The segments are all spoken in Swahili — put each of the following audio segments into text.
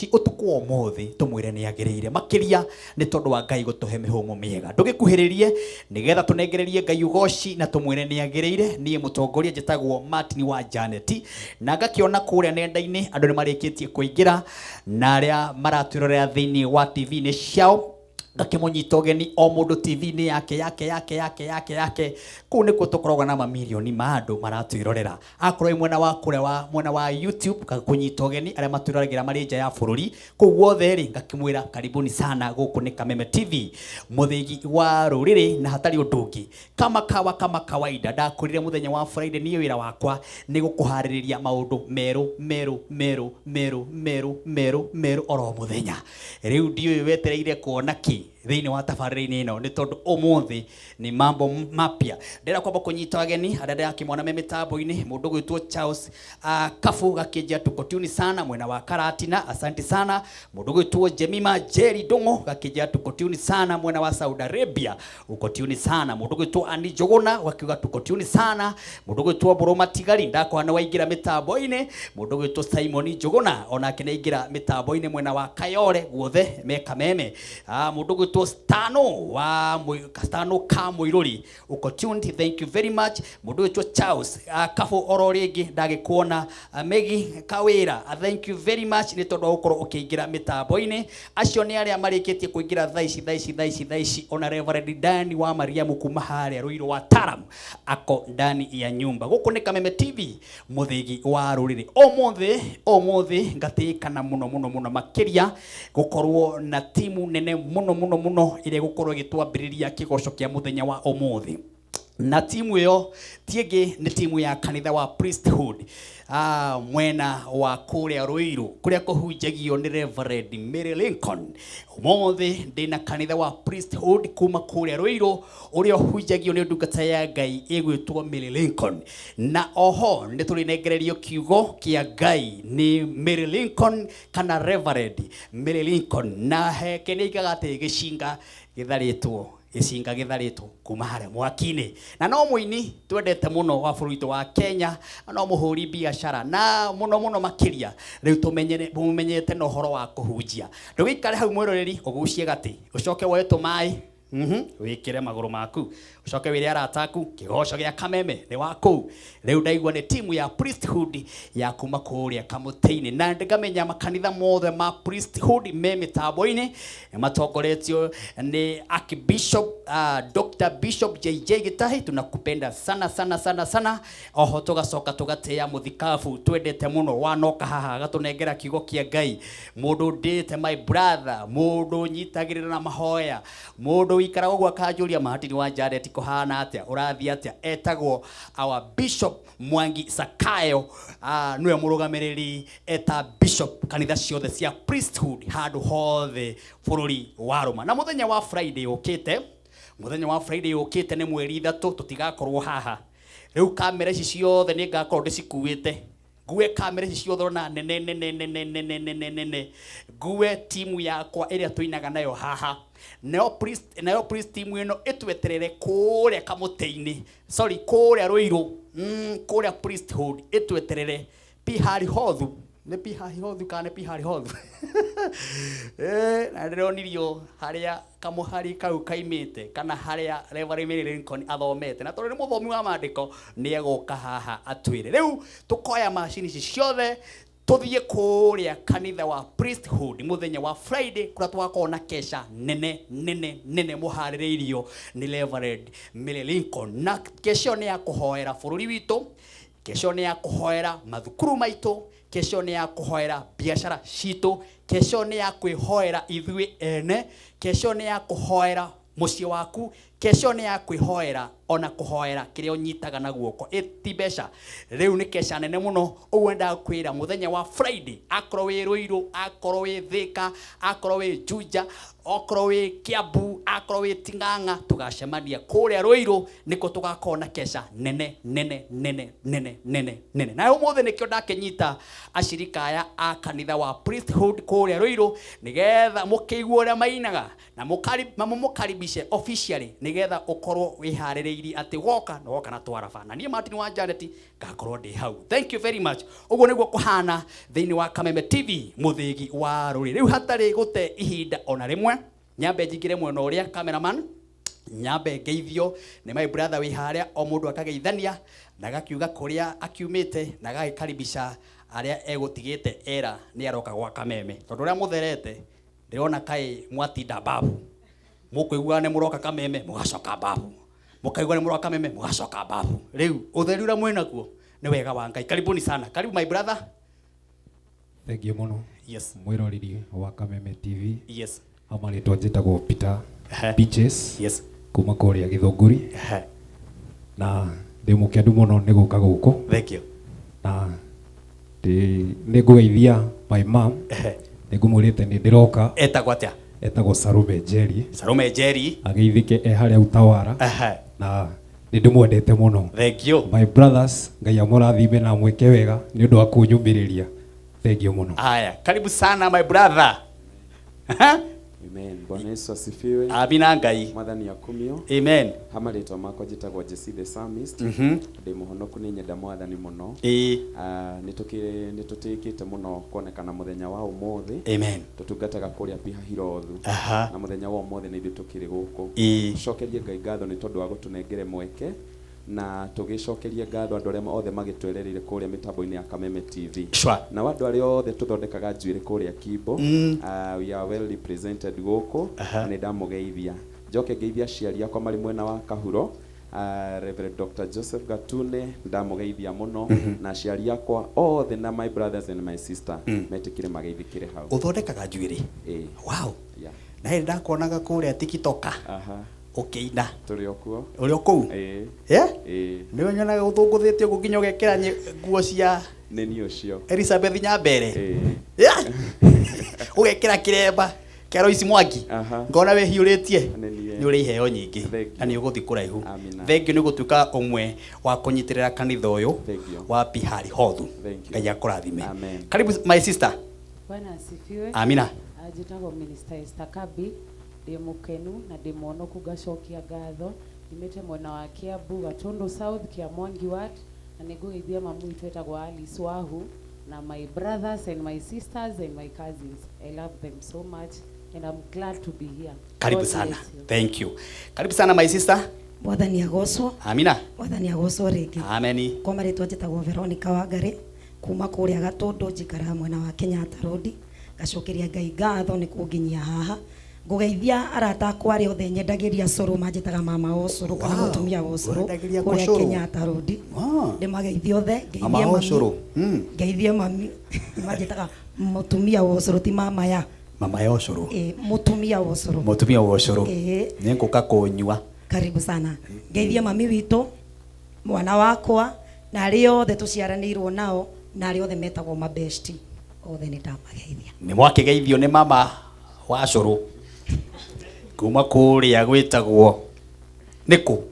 ici utukwo mothi tumwire ni agirire makiria ni tondu wa Ngai gutuhe mihungu miega ndugikuhiririe nigetha tunengererie Ngai ugoci na tumwire ni agirire nie mutongoria njitagwo Martin wa Janet na ngakiona kuria nenda-ini andu ni marikitie kuingira na aria maratwirorera thiini wa TV ni ciao ngakimunyita ugeni o mundu TV ni yake kuu nikuo tukoragwo na mamilioni ma andu maratwirorera akorwo mwena wa kuria mwena wa YouTube ngakunyita ugeni aria matwiroragera mari nja ya bururi kuu wothe ri ngakimwira karibuni sana guku ni Kameme TV muthigi wa ruriri na hatari undungi kama kawaida ndakurire muthenya wa Friday ni wira wakwa ni gukuhaririria maundu meru oro muthenya riu ndiyo wetereire kuona ki thiini wa tabarĩra-inĩ ino ni tondu umuthi ni mambo mapya ndira kwamba kunyita ageni arĩa akimwana me mitambo-ini mundu gwitwo Charles Kafu gakijia tuko tuni sana mwena wa Karatina asante sana mundu gwitwo Jemima Jerry Dongo gakijia tuko tuni sana mwena wa Saudi Arabia uko tuni sana mundu gwitwo Ani Jogona wakiuga tuko tuni sana mundu gwitwo Buroma Tigari ndakwana waingira mitambo-ini mundu gwitwo Simon Jogona ona kinaingira mitambo-ini mwena wa Kayore guothe me Kameme mundu Stano Kamuiruri uko tuned thank you very much mundu wetwo Charles Kafu oro ringi ndagikuona Megi Kawira thank you very much ni tondu ukorwo ukiingira mitambo-ini acio ni aria marikitie kuingira thaici ona Reverend Dani wa Mariamu kuma haria Ruiru wa Taram ako ndani ya nyumba guku ni Kameme TV muthigi wa ruriri omuthi ngatikana muno makiria gukorwo na timu nene muno ile gukorwo gitwambiriria kigoco kia muthenya wa umuthi na timu yo tienge ni timu ya kanitha wa Priesthood mwena wa kuria Ruiru kuria kuhunjagio ni Reverend Mary Lincoln umuthi ndina kanitha wa Priesthood kuma kuria Ruiru uria hunjagio ni ndungata ya Ngai igwitwo Mary Lincoln na oho ni turinengererio kiugo kia Ngai ni Mary Lincoln kana Reverend Mary Lincoln na heke ni igagate gicinga githaritwo icinga githaritwo kuma haria mwaki-ini na no muini twendete muno wa bururi wa Kenya no muhuri biashara na muno makiria riu tumenyete no horo wa kuhunjia ndugikare hau mwiroreri ugucie gati ucoke woe tumai wikire maguru maku ucoke wire arataku kigoco gia Kameme ni waku riu ndaigua ni timu ya Priesthood ya kuma kuria Kamutini na ngamenya makanitha mothe ma Priesthood me mitambo-ini matongoretio ni Archbishop Dr. Bishop JJ Gitahi tunakupenda sana oho tugacoka tugatea muthikabu twendete muno wanoka haha gatunengera kiugo kia Ngai mundu ndite my brother mundu nyitagirira na mahoya mundu ikarago gwa kanjuria Martin wa Janet kuhana atia urathi atia etagwo our Bishop Mwangi Sakayo niwe murugamiriri eta bishop kanitha ciothe cia Priesthood handu hothe bururi wa Roma na muthenya wa Friday ukite ni mweri 3 tutigakorwo haha riu kamera ici ciothe ni ngakorwo ndicikuite ngue kamera ici ciothe na nene ngue timu yakwa iria tuinaga nayo haha nayo priest timu ino itweterere kuria Kamutini kuria Ruiru kuria Priesthood itweterere pihari hothu ne pihari hothu kana pihari hothu na ndĩronirio haria kamuhari kau kaimite kana haria Reverend Mary Lincoln athomete na tondu ni muthomi wa maandiko ni eguka haha atwire riu tukoya macini ciothe tuthie kuria kanitha wa Priesthood muthenya wa Friday kuria twakona kesha nene muhaririirio ni Reverend Mary Lincoln na kesho ni ya kuhoera bururi witu kesho ni ya kuhoera mathukuru maitu kesho ni ya kuhoera biashara citu kesho ni ya kwihoera ithui ene kesho ni ya kuhoera muciĩ waku kesho ni ya kwihoera ona kuhoera kiria unyitaga na guoko etibeca riu ni kesha nene muno uwenda kwira muthenya wa Friday akorwo wi Ruiru akorwo wi Thika akorwo wi Juja akorwo wi Kiambu akorwo wi Ting'ang'a tugacemania kuria Ruiru niko tugakona kesha nene na umuthi nikio ndakinyita ashirika aya a kanitha wa Priesthood kuria Ruiru nigetha mukiigua uria mainaga na mukaribishe officially nigetha ukorwo wihaririirie ati woka no woka na twaraba na nie Martin wa Janet ngakorwo ndi hau. Thank you very much. Uguo niguo kuhana thiini wa Kameme TV muthigi wa ruri. Riu hatari gute ihinda ona rimwe nyambe njigire mwena uria cameraman nyambe ngeithio ni my brother wi haria o mundu akageithania na gakiuga kuria akiumite na gagikaribisha aria egutigite era ni aroka gwa Kameme tondu ria mutherete ndirona kai mwatinda babu mukuigua ni muroka Kameme mugacoka babu mukaigua ni muroka Kameme mugacoka babu. Riu utheri ura mwena kuo ni wega wa Ngai. Karibuni sana. Karibu my brother. Thank you muno. Yes. Mwiroriri wa Kameme TV. Yes. Amari twajitagwo Peter Beaches. Yes. Kuma kuria Githunguri. Na ndi mukendu muno ni guka guku. Thank you. Na ndi ngugeithia my mom. Nigumurite ni ndiroka. Etagwo atia? Etagwo Sarume Jerry. Sarume Jerry. Ageithike haria utawara. Na ndimwendete muno. Thank you. My brothers, Ngai amurathime na mweke wega ni undu wa kunyumbiriria. Thank you muno. Aya, karibu sana my brother. Amen. Bwana Yesu asifiwe. Amina Ngai. Mwathani akumio. Amen. Hamarĩtwa makwa njĩtagwo Jesse the Psalmist. Ndĩ mũhonoku nĩ nyenda Mwathani mũno. Nĩtũtĩkĩte mũno kuonekana mũthenya wa ũmũthĩ. Amen. Tũtungataga kũrĩa Pihahirothu. Na mũthenya wa ũmũthĩ nĩ ithuĩ tũkĩrĩ gũkũ. Cokerie Ngai ngatho nĩ tondũ wa gũtũnengere mweke na tugicokerie ngatho andu aria othe magitwerereire kuria mitambo-ini ya Kameme TV. Na andu aria othe tuthondekaga njuiri kuria Kimbo. We are well represented guku na ndamugeithia. Njoke ngeithia aciari akwa mari mwena wa Kahuro. Reverend Dr. Joseph Gatune ndamugeithia muno na aciari akwa othe na my brothers and my sister metikire mageithikire hau. Uthondekaga njuiri? Wow. Yeah. Na hĩndĩ ndakuonaga kuria TikTok. Ukiina turi okuo uri oku ni nyonaga uthunguthitio gukinya ugekira nguo cia nini ucio Elizabeth Nyambere ugekira kiremba kia Royce Mwangi ngona we hiuritie ni uri iheo nyingi na ni uguthi kuraihu. Thengi ni gutuika umwe wa kunyitirira kanitha uyu wa Pihahirothu. Ngai akurathime. Karibu my sister. Bwana asifiwe. Amina. Ajitagwo Minister Esther Kabi. Ndi mukenu na ndi muonoku gacokia ngatho nimete mwena wa Kiambu Gatundu South kia Mwangi Ward na nigugeithia mamu itu etagwo Alice Wahu na my brothers and my sisters and my cousins. I love them so much and I'm glad to be here. Karibu sana. Thank you. Karibu sana my sister. Mwathani agocwo. Amina. Mwathani agocwo ringi. Amen. Kwa maritwa njitagwo Veronica Wangari kuma kuria Gatundu njikara mwena wa Kenyatta Road. Gacokeria Ngai ngatho ni kunginyia haha. Ngugeithia arata akwa ari othe nyendagiria curu manjitaga mama ocuru kana mutumia ocuru kuria Kenyatta Road. Ndimageithia othe ngeithie mami. Ngeithie mami manjitaga mutumia ocuru ti mama ya ocuru. Mutumia ocuru. Mutumia ocuru. Ni nguka kunyua. Karibu sana. Ngeithie mami witu mwana wakwa na ari othe tuciaranirwo nao na ari othe metagwo mabesti othe ni ndamageithia. Ni mwakigeithio ni mama wa curu kuma kuria gwitagwo niku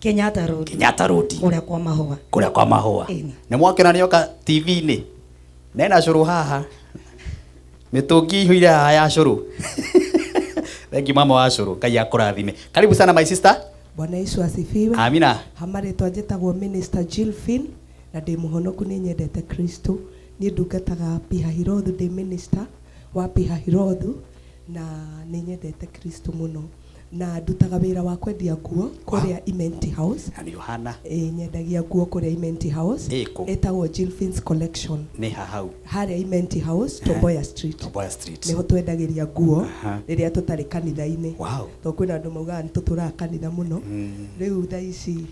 Kenyatta Road. Kenyatta Road kuria kwa mahua. Kuria kwa mahua. Ni mwakena nioka TV ni nena curu haha mitungi huira ya curu. Thank you mama wa curu. Ngai akurathime. Karibu sana my sister. Bwana Yesu asifiwe. Amina. Hamaritwa njitagwo Minister Jilfin na ndi muhonoku ni nyendete Kristo. Ni ndungataga Pihahirothu ndi minister wa Pihahirothu na ni nyendete Kristo muno na ndutaga wira wa kwendia nguo kuria Imenti House. Ani Yohana. Nyendagia nguo kuria Imenti House. Etagwo Jilfin's Collection. Ni hau. Haria Imenti House Tomboya Street. Tomboya Street. Niho twendagiria nguo riria tutari kanitha-ini. Wow. To kwina andu maugaga ni tuturaga kanitha muno. Riu thaa ici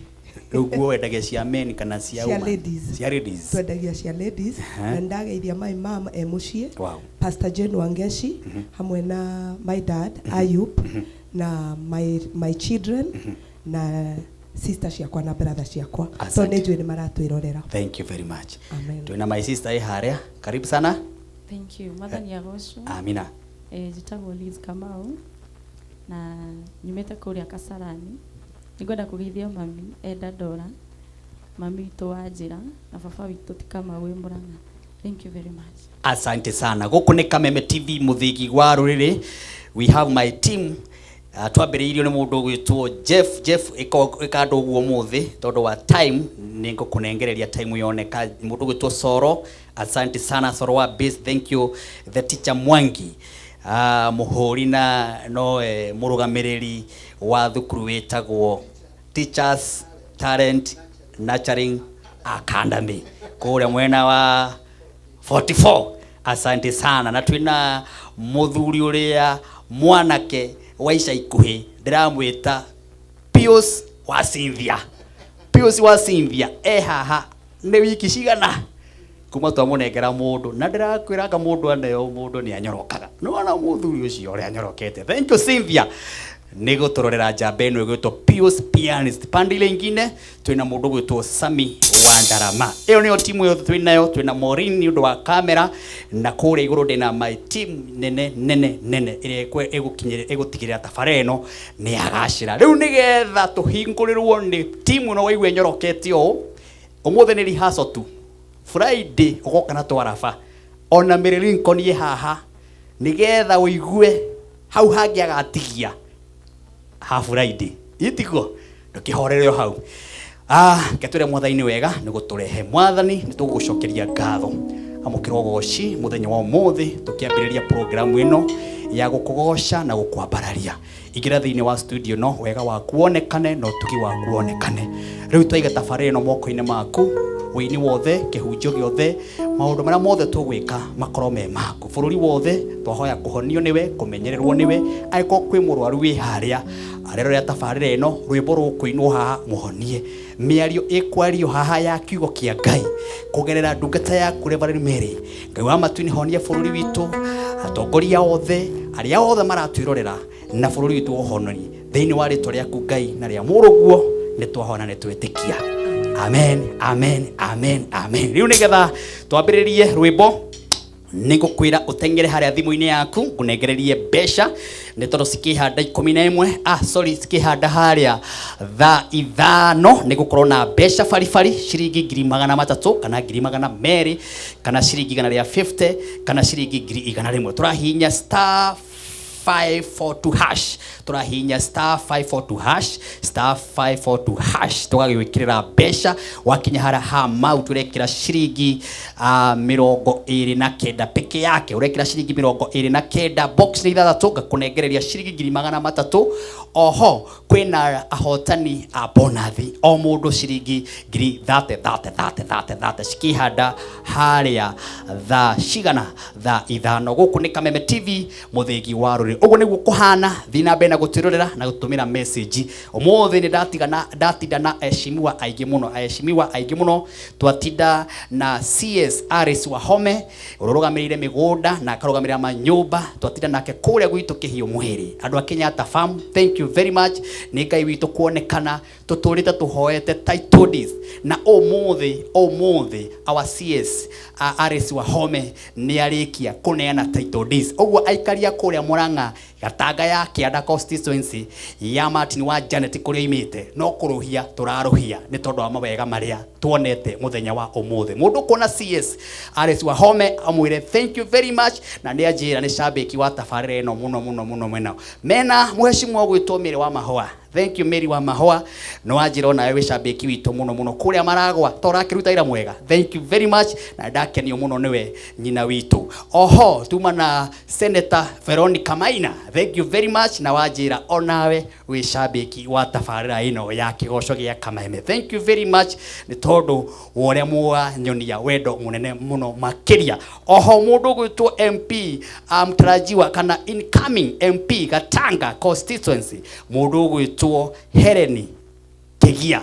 nguo wendagia cia men kana cia ladies. Cia ladies. Twendagia cia ladies. Na ndageithia my mom mucie. Wow. Pastor Jane Wangeshi hamwe na my dad Ayub na my children na sister ciakwa na brother ciakwa. So ni njui ni maratwirorera. Thank you very much. Amen. Twina my sister haria. Karibu sana. Thank you. Mwathani agocwo. Amina. Njitagwo Liz Kamau na nyumite kuria Kasarani. Nigwenda kugeithia mami Eda Dora, mami witu wa Njira na baba witu Tikama wi Murang'a. Thank you very much. Asante sana. Guku ni Kameme TV muthigi wa ruriri. We have my team twambiriirio ni mundu gwitwo Jeff ikando guo muthi tondu wa time ningo kunengereria time yoneka mundu gwitwo Soro. Asante sana Soro wa base, thank you the teacher Mwangi muhuri na no murugamiriri wa thukuru wetagwo Teachers Talent Nurturing Academy kuria mwena wa 44. Asante sana na twina muthuri uria mwanake waisha ikuhi ndiramwita Pius wa Cynthia haha ni wiki cigana kuma twamunengera mundu na ndirakwiraga mundu aneo mundu ni anyorokaga no ana muthuri ucio uri anyorokete. Thank you Cynthia nigo turorera jambe ino gwitwo Pius Pianist. Pandile ingine twina mundu gwitwo Sami wa Ndarama. Iyo niyo timu yo twinayo, twina Maureen ni undu wa kamera na kure iguru ndina my team nene ire egutigirira tabara ino ni agacira. Riu nigetha tuhingurirwo ni timu no waigwe nyorokete o umuthi ni rehearsal tu. Friday ugoka na twarafa ona Lincoln ye haha nigetha uigue hau hangi agatigia ha Friday itiko ndukihorereo hau ketwire mwathani wega niguturehe mwathani nitugucokeria ngatho amukirwo goci muthenya wa umuthi tukiambiriria program ino ya gukugoca na gukwambararia igira thiini wa studio no wega wa kuonekane no tugi wa kuonekane. Riu twaiga tabara ino moko-ini maku wini wothe kihunjio giothe maundu maria mothe tugwika makoro me maku bururi wothe twahoya kuhonio niwe kumenyererwo niwe aiko kwi murwaru wi haria arero ya tabarira ino rwimbo rukuinwo haha muhonie miario ikwario haha ya kiugo kia Ngai kugerera ndungata yaku Reverend Mary Ngai wa matwini honie bururi witu atongoria othe aria othe maratwirorera na bururi witu uhononi thiini wa ritwa riaku Ngai na ria muruguo nitwahona nitwitikia. Amen. Riu nigetha twambiririe rwimbo nigukwira utengere haria thimu-ini yaku ngunengererie mbeca ni tondu cikihanda 11 cikihanda haria thaa 5 nigukorwo na mbeca baribari ciringi 300 kana 200 kana ciringi 150 kana ciringi 100 turahinya star 542 hash turahinya star 542 hash tugagwikirira mbeca wakinya hara ha mau turekira ciringi 29 peke yake urekira ciringi 29 box ni ithathatũ ngakunengereria ciringi 300. Oho kwina ahotani a bonathi o mundu ciringi 30 cikihanda haria thaa cigana thaa 5 guku ni Kameme TV muthigi wa ruri uguo niguo kuhana thina mbere na gutirorera na gutumira message umuthi ni ndatinda na aheshimiwa aingi muno twatinda na CS Aris Wahome ururugamirire migunda na akarugamirira manyumba twatinda nake kuria gwitu kihio mwiri andu a Kenyatta Farm. Thank you very much ni Ngai witu kuonekana tuturite tuhoete title deeds na umuthi our CS Aris Wahome ni arikia kuneana title deeds uguo aikaria kuria Murang'a Gatanga ya Kianda constituency ya Martin wa Janet kuria imite no kuruhia turaruhia ni tondu wa mawega maria tuonete muthenya wa umuthi mundu kuona CS Aris Wahome amwire thank you very much na ni ajira ni shabiki wa tabarira ino muno mena muheshimiwa gwitwo Mary wa Mahua. Thank you Mary wa Mahua no ajira ona wewe shabiki witu muno kuria Maragwa torakiruta ira mwega. Thank you very much na ndakenio muno niwe nyina witu. Oho tuma na Senator Veronica Maina. Thank you very much na wajira onawe we shabiki wa tabarira ino ya kigoco gia Kameme. Thank you very much ni tondu wore mwa nyonia wendo munene muno makiria. Oho mundu gwitwo MP mtarajiwa kana incoming MP Gatanga constituency mundu gwitwo Helen Kegia.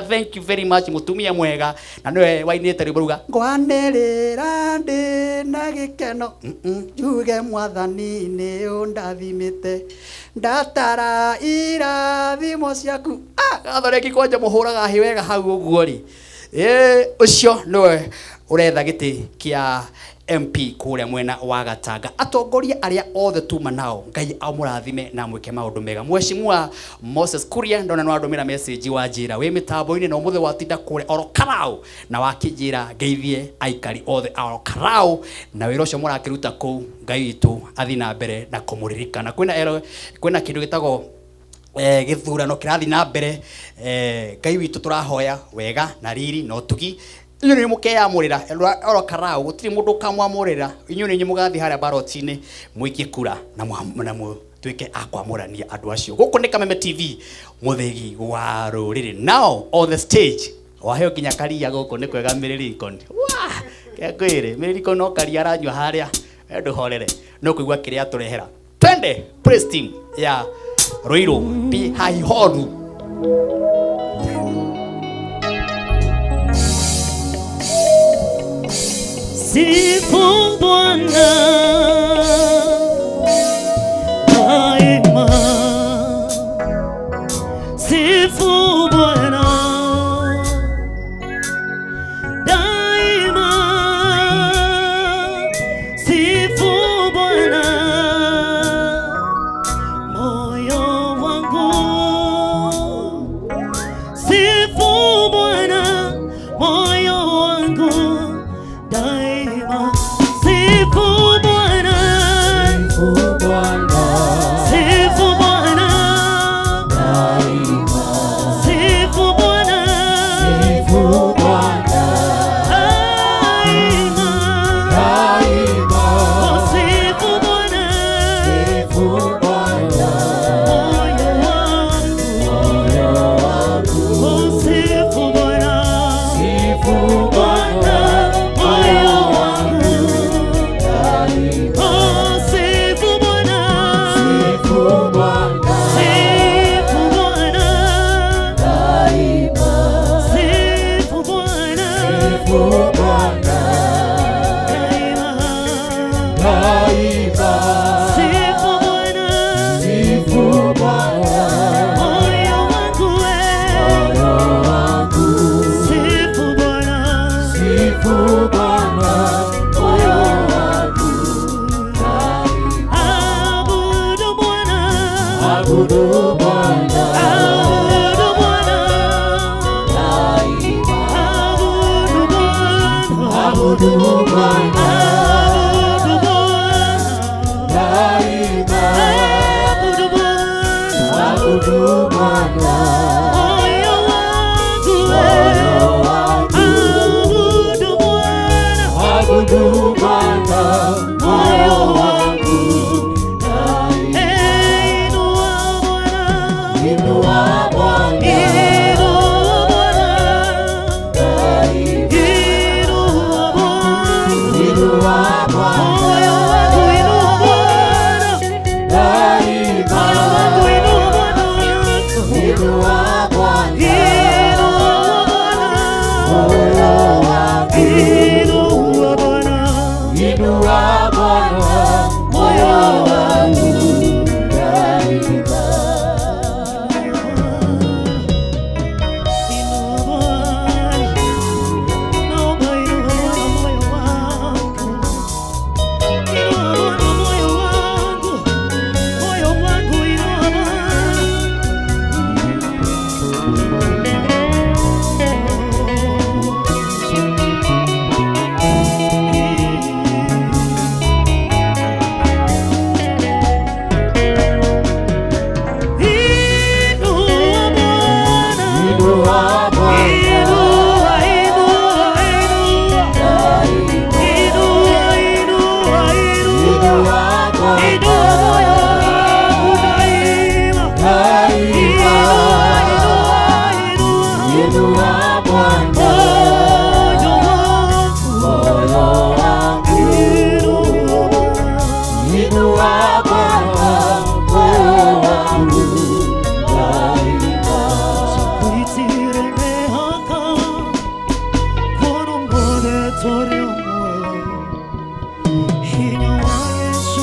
Thank you very much mutumia mwega na niwe wainite riburuga ngwanerera ndi na gikeno juge mwathani ni undathimite ndatara irathimo ciaku gathoreki kwanja muhuraga hiwega hau uguo ri ucio niwe uretha giti kia MP kuria mwena wa Gatanga. Atongoria aria othe tuma nao Ngai amurathime na mwike maundu mega. Mheshimiwa Moses Kuria ndona no andumira message wa njira we mitambo-ini no muthe watinda kuria oro karau na wakijira ngeithie aikari othe oro karau na wira ucio murakiruta ku Ngai witu athi na mbere na kumuririkana. Kwina kindu gitagwo githurano kirathi na mbere Ngai witu turahoya wega na riri no tugi inyo ni mukeyamurira oro karau gutiri mundu kamwamurira inyo ni mugathi haria barotini muikie kura na twike akwamurania andu acio guku ni Kameme TV muthegi wa ruriri. Now on the stage waheo kinya karia guku ni kwega miririkoni wa kekwire miririkoni no karia aranywa haria endu horere no kuigwa kiria turehera twende praise team ya Ruiru Pi Haihoru. Sifu Bwana daima, sifu Bwana daima, sifu Bwana moyo wangu, sifu Bwana moyo wangu daima, sifu Bwana, sifu Bwana, sifu Bwana daima, sifu Bwana, sifu Bwana daima, daima, oh sifu Bwana, sifu Bwana moyo wangu, oh sifu Bwana, sifu Bwana moyo wangu daima, oh sifu Bwana, sifu Bwana, sifu Bwana daima, sifu Bwana, sifu Bwana daima, daima, sifu Bwana, sifu Bwana moyo wangu, moyo wangu, sifu Bwana, sifu Bwana moyo wangu daima, abudu Bwana, abudu Bwana, abudu Bwana daima, abudu Bwana, abudu Bwana, abudu Bwana daima, abudu Bwana, abudu Bwana moyo wangu, moyo wangu, abudu Bwana, abudu Bwana moyo wangu daima, inua Bwana, inua Bwana, inua Bwana daima, inua Bwana, inua Bwana moyo wangu, inua Bwana daima, moyo wangu, inua Bwana, inua Bwana, inua Bwana moyo wangu, inua Bwana, inua Bwana moyo wangu daima, inua Bwana, naomba inua Bwana moyo wangu, inua Bwana moyo wangu, moyo wangu, inua Bwana. Hinya wa Yesu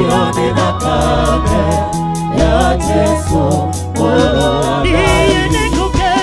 sioni thakame ya Jesu Mwokozi. Niye nikukena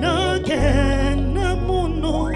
Nagene muno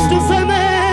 Tuseme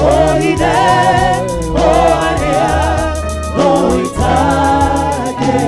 Oide, oarea, oitage.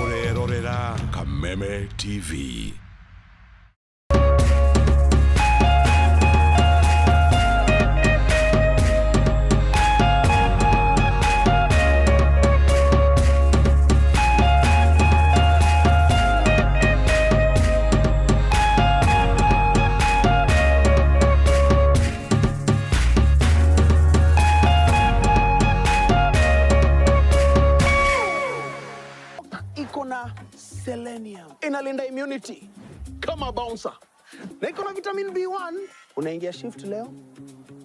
Urerorera Kameme TV. Selenium inalinda immunity kama bouncer, na iko na vitamin B1. Unaingia shift leo,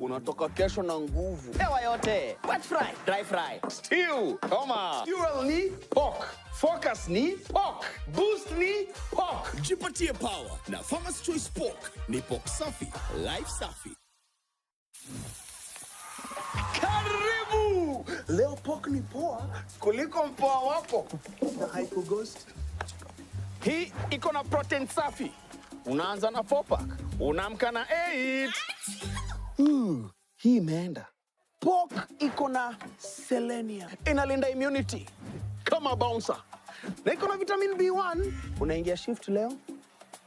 unatoka kesho na nguvu. Hewa yote, wet fry, dry fry, stew, koma, fuel ni pork, focus ni pork, boost ni pork. Jipatie power na Farmer's Choice Pork. Ni pork safi, life safi. Karibu! Leo pork ni poa kuliko mpoa wako na haiko ghost. Hii iko na protein safi. Unaanza na 4-pack, unaamka na 8. Hii imeenda. Pork iko na selenium. Inalinda immunity kama bouncer. Na iko na vitamin B1. Unaingia shift leo,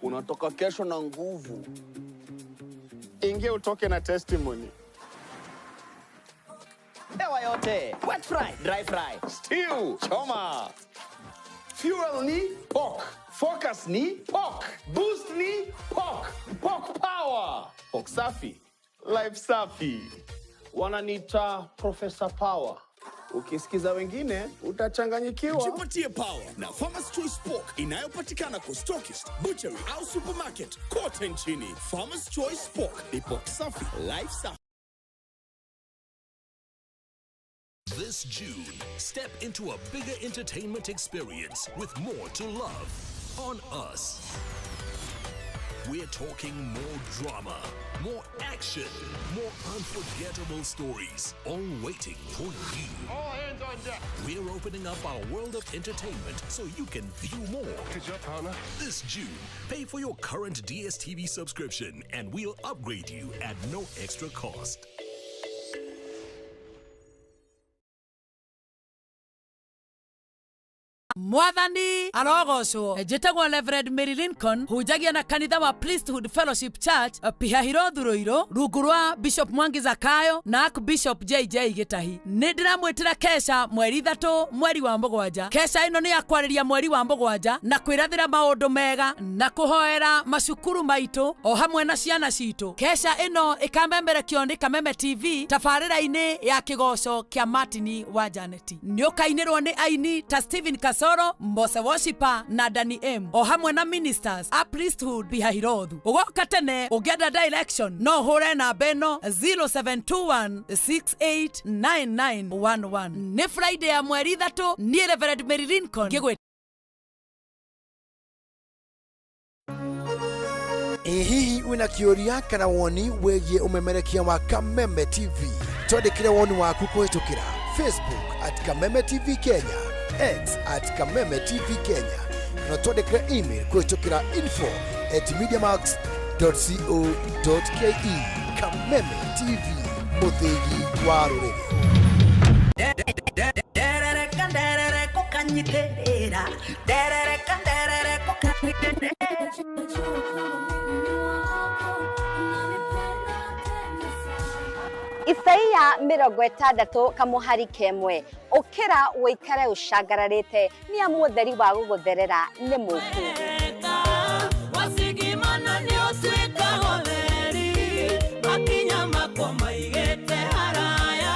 unatoka kesho na nguvu. Ingia utoke na testimony. Hewa yote, wet fry, dry fry, stew, choma. Fuel ni pork, focus ni pork, boost ni pork, pork power. Pork safi, life safi. Wananiita Professor Power. Ukisikiza wengine utachanganyikiwa. Jipatie power na Farmer's Choice Pork inayopatikana kwa stockist, butchery au supermarket kote nchini. Farmer's Choice Pork ni pork safi, life safi. This June, step into a bigger entertainment experience with more to love on Us. We're talking more drama, more action, more unforgettable stories, all waiting for you. All hands on deck. We're opening up our world of entertainment so you can view more. Good job, partner. This June, pay for your current DSTV subscription and we'll upgrade you at no extra cost. Mwathani arogocwo njĩtagwo Reverend Mary Lincoln hunjagia na kanitha wa Priesthood Fellowship Church Pihahiro Thuruiro rungu rwa Bishop Mwangi Zakayo na Archbishop JJ Gitahi. Nĩ ndĩramwĩtĩra kesha mweri 3 mweri wa Mũgwanja. Kesha ĩno nĩ ya kwarĩria mweri wa Mũgwanja na kwĩrathĩra maũndũ mega na kũhoera macukuru maitũ o hamwe na ciana citũ. Kesha ĩno ĩkamemerekio nĩ Kameme TV tabarĩra-inĩ ya kĩgoco kĩa Martin wa Janeti. Nĩ ũkainĩrwo nĩ aini ta Stephen Kasoro, Mbose Worshiper na Danny M o hamwe na ministers a Priesthood Bihahirothu. Ugoka tene ũngĩenda direction no hũre namba ĩno 0721689911. Nĩ Friday ya mweri 3 niĩ Reverend Mary Lincoln ngĩgwĩta. Hihi wina kĩũria kana woni wĩgiĩ umemerekia wa Kameme TV? Twandĩkĩre woni waku kũhĩtũkĩra Facebook @Kameme TV Kenya, X @Kameme TV Kenya, na twandĩkĩre email kũhĩtũkĩra info@mediamax.co.ke. Kameme TV, mũthĩgi wa rũrĩrĩ. It's Thaia 60 kamuhari kemwe ukira wikare ushagararite ni amutheri wa gugutherera ni muku wasigimana ni otweka hotheri makinya makwa maigete haraya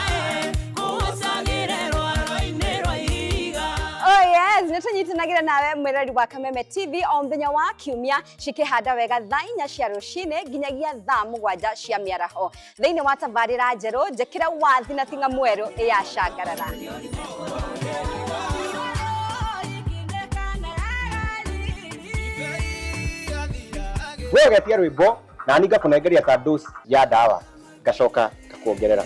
kuhusagire rwaro-ini rwa ihiga. Oh yes, nitanyitanagira nawe mwirori wa Kameme TV o muthenya wa kiumia cikihanda wega thaa 4 cia rucini nginyagia thaa 7 cia miaraho thiini wa tabarira njeru njikira wathi na tinga mweru ya shagarara. Wewe getia rwimbo na ninga kunengeria ta dose ya dawa ngacoka ngakuongerera.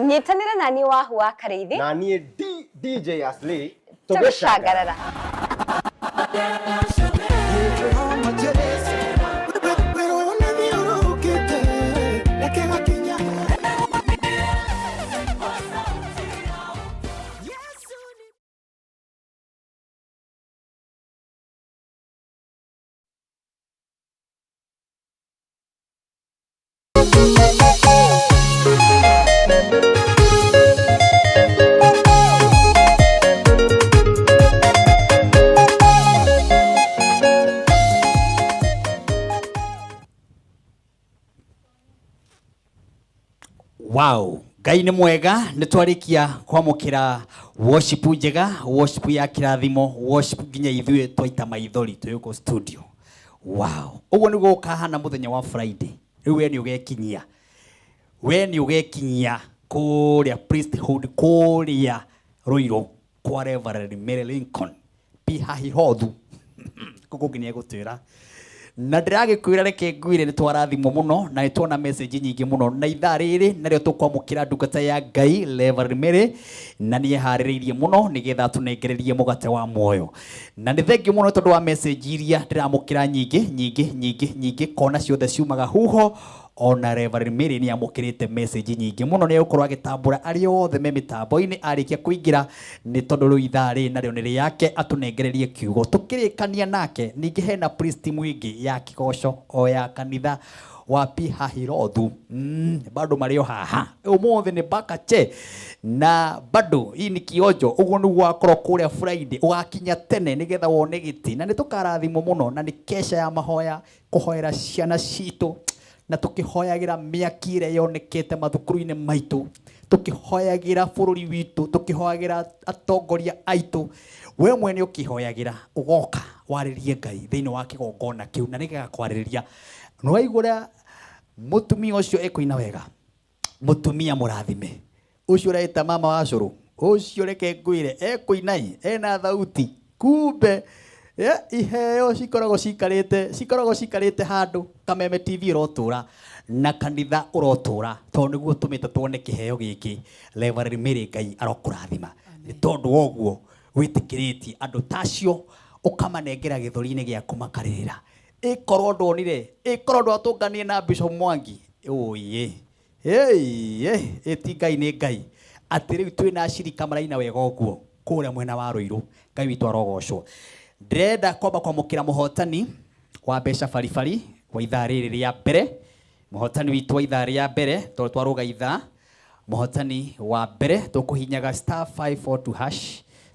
Nyitanira nani wa huwa Kareithi na ni DJ Asli tugishagarara. Wow, Ngai ni mwega nitwarikia kwamukira worship njega, worship ya kirathimo, worship nginya ithuĩ twaita maithori tuyuko studio. Wow, uguo niguo ukahana muthenya wa Friday. Riu we ni ugekinyia kuria priesthood kuria Ruiru kwa Reverend Mary Lincoln Pihahirothu kukuginia gutwira na ndiragikwira reke ngwire ni twarathimo muno na nitwona message nyingi muno na ithaa riri nario tukwamukira ndungata ya Ngai Reverend Mary na nie haririirie muno nigetha tunengererie mugate wa moyo na ni thengi muno tondu wa message iria ndiramukira nyingi kona ciothe ciumaga huho ona Reverend Mary ni amukirite message nyingi muno ni ukorwa agitambura ari othe me mitambo-ini arikia kuingira ni tondu ru ithaa ri nario ni yake atunengererie kiugo tukirikania nake ningi hena priest mwingi ya kigoco o ya kanitha wa Pihahirothu bado mario haha umuthi ni bakache na bado hii ni kionjo uguo ni gwakorwo kuria Friday ugakinya tene nigetha wone giti na ni tukarathimo muno na ni kesha ya mahoya kuhoera ciana citu na tukihoyagira miaki ire yonekete mathukuru-ini maitu tukihoyagira bururi witu tukihoyagira atongoria aitu we mwene ukihoyagira ugoka waririe Ngai thiini wa kigongona kiu na nigakwaririria no waigura mutumia ucio ekoina wega mutumia murathime ucio reta mama wa curu ucio reke ngwire ekoinai ena thauti kumbe iheo cikoragwo cikarite handu Kameme TV irotura na kanitha urotura tondu niguo tumite tuone kiheo giki Reverend Mary Ngai arokurathima ni tondu woguo witikiritie andu tacio ukamanengera githuri-ini giaku makarira ikorwo ndonire ikorwo ndwatunganie na Bishop Mwangi oye eti Ngai ni Ngai ati riu twina shirika maraina wega uguo kuria mwena wa Ruiru Ngai witu arogocwo ndrenda kwamba kwamukira muhotani wa mbeca baribari wa ithaa riri ria mbere muhotani witu wa ithaa ria mbere tondu twaruga ithaa muhotani wa mbere tukuhinyaga *542#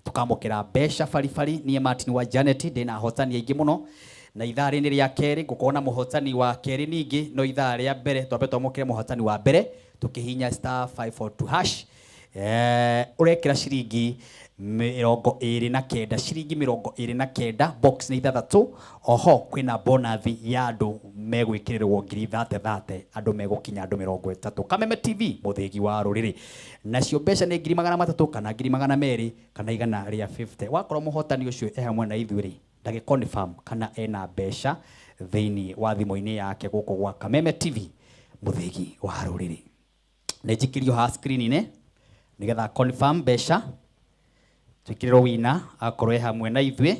tukamukira mbeca baribari nie Martin wa Janet ndina hotani aingi muno na ithaa riri ria keri ngukona muhotani wa keri ningi no ithaa ria mbere twambe twamukire muhotani wa mbere tukihinya *542# urekira ciringi 29 ciringi 29 box ni ithathatu oho kwina bonus ya andu megwikirirwo 30 andu megukinya andu 30 Kameme TV muthigi wa ruriri nacio mbeca ni 300 kana 200 kana igana ria 50 wakorwo muhotani ucio hamwe na ithuri ndagi confirm kana ena mbeca thiini wa thimo-ini yake guku gwa Kameme TV muthigi wa ruriri ni jikirio ha screen-ini nigetha confirm mbeca twikiriro wina akorwe hamwe na ithwe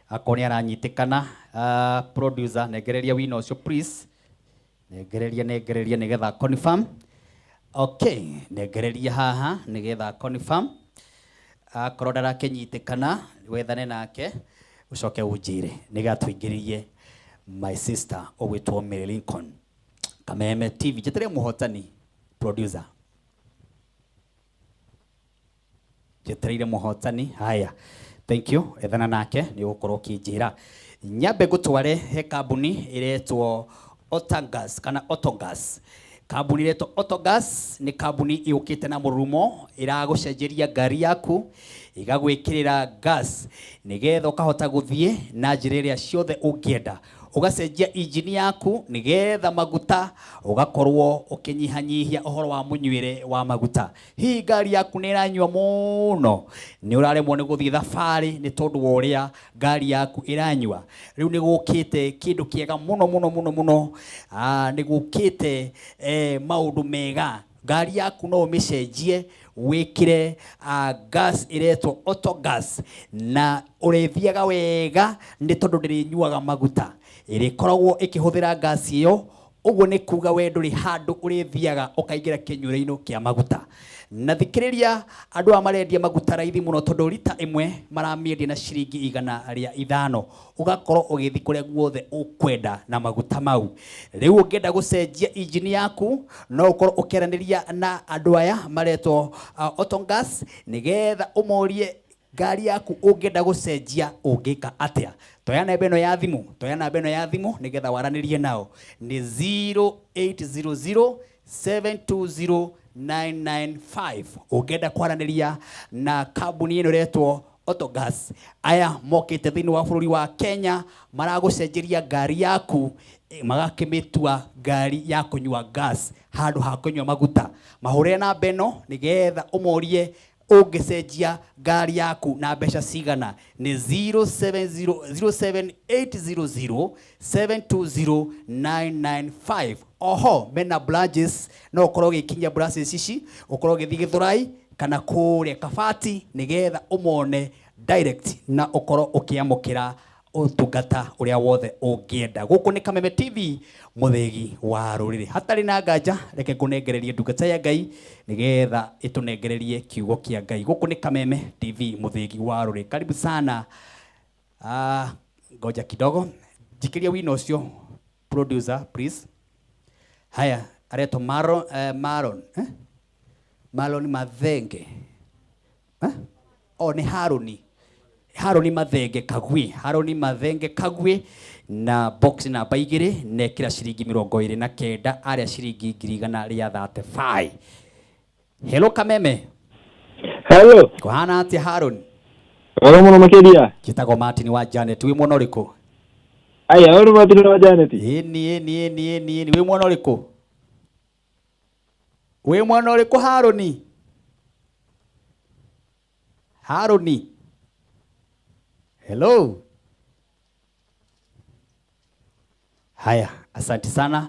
akoni aranyitikana producer negereria wina ucio please negereria nigetha confirm. Okay, negereria haha nigetha confirm akorwo ndarakenyitikana wethane nake ucoke unjire nigatwingiririe my sister ogwitwo Mary Lincoln Kameme TV jetere muhotani producer jetereire muhotani. Haya, thank you ethana nake ni gukorwo kinjira nyambe gutware he kambuni iretwo Otogas kana Otogas. Kambuni iretwo Otogas ni kambuni iukite na murumo iragucenjeria ngari yaku igagwikirira gas nigetha ukahota guthie na njira iria ciothe ungienda ugacenjia engine yaku nigetha maguta ugakorwo ukinyihanyihia uhoro wa munywire wa maguta. Hii ngari yaku ni iranywa muno ni uraremwo ni guthie thabari ni tondu wa uria ngari yaku iranywa. Riu ni gukite kindu kiega muno ni gukite maundu mega. Ngari yaku no umicenjie wikire gas iretwo Otogas na urethiaga wega ni tondu ndirinyuaga maguta irikoragwo ikihuthira gas iyo. Uguo ni kuga we nduri handu urithiaga ukaingira kinyureino kia maguta. Na thikiriria andu amarendia maguta raithi muno tondu lita imwe maramiendia na ciringi 105 ugakorwo ugithi kuria guothe ukwenda na maguta mau. Riu ungienda gucenjia engine yaku no ukorwo ukiraniria na andu aya maretwo Otogas nigetha umorie ngari yaku ungienda gucenjia ungika atia. Toya namba ino ya thimu nigetha waranirie nao ni 0800 720 995. Ungenda kwaraniria na kambuni ino retwo Otogas. Aya mokite thini wa bururi wa Kenya maragucenjeria ngari yaku magakimitua ngari ya kunywa gas handu ha kunywa maguta. Mahure namba ino nigetha umorie ungicenjia ngari yaku na mbeca cigana ni 0780 720 995. Oho mena branches no ukorwo gikinya branches ici ukorwo githi Githurai kana kuria Kabati nigetha umone direct na ukorwo ukiamukira utungata uria wothe ungienda. Guku ni Kameme TV muthegi wa ruriri hatari na nganja reke kunengererie ndungata ya Ngai nigetha itunengererie kiugo kia Ngai. Guku ni Kameme TV muthegi wa ruriri. Karibu sana. Ngoja kidogo jikiria wino ucio producer please. Haya areto Maron Mathenge ni Haroni Mathenge Kagwe na box namba 2 nekira ciringi 29 aria ciringi 135. Hello Kameme. Hello. Kuhana ati Haroni? Wala muno makedia. Kitago Martin wa Janet wi mwana uriko? Aya wala Martin wa Janet. Ni wi mwana uriko? We mwana uriko Haroni? Hello. Haya, asante sana.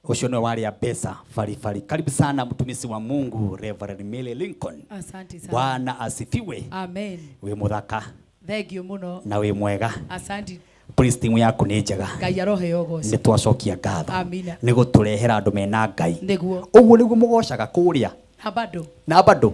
Ucio ni wale ya pesa fari. Karibu sana mtumisi wa Mungu Reverend Mary Lincoln. Asante sana. Bwana asifiwe. Amen. We muthaka. Thank you muno. Na we mwega. Asante. Praise timu yako ni njega. Ngai arohe yogoco. Ni twacokia ngatho. Amina. Ni guturehera andu mena Ngai. Niguo. Uguo niguo mugocaga kuria. Na bado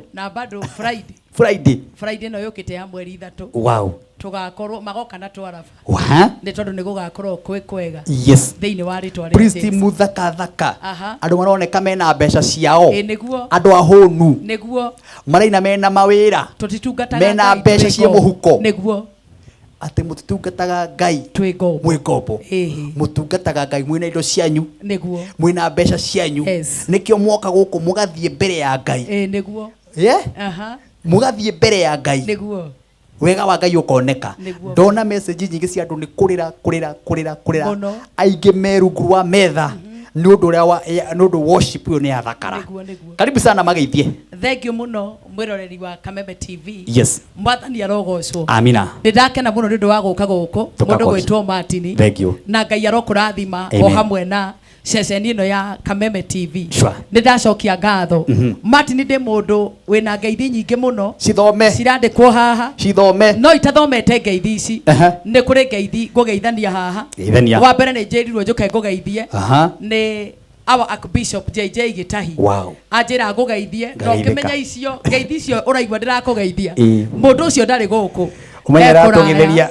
Friday no yukite ya mweri 3. Wow. Tugakorwo magoka na twarafa. Wa? Ni tondu ni gugakorwo kwega. Yes. Thiini wa ritwa Priest muthaka. Andu maroneka mena mbeca ciao. Niguo. Andu ahunu. Niguo. Maraina mena mawira. Tutitungataga mena mbeca cia muhuko. Niguo. Ati mutungataga Ngai mwikopo. Mutungataga Ngai mwina indo cianyu. Niguo. Mwina mbeca cianyu. Nikio mwoka guku mugathie mbere ya Ngai. Niguo. Mugathie mbere ya Ngai. Niguo. Wega wa Ngai ukoneka. Ndona message nyingi cia andu ni kurira. Aingi merungu wa metha. Ni undu worship yo ni athakara. Karibu sana mageithie. Thank you muno mwiroreri wa Kameme TV. Yes. Mwathani arogocwo. Amina. Ndakena muno ndu wa guka guku mundu gwitwo Martin. Thank you. Na Ngai arokurathima o hamwe na ceceni ino ya Kameme TV nindacokia ngatho Martin ndi mundu wina ngeithi nyingi muno cithome cirandikwo haha cithome no itathomete ngeithi ici ni kuri ngeithi ngugeithania haha wa mbere ni njirirwo njuke ngugeithie ni our Archbishop JJ Gitahi anjira ngugeithie no ngimenya icio ngeithi icio uraigua ndirakugeithia mundu ucio ndari guku umenyera tugitheria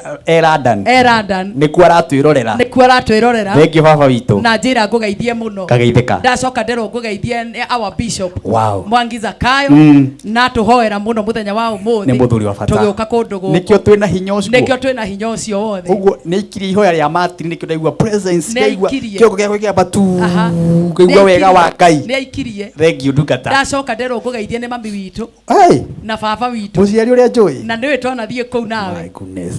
London nikuo aratwirorera thank you baba witu na njira ngugeithie muno kageithika ndacoka ndero ngugeithie our bishop Mwangi Zakayo na tuhoera muno muthenya wa umuthi ni muthuri wa bata tugiuka kundu guku nikio twina hinya ucio wothe uguo ni ikiri ihoya ria Martin nikio ndaigua presence ndaigua kiongo gya kwikya batu kuigua wega wa Ngai ni aikirie thank you ndukata ndacoka ndero ngugeithie ni mami witu na baba witu muciari uria njui na ndiwe twanathie kuu nawe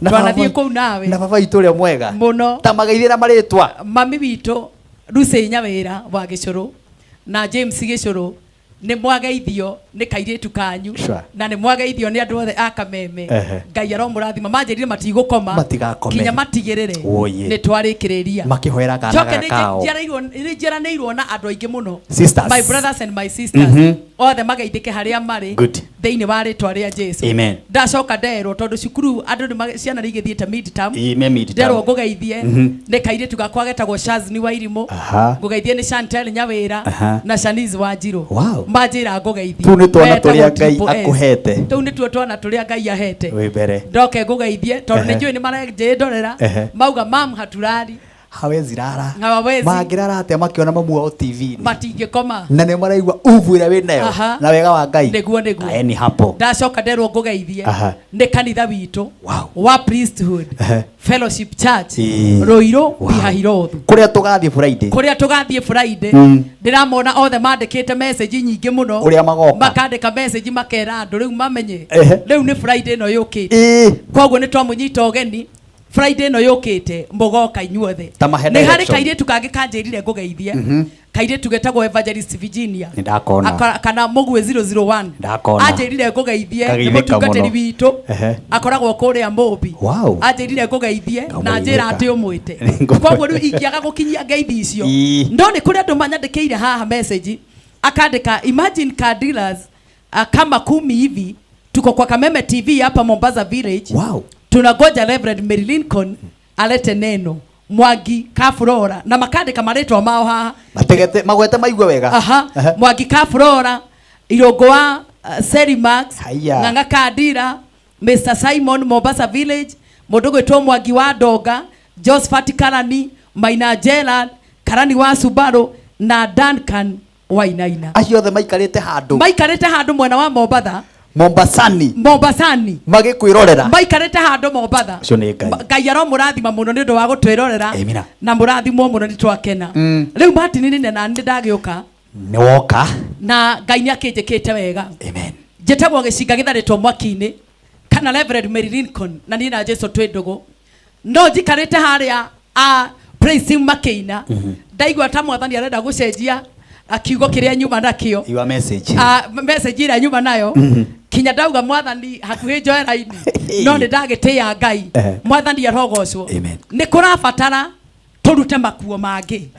twanathie kuu nawe na baba witu uria mwega muno ta magaithira maritwa mami witu Lucy Nyawira wa Gicuru na James Gicuru ni mwagaithio ni kairitu kanyu na ni mwagaithio ni andu othe a Kameme Ngai aromurathima manjirire matigukoma kinya matigirire ni twarikiriria makihoera kana kao nijaraneirwo na andu aingi muno sisters my brothers and my sisters othe magaithike haria mari thiini wa ritwa ria Jesu ndacoka nderwo tondu cukuru andu ni ciana rigithiete mid term nderwo ngugeithie ni kairitu gakwa getagwo Shazni Wairimu ngugeithie ni Chantel Nyawira na Shanice Wanjiru manjira ngugeithie tu ni twana turia Ngai akuhete tu ni twana turia Ngai ahete we mbere ndoke ngugeithie tondu ni njui ni marajindorera mauga mam haturari hawezi rara mangirara ate makiona mamu wa TV matingikoma na ne maraigwa uvu ira winayo na wega wa Ngai neguo ni hapo ndacoka nderwo ngugeithie ni kanitha witu wa priesthood fellowship church Roiro Bihahirothu kuria tugathie Friday ndiramona othe mandikite message nyingi muno uria magoka makandika message makera andu riu mamenye riu ni Friday no yukite koguo ni twamunyita ogeni Friday no yukite mbogoka inyuothe ni hari kairitu kangi kanjirire ngugeithie kairitu getagwo Evangelist Virginia kana mugwe 001 anjirire ngugeithie ni mutungatiri witu akoragwo kuria Mobi anjirire ngugeithie na njira ati umwite koguo riu ingiaga gukinyia ngeithi icio ndo ni kuria andu manyandikiire haha message akandika imagine car dealers kama 10 hivi tuko kwa Kameme TV hapa Mombasa Village tunagoja Reverend Mary Lincoln alete neno Mwangi Kafurora na makandika maretwa mao haha mategete magwete maigwe wega Mwangi Kafurora Irogwa Serimax Nganga Kadira Mr Simon Mombasa Village mundu gwitwo Mwangi wa Ndonga Josephat Karani Maina Gerald Karani wa Subaru na Duncan Wainaina acio othe maikarite handu mwena wa Mombasa Mombasani magikwirorera maikarite handu Mombasa Ngai aromurathima muno ni undu wa gutwirorera na murathimwo muno ni twakena riu Martin ni na ndi ndagiuka ni woka na Ngai ni akinjikite wega njitagwo gicinga githaritwo mwaki-ini kana Reverend Mary Lincoln na ni na Jesu twindugu no njikarite haria praise makeina ndaigua ta mwathani arenda gucenjia akiugo kiria nyuma nakio your message message ira nyuma nayo kinya ndauga mwathani hakuhi njoera-ini no ni ndagitia Ngai mwathani arogocwo ni kurabatara turute makuo mangi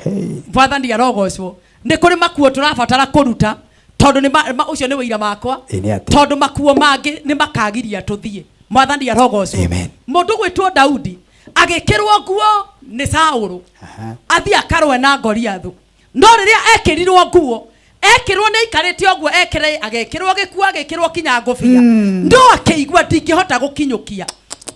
mwathani arogocwo ni kuri makuo turabatara kuruta tondu ni ucio ni wira makwa tondu makuo mangi ni makagiria tuthie mwathani arogocwo mundu gwitwo Daudi agikirwo nguo ni Saulu athi akarwe na Goliathu no riria ekirirwo nguo ekirwo ni ikarite oguo ekire agekirwo gikuo agekirwo kinya ngofia ndo akeigua ndingihota gukinyukia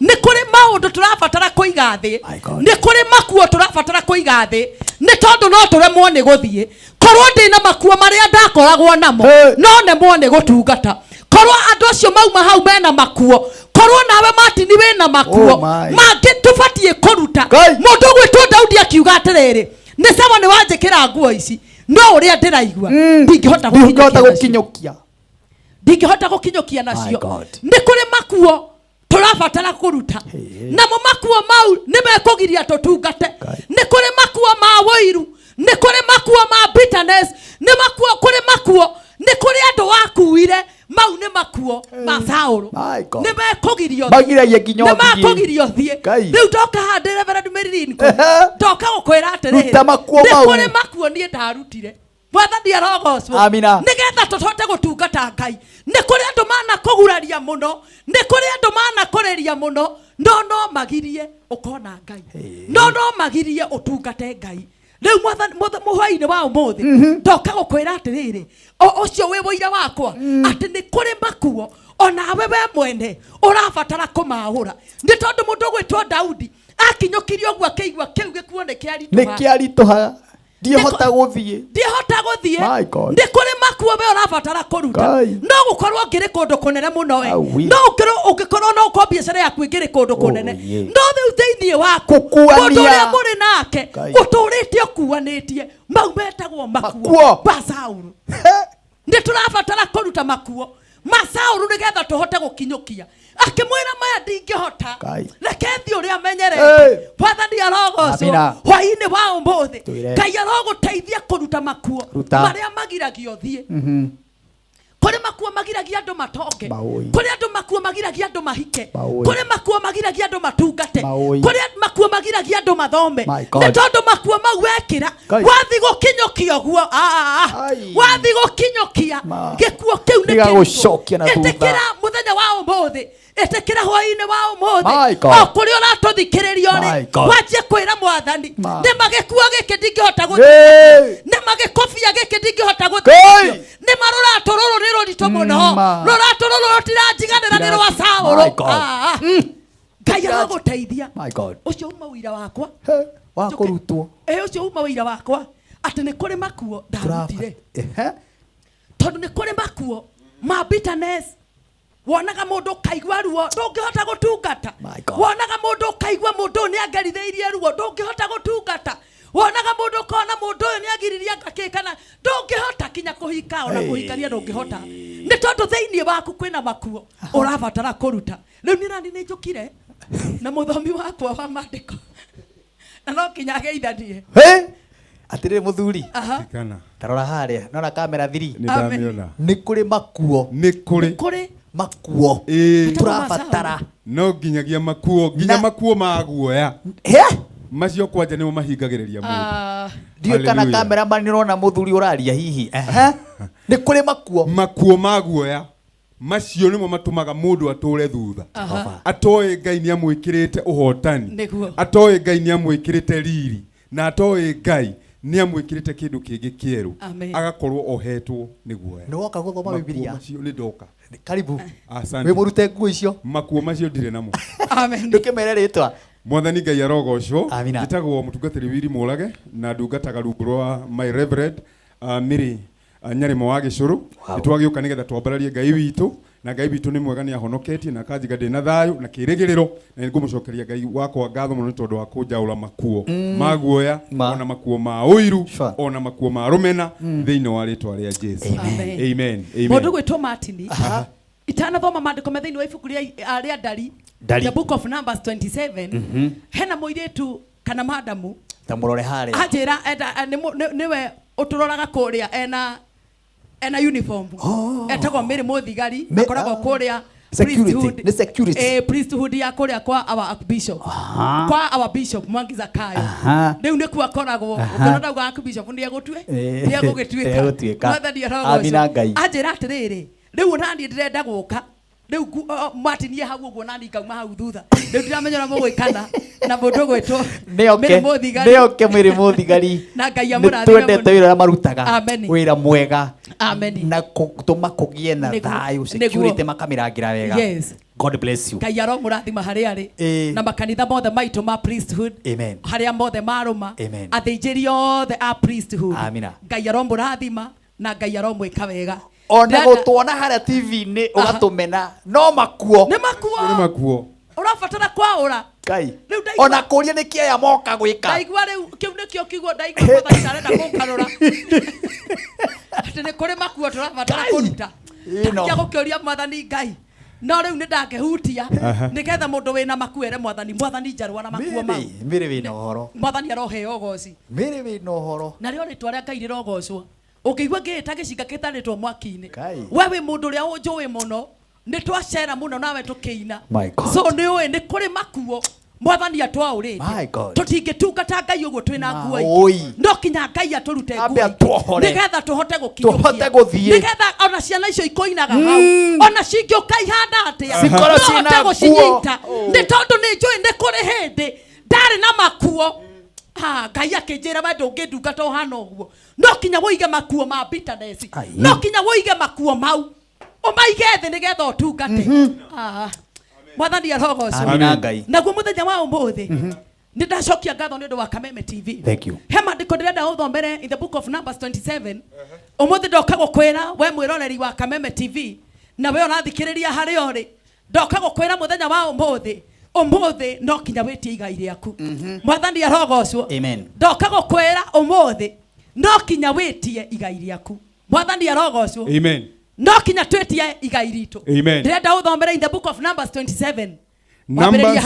ni kuri maundu turabatara kuiga thi ni kuri makuo turabatara kuiga thi ni tondu no turemwo ni guthie korwo ndina makuo maria ndakoragwo namo no nemwo ni gutungata korwo andu acio mauma hau mena makuo korwo nawe Martin wina makuo mangi tubatie kuruta mundu gwitwo Daudi akiuga atiriri ni sawa ni wanjikira nguo ici no uria ndiraigua ndingihota gukinyukia nacio ni kuri makuo turabatara kuruta namo makuo mau ni mekugiria tutungate ni kuri makuo ma woiru ni kuri makuo ma bitterness ni makuo kuri makuo ni kuri andu wakuire mau ni makuo makuo masauru God. nä mekågirio Magiragia nginya nä ũthiĩ. makågirio thiä Ngai. rä u ndoka handä Reverend Marilyn ndoka gå kwä ra atä rä Ruta makuo nä mau. kå rä makuo niä ndarutire mwathani arogocwo Amina. nä getha tå hote gå tungata Ngai nä kå rä andå mana kå guraria må no nä kå rä andå mana kå rä ria må no no magirie å kona Ngai no magirie å tungate Ngai rä u må hwainä wa å må thä ndoka gå kwä ra atä rä rä å cio wä wå ira wakwa atä nä kå rä makuo onawe we mwene å rabatara kå maå ra nä tondå må ndå gwä two Daudi akinyå kirie å guo akä igua kä u gä kuo nä kä Nä kä aritåha ndiehota gå thiä ndiehota gå thiä My God. nä kå rä makuo we å rabatara kå ruta Ngai. no gå korwo ngä rä kå ndå kå nene må no we Awi. no å ngä korwo no ko biacara yaku ä ngä rä kå ndå kå nene yeah. no rä u thä iniä waku Gũkuania. må ndå å rä a må rä nake Ngai. å tå rä te å kuanä tie mau metagwo makuo Makuo. Basauru nä tå rabatara kå ruta makuo Masauru nä getha tå hote gå kinyå kia akä mwä ra maya ndingä hota Ngai. reke thiä å rä a Hey. menyerete mwathani arogocwo Amina. hwainä wa å må thä Twĩre. Ngai arogå teithia kå ruta makuo Ruta. marä a magiragio thiä kå rä makuo magiragia andå matoke Maũi. kå rä andå makuo magiragia andå mahike Maũi. kå rä makuo magiragia andå matungate Maũi. kå rä makuo magiragia andå mathome My God. nä tondå makuo mau wekĩra Ngai. wathi gå kinyå kia guo Ai. wathi gå kinyå kia Ma. gä kuo kä u nä Gĩgagũcokia na thutha. ĩtĩkĩra mũthenya wa ũmũthĩ ĩtĩkĩra hwainĩ wa My ũmũthĩ God. o kũrĩa ũratũthikĩrĩria My rĩ God. wanjie kwĩra mwathani Ma. nĩ magĩkuo gĩkĩ ndingĩhota Hey. nĩ magĩkobia gĩkĩ ndingĩhota Ngai. nĩ marũratũ rũrũ nĩ rũritũ mũno Ma. rũratũ rũrũ rũtiranjiganĩra nĩ rwa My Saũlũ God. Ngai aragũteithia My God. ũcio uma ũira wakwa wa kå rutwo ũcio uma ũira wakwa atĩ nä kå rä makuo ndarutire tondå nä kå rä makuo ma bitterness wonaga må ndå kaigua ruo ndå ngä hota gå tungata wonaga må ndå kaigua må ndå nä angerithĩirie ruo ndå ngä hota gå tungata wonaga må ndå kona må ndå å yå nä agiriria ngakĩ kana ndå ngä hota kinya kå hika ona kå hikania ndå ngä hota nä tondå thä-inä waku kwä na makuo å rabatara kå ruta rä u nä rani nä njå kire na må thomi wakwa wa mandä ko na no kinya geithanie atä rä må thuri tarora harä a nona kamera thiri nä kå rä makuo kå makuo tå rabatara no nginyagia makuo nginya makuo ma guoya macio kwanja nä mo mahingagä rä ria må ndiå kana kamera mani rona må thuri å raria hihi nä kå rä makuo makuo ma guoya macio nä mo matå maga må ndå atå re thutha atoä Ngai nä amwä kä rä te å hotani atoä Ngai nä amwä kä rä te riri na atoä Ngai nä amwä kä rä te kä ndå kä ngä kä erå agakorwo ohetwo nä guoya nä woka gå thoma bibilia nä ndoka karibu wä må rute nguo icio makuo macio ndirä namo ndå kä mere rä twa mwathani Ngai arogocwo njĩtagwo mũtungatĩri Willy Mũrage na ndungataga rungu rwa my reverend Mary Nyarimo wa Gĩcũrũ nĩtwagĩũka nĩgetha twambararie Ngai witũ na Ngai witũ nĩ mwega nĩ ahonoketie na akanjiga ndĩ na thayũ na kĩrĩgĩrĩro na nĩngũmũcokeria Ngai wakwa ngatho mũno nĩ tondũ wa kũnjaũra makuo ma guoya ona makuo ma ũiru ona makuo ma rũmena thĩinĩ wa rĩtwa rĩa Jesũ amen mũndũ gwĩtwo Martin itanathoma maandĩko me thĩinĩ wa ibuku rĩa Ndari the book of Numbers 27 hena mũirĩtu kana madamu ta mũrore harĩa anjĩra nĩwe ũtũroraga kũrĩa ena uniform etagwo Mary Mũthigari akoragwo kũrĩa priesthood ya kũrĩa kwa our bishop Mwangi Zakayo rĩu nĩkuo akoragwo ũkĩrora uga archbishop nĩ egũgĩtuĩka mwathani arogocwo anjĩra atĩrĩrĩ rĩu onaniĩ ndĩrenda gũka rĩu mwatinie hau ũguo nani ngauma hau thutha rĩu ndiramenya mũgwĩkana na mũndũ gwĩtwo Mary Mũthigari nĩoke Mary Mũthigari na Ngai amũrathime twendete wĩra ũrĩa marutaga wĩra mwega na gũtũma kũgĩe na thayũ security makamĩrangĩra wega God bless you Ngai aromũrathima harĩa arĩ na makanitha mothe maitũ ma priesthood harĩa mothe marũma athĩnjĩri othe a priesthood Ngai aromũrathima na Ngai aromwĩka wega ona gũtwona harĩa TV-inĩ ũgatũmena no makuo nĩ makuo ũrabatara kwaũra Ngai ona kũria nĩ kĩaya moka gwĩka ndaigua rĩu kĩu nĩkĩo kĩiguo ndaigua mwathani arenda kũngarũra atĩ nĩ kũrĩ makuo tũrabatara kũruta ndakia gũkĩũria mwathani Ngai no rĩu nĩ ndangĩhutia nĩgetha mũndũ wĩna makuo ere mwathani njarũa na makuo mau Mĩrĩ wĩna ũhoro mwathani aroheo ũgoci Mĩrĩ wĩna ũhoro narĩo rĩtwa rĩa Ngai rĩrogocwo ũkĩigua ngĩĩta gĩcinga gĩtarĩtwo mwaki-inĩ we wĩ mũndũ ũrĩa ũnjũĩ mũno nĩ twacera mũno nawe tũkĩina. My God. So nĩ ũĩ nĩ kũrĩ makuo Mwathani atwaũrĩte. Tũtingĩtungata Ngai ũguo twĩna nguo ingĩ. No kinya Ngai atũrute nguo. Nĩgetha tũhote gũkinyũkia. Nĩgetha ona ciana icio ikoinaga hau. Ona cingĩũka ihana atĩa. Nohote gũcinyita. Nĩ tondũ nĩ njũĩ nĩ kũrĩ hĩndĩ ndarĩ na makuo. Ngai akĩnjĩra we ndũngĩndungata ũhana ũguo. No kinya wũige makuo ma bitterness. No kinya wũige makuo mau. Ũmaige thĩ nĩgetha ũtungate. Mwathani arogocwo. Amina Ngai. Naguo muthenya wa umuthi nĩndacokia ngatho nĩ ũndũ wa Kameme TV. Thank you. He maandĩko ndĩrenda ũthomere in the book of Numbers 27. Umuthi ndoka gũkwĩra we mwĩroreri wa Kameme TV na we ũrathikĩrĩria harĩa ũrĩ. Ndoka gũkwĩra muthenya wa umuthi no kinya wĩtie igai rĩaku. Mwathani arogocwo. Amen. Ndoka gũkwĩra umuthi no kinya wĩtie igai rĩaku. Mwathani arogocwo. Amen. No kinya twetie igai ritũ. Amen. Ndĩrenda ũthomere in the book of Numbers 27. Numbers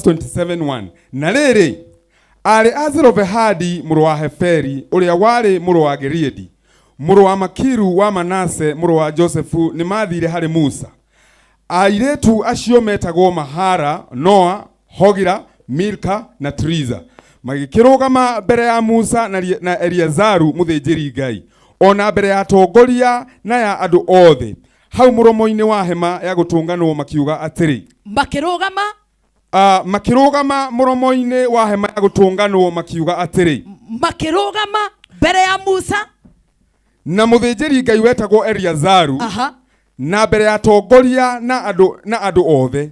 27:1. Na rĩrĩ arĩ a Zelofehadi mũrũ wa Heferi ũrĩa warĩ mũrũ wa Geriedi mũrũ wa Makiru wa Manase mũrũ wa Josefu nĩ mathire harĩ Musa. Airĩtu acio metagwo Mahara, Noa, Hogira, Milka na Triza. Magĩkĩrũgama mbere ya Musa na Eliazaru mũthĩnjĩri Ngai. Ona mbere ya atongoria na ya andũ othe. Hau mũromo-inĩ wa hema ya gũtũnganwo makiuga atĩrĩ. Makĩrũgama mũromo-inĩ wa hema ya gũtũnganwo makiuga atĩrĩ. Makĩrũgama mbere ya Musa na mũthĩnjĩri Ngai wetagwo Eliazaru. Na mbere ya atongoria na andũ othe.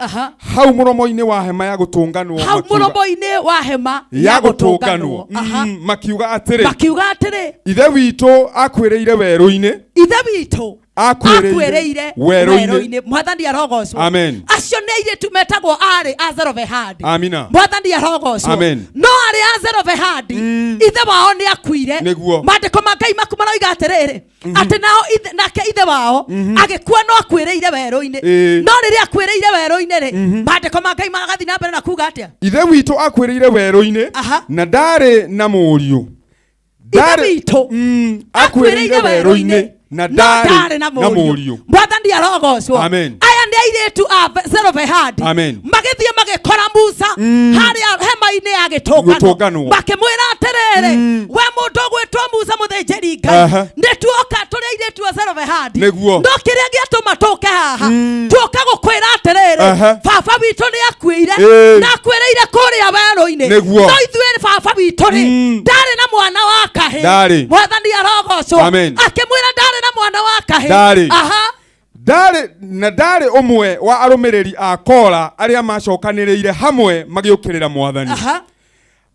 Hau mũromo-inĩ wa hema ya gũtũnganwo. Hau mũromo-inĩ wa hema ya gũtũnganwo. Makiuga atĩrĩ. Ithe witũ akwĩrĩire werũ-inĩ. Ithe witũ akwĩrĩire werũ-inĩ. Mwathani arogocwo. Amen. Acio nĩ airĩtu metagwo arĩ a Zelofehadi. Amina. Mwathani arogocwo. Amen. No arĩ a Zelofehadi ithe wao nĩ akuire. Maandĩko ma Ngai maroiga atĩrĩrĩ atĩ nake ithe wao agĩkua no akwĩrĩire werũ-inĩ. No rĩrĩa akwĩrĩire werũ-inĩ rĩ maandĩko ma Ngai magathi na mbere na kuga atĩa? Ithe witũ akwĩrĩire werũ-inĩ na ndarĩ na mũriũ. Ithe witũ akwĩrĩire werũ-inĩ na ndarĩ na mũriũ. Mwathani arogocwo. Amen. Aya nĩ airĩtu a Zelofehadi. Amen. Magĩthiĩ magĩkora Musa harĩa hema-inĩ ya gĩtũngano. Makĩmwĩra atĩrĩrĩ we mũndũ ũgwĩtwo Musa mũthĩnjĩri Ngai nĩ tuoka tũrĩ airĩtu a Zelofehadi. No kĩrĩa gĩatũma tũke haha tuoka gũkwĩra atĩrĩrĩ baba witũ nĩ akuire na akwĩrĩire kũrĩa werũ-inĩ. No ithuĩ baba witũ rĩ ndarĩ na mwana wa kahĩ. Mwathani arogocwo. Akĩmwĩra ndarĩ na mwana wa kahĩ. Ndarĩ ũmwe wa arũmĩrĩri a Kora arĩa macokanĩrĩire hamwe magĩũkĩrĩra Mwathani.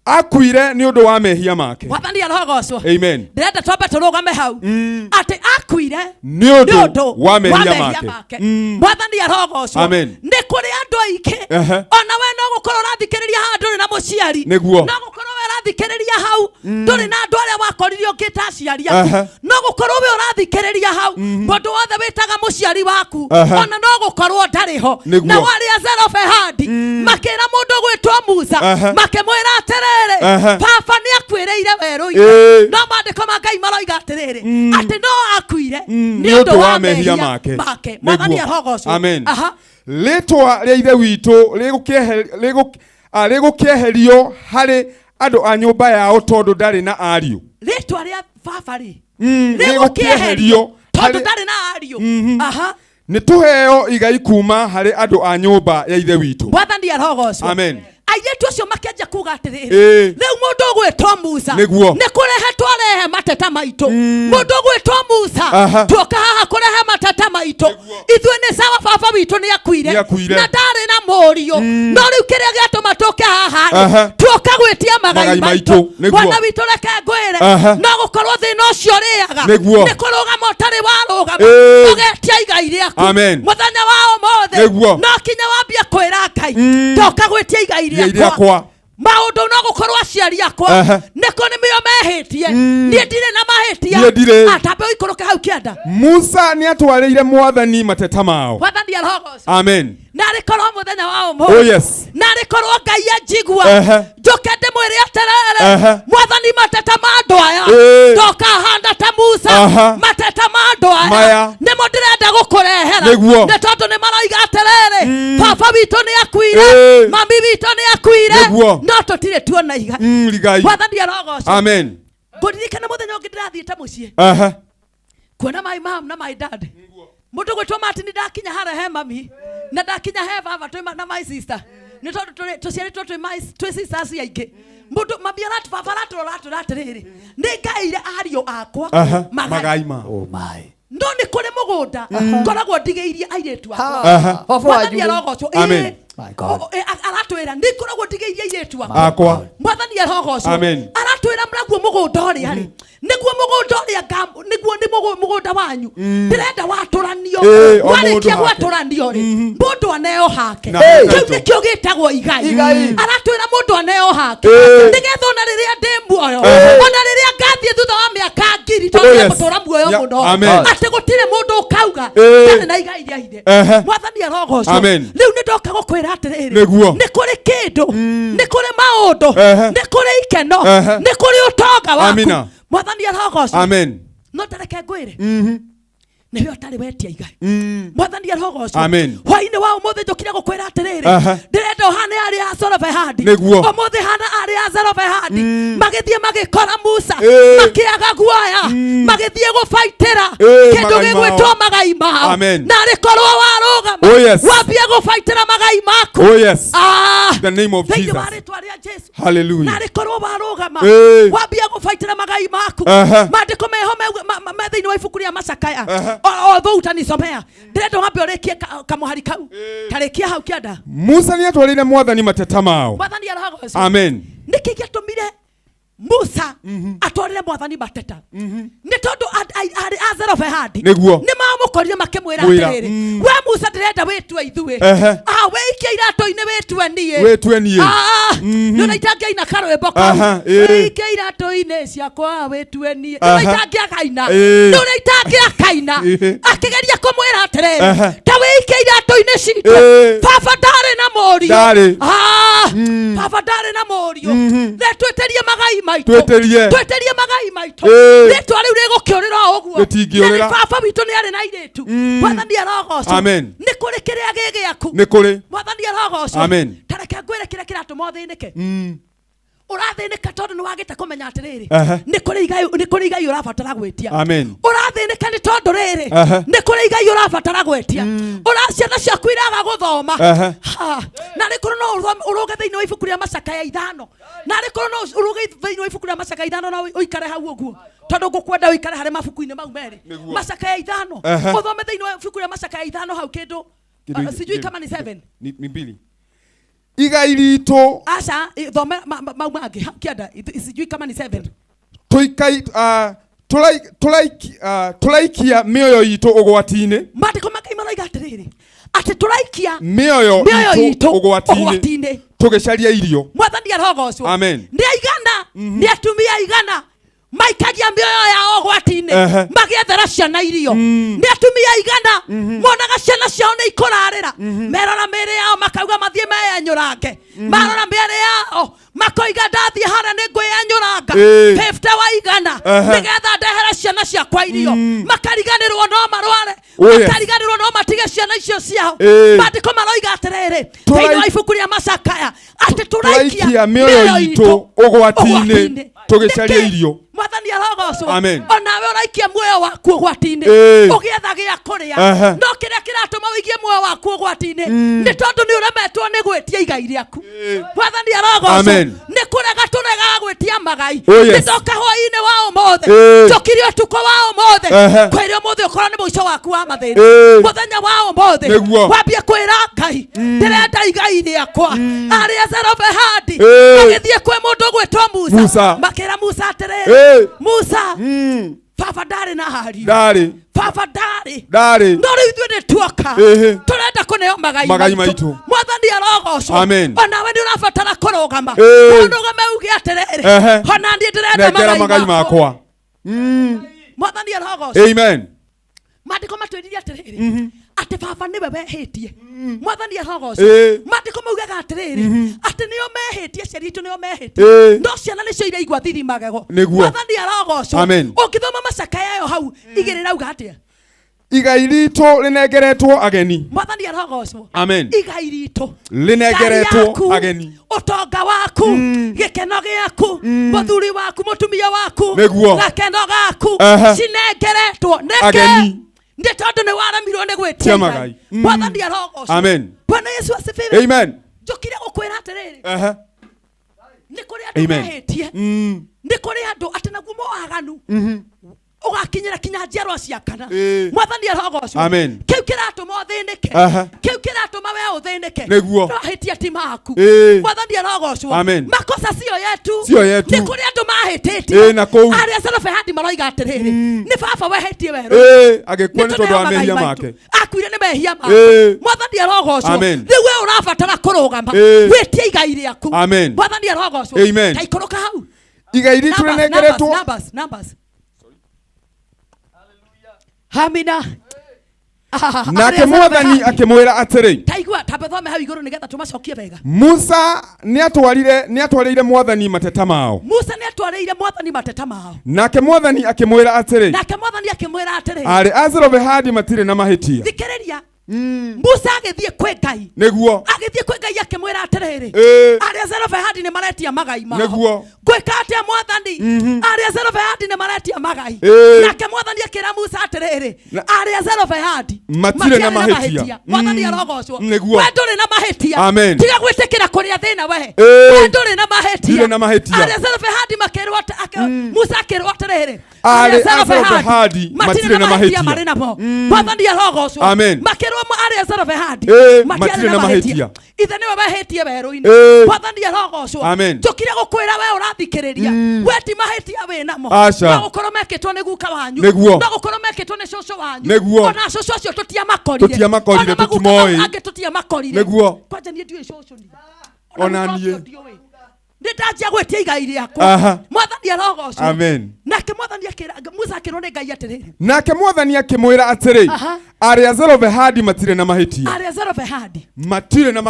Akuire nĩ ũndũ wa mehia make. Mwathani arogocwo. Amen. Ndĩrenda twambe tũrũgame hau atĩ akuire nĩ ũndũ wa mehia make. Mwathani arogocwo. Amen. Nĩ kũrĩ andũ aingĩ ona we no gũkorwo ũrathikĩrĩria haha ndũrĩ na mũciari. No gũkorwo we ũrathikĩrĩria hau ndũrĩ na andũ arĩa wakoririo ũngĩta aciari aku. No gũkorwo we ũrathikĩrĩria hau mũndũ wothe wĩtaga mũciari waku ona no gũkorwo ndarĩ ho. Na warĩ a Zelofehadi makĩra mũndũ ũgwĩtwo Musa makĩmwĩra atĩrĩ baba nĩ akwĩrĩire werũ-inĩ. No maandĩko ma Ngai maroiga atĩrĩrĩ atĩ no akuire nĩ ũndũ wa mehia make. Mwathani arogocwo. Amen. Rĩtwa rĩa ithe witũ rĩgũkĩeherio harĩ andũ a nyũmba yao tondũ ndarĩ na ariũ. Rĩtwa rĩa baba rĩ rĩgũkĩeherio tondũ ndarĩ na ariũ. Nĩ tũheo igai kuma harĩ andũ a nyũmba ya ithe witũ. Mwathani arogocwo. Amen. Airĩtu acio makĩanjia kuga atĩrĩrĩ rĩu mũndũ ũgwĩtwo Musa nĩ kũrehe twarehe mateta maitũ. Mũndũ ũgwĩtwo Musa tuoka haha kũrehe mateta maitũ. Ithuĩ nĩ sawa baba witũ nĩ akuire na ndarĩ na mũriũ. No rĩu kĩrĩa gĩatũma tũke haha tuoka gwĩtia magai maitũ. Mwana witũ reke ngwĩre no gũkorwo thĩna ũcio ũrĩaga nĩ kũrũgama ũtarĩ warũgama ũgetia igai rĩaku. Mũthenya wa ũmũthĩ no kinya wambia kwĩra Ngai ndoka gwĩtia igai rĩakwa. Maũndũ no gũkorwo aciari akwa nĩko nĩmĩo mehĩtie. Niĩ ndirĩ na mahĩtia. Atambe ũikũrũke hau kĩanda. Musa nĩ atwarĩire Mwathani mateta mao. Mwathani arogocwo. Amen. Na rĩkorwo mũthenya wa ũmũthĩ na rĩkorwo Ngai anjigua njoke ndĩmwĩre atĩrĩrĩ Mwathani mateta ma andũ aya toka handa ta Musa mateta mando aya nimo ndirenda gukurehera ne tondu ni maroiga aterere baba witũ nĩ akuire mami witũ nĩ akuire no tũtirĩ tuona igai wathani arogocwo amen ngũririkana mũthenya ũngĩ ndĩrathiĩte mũciĩ kuona my mom na my dad mũndũ gwĩtwo Martin ndakinya harĩa he mami na ndakinya he baba twĩ na my sister nĩ tondũ tũciarĩtwo twĩ sisters aingĩ mũndũ mami baba aratũrora atĩrĩrĩ nĩ ngaire ariũ akwa magaima oh my no nĩ kũrĩ mũgũnda ngoragwo ndigĩirie airĩtu akwa wathani arogocwo amen aratwĩra nĩ ngoragwo ndigĩirie airĩtu akwa mwathani arogocwo aratwĩra naguo mũgũnda ũrĩa rĩ nĩguo mũgũnda ũrĩa nĩguo nĩ mũgũnda wanyu ndĩrenda watũranio warĩkia gwatũranio rĩ mũndũ aneo hake kĩu nĩkĩo gĩtagwo igai aratwĩra mũndũ aneo hake nĩgetha ona rĩrĩa ndĩ muoyo ona rĩrĩa ngathiĩ thutha wa mĩaka ngiri tondũ gũtũra muoyo mũno atĩ gũtirĩ mũndũ ũkauga ndarĩ na igai rĩa hithe mwathani arogocwo rĩu nĩ ndoka gũkwĩra atĩrĩrĩ nĩ kũrĩ kĩndũ nĩ kũrĩ maũndũ nĩ kũrĩ ikeno nĩ kũrĩ ũtonga waku mwathani arogocwo amen no tareke ngwĩre nĩwe ũtarĩ wetia igai mwathani arogocwo hwaĩ-inĩ wa ũmũthĩ njũkire gũkwĩra atĩrĩrĩ ndĩrenda ũhane arĩa a Zelofehadi ũmũthĩ hana arĩa a Zelofehadi magĩthiĩ magĩkora Musa makĩaga guoya magĩthiĩ gũbaitĩra kĩndũ gĩgwĩtwo magai mao na rĩkorwo warũgama wambie gũbaitĩra magai maku the name of Jesus hallelujah na rĩkorwo warũgama wambie gũbaitĩra magai maku maandĩko meho me thĩinĩ wa ibuku rĩa Macakaya although utanisomea ndĩrenda wambe ũrĩkie kamũhari kau tarĩkia hau kĩanda Musa nĩ atwarĩire mwathani mateta mao mwathani arogocwo amen nĩkĩ gĩatũmire Musa atwarĩre mwathani mateta nĩ tondũ a Zelofehadi nĩ mamũkorire makĩmwĩra atĩrĩrĩ we Musa ndĩrenda wĩtue ithuĩ wĩikie iratũ-inĩ wĩtue niĩ nĩ ũraitangĩaina karwĩmbo kau wĩikie iratũ-inĩ ciakwa wĩtue niĩ nĩ ũraitangĩakaina nĩ ũraitangĩakaina akĩgeria kũmwĩra atĩrĩrĩ ta wĩikie iratũ-inĩ citũ baba ndarĩ na mũriũ baba ndarĩ na mũriũ retweterie magai tweterie magai maitũ rĩtwa rĩu rĩgũkĩũrĩra ũguo na baba witũ nĩ arĩ na airĩtu mwathani arogocwo nĩ kũrĩ kĩrĩa gĩgĩaku nĩ kũrĩ mwathani arogocwo tareke ngwĩre kĩrĩa kĩratũma ũthĩnĩke ũrathĩnĩka tondũ nĩ wagĩte kũmenya atĩrĩrĩ nĩ kũrĩ igai ũrabatara gwĩtia ũrathĩnĩka nĩ tondũ rĩrĩ nĩ kũrĩ igai ũrabatara gwĩtia ciana ciaku iraga gũthoma na rĩkorwo no ũrũge thĩinĩ wa ibuku rĩa Macakaya 5 na rĩkorwo no ũrũge thĩinĩ wa ibuku rĩa Macakaya 5 na ũikare hau ũguo tondũ ngũkwenda ũikare harĩ mabuku-inĩ mau merĩ Macakaya 5 ũthome thĩinĩ wa ibuku rĩa Macakaya 5 hau kĩndũ sijui kama ni 7 ni mbili igai ritũ aca thome mau mangĩ kĩanda sijui kama ni 7 tũraikia mĩoyo itũ ũgwati-inĩ maandĩko makai maroiga atĩrĩrĩ atĩ tũraikia mĩoyo itũ ũgwati-inĩ tũgĩcaria irio mwathani arogocwo amen nĩ aigana nĩ atumia aigana maikagia mĩoyo yao ũgwati-inĩ magĩethera ciana irio nĩ atumia aigana monaga ciana ciao nĩ ikũrarĩra merora mĩĩrĩ yao makauga mathiĩ meyenyũrange marora mĩĩrĩ yao makoiga ndathiĩ harĩa nĩ ngwĩyenyũranga 50 wa igana nĩgetha ndehere ciana ciakwa irio makariganĩrwo no marware makariganĩrwo no matige ciana icio ciao maandĩko maroiga atĩrĩrĩ thĩinĩ wa ibuku rĩa Macakaya atĩ tũraikia mĩoyo itũ ũgwati-inĩ tũgĩcaria irio mwathani arogocwo onawe ũraikia muoyo waku ũgwati-inĩ ũgĩetha gĩa kũrĩa no kĩrĩa kĩratũma ũigie muoyo waku ũgwati-inĩ nĩ tondũ nĩ ũremetwo nĩ gwĩtia igai rĩaku mwathani arogocwo nĩ kũrega tũregaga gwĩtia magai nĩ ndoka hwaĩ-inĩ wa ũmũthĩ njũkire ũtukũ wa ũmũthĩ kwĩrĩ ũmũthĩ ũkorwo nĩ mũico waku wa mathĩna mũthenya wa ũmũthĩ wambie kwĩra Ngai ndĩrenda igai rĩakwa arĩa Zelofehadi magĩthiĩ kwĩ mũndũ ũgwĩtwo Musa makĩra Musa atĩrĩrĩ Musa baba ndarĩ na hariũ baba ndarĩ no rĩu ithuĩ nĩ tuoka tũrenda kũneo magai maitũ mwathani arogocwo onawe nĩ ũrabatara kũrũgama ũrũgame uge atĩrĩrĩ ona niĩ ndĩrenda magai makwa mwathani arogocwo amen maandĩko matwĩrire atĩrĩrĩ ate baba niwe wehitie mwathani arogocwo mandiko maugaga atiriri ati nio mehitie ciarito nio mehitie no ciana nicio iraigua thithi magego mwathani arogocwo ukithoma macakaya yo hau igirira uga atia igai ritũ rĩnengeretwo ageni mwathani arogocwo amen igai ritũ rĩnengeretwo ageni utonga waku gĩkeno gĩaku mũthuri waku mũtumia waku gakeno gaku cinengeretwo ageni nĩ tondũ nĩ waramirwo nĩ gwĩtia Ngai mwathani arogocwo amen Bwana Yesu asifiwe amen njũkire gũkwĩra atĩrĩrĩ nĩ kũrĩ andũ mehĩtie nĩ kũrĩ andũ atĩ naguo waganu ugakinyira kinya njiarwa cia kana mwathani arogocwo kiu kiratuma uthinike kiu kiratuma we uthinike no hitia ti maku mwathani arogocwo makosa sio yetu ni kuri andu mahititie aria sarafe hadi maroiga atiriri ni baba wehitie weru agikwa ni tondu wa mehia make akwire ni mehia make mwathani arogocwo riu we urabatara kurugama witie igai riaku mwathani arogocwo kaikuruka hau igai ritu rĩnengeretwo numbers Hamina. Nake mwathani akimwira atiri. Taigua tabethome hau iguru nigetha tumacokie wega. Musa niatwarire mwathani mateta mao. Musa niatwarire mwathani mateta mao. Nake mwathani akimwira atiri. Ari Azerove hadi matire na mahitia. Thikiriria. Musa agithie kwe Ngai. Niguo. Agithie kwe Ngai akimwira atiriri. Ari Azerove hadi ni maretia magai mao. Niguo. Gwika atia mwathani. Ari Azerove hadi ni maretia magai. Nake mwathani akira Musa atiriri. Ari Azerove hadi matire na mahitia. Mwathani arogocwo. Niguo. We nduri na mahitia. Amen. Tiga gwitikira kuria thina we. We nduri na mahitia. Nduri na mahitia. Ari Azerove hadi makirwa Musa akirwa atiriri. Ari Azerove hadi matire na mahitia. Mwathani arogocwo. Amen. Ari Azerove hadi matire na mahitia. Ithe niwe wehitie weru-ini mwathani arogocwo njukire gukwira we urathikiriria we ti mahitia we namo no gukorwo mekitwo ni guka wanyu no gukorwo mekitwo ni cucu wanyu ona cucu acio tutiamakorire tutimoi ange tutiamakorire kwanja nie ndiwe cucu ni ona nie ndajia gwetia igai riakwa mwathani arogocwo nake mwathani akira Musa akirwo ni Ngai atiriri nake mwathani akimwira atiri ari Azerove hadi matire na mahitia ari Azerove hadi matire na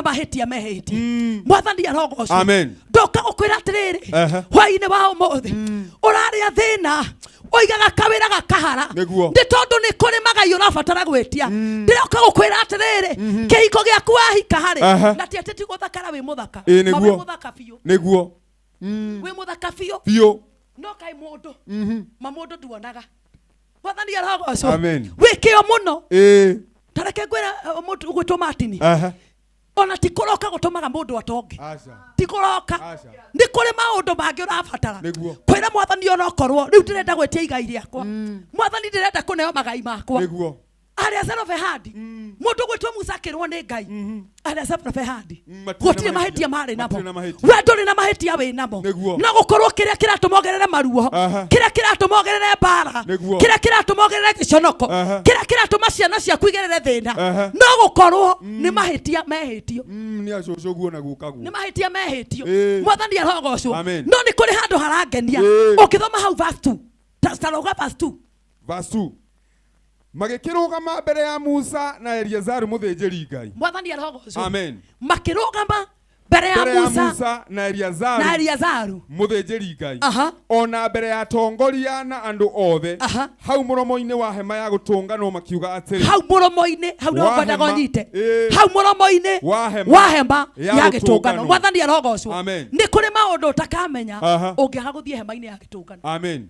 mahitia mehitie mwathani arogocwo ndoka gukwira atiriri hwaini wa umuthi uraria thina oigaga kawira gakahara ndi tondu ni kuri magai urabatara gwetia ndiroka gukwira atiriri kihiko giaku wahika hari na ti ateti guthakara wi muthaka mawe muthaka biu niguo wi muthaka biu no kai mundu mamundu nduonaga mwathani arogocwo wikio muno tareke gwira mundu gwitwo Martin ona tikuroka gutumaga mundu atonge tikuroka ni kuri maundu mangi urabatara kwira mwathani ona okorwo riu ndirenda gwetia igai riakwa mwathani ndirenda kuneo magai makwa ari Azerove hadi mundu gwitwo Musa akirwo ni Ngai ari Azerove hadi gutire mahitia mari namo we nduri na mahitia we namo no gukorwo kiria kiratumogerere maruo kiria kiratumogerere mbara kiria kiratumogerere giconoko kiria kiratuma ciana cia kuigerere thina no gukorwo ni mahitia mehitio ni acucu guo na gukagu ni mahitia mehitio mwathani arogocwo no ni kuri handu harangenia ukithoma hau verse 2 taroga verse 2 magikirugama mbere ya Musa na Eliezaru muthĩnjĩri Ngai mwathani arogocwo amen makirugama mbere ya Musa na Eliezaru muthĩnjĩri Ngai ona mbere ya tongoria na andu othe hau muromo-ini wa hema ya gũtũnganwo makiuga atĩrĩ hau muromo-ini hau no kwenda gonyite hau muromo-ini wa hema ya gĩtũngano mwathani arogocwo ni kuri maundu utakamenya ungiaga guthie hema-ini ya gĩtũngano amen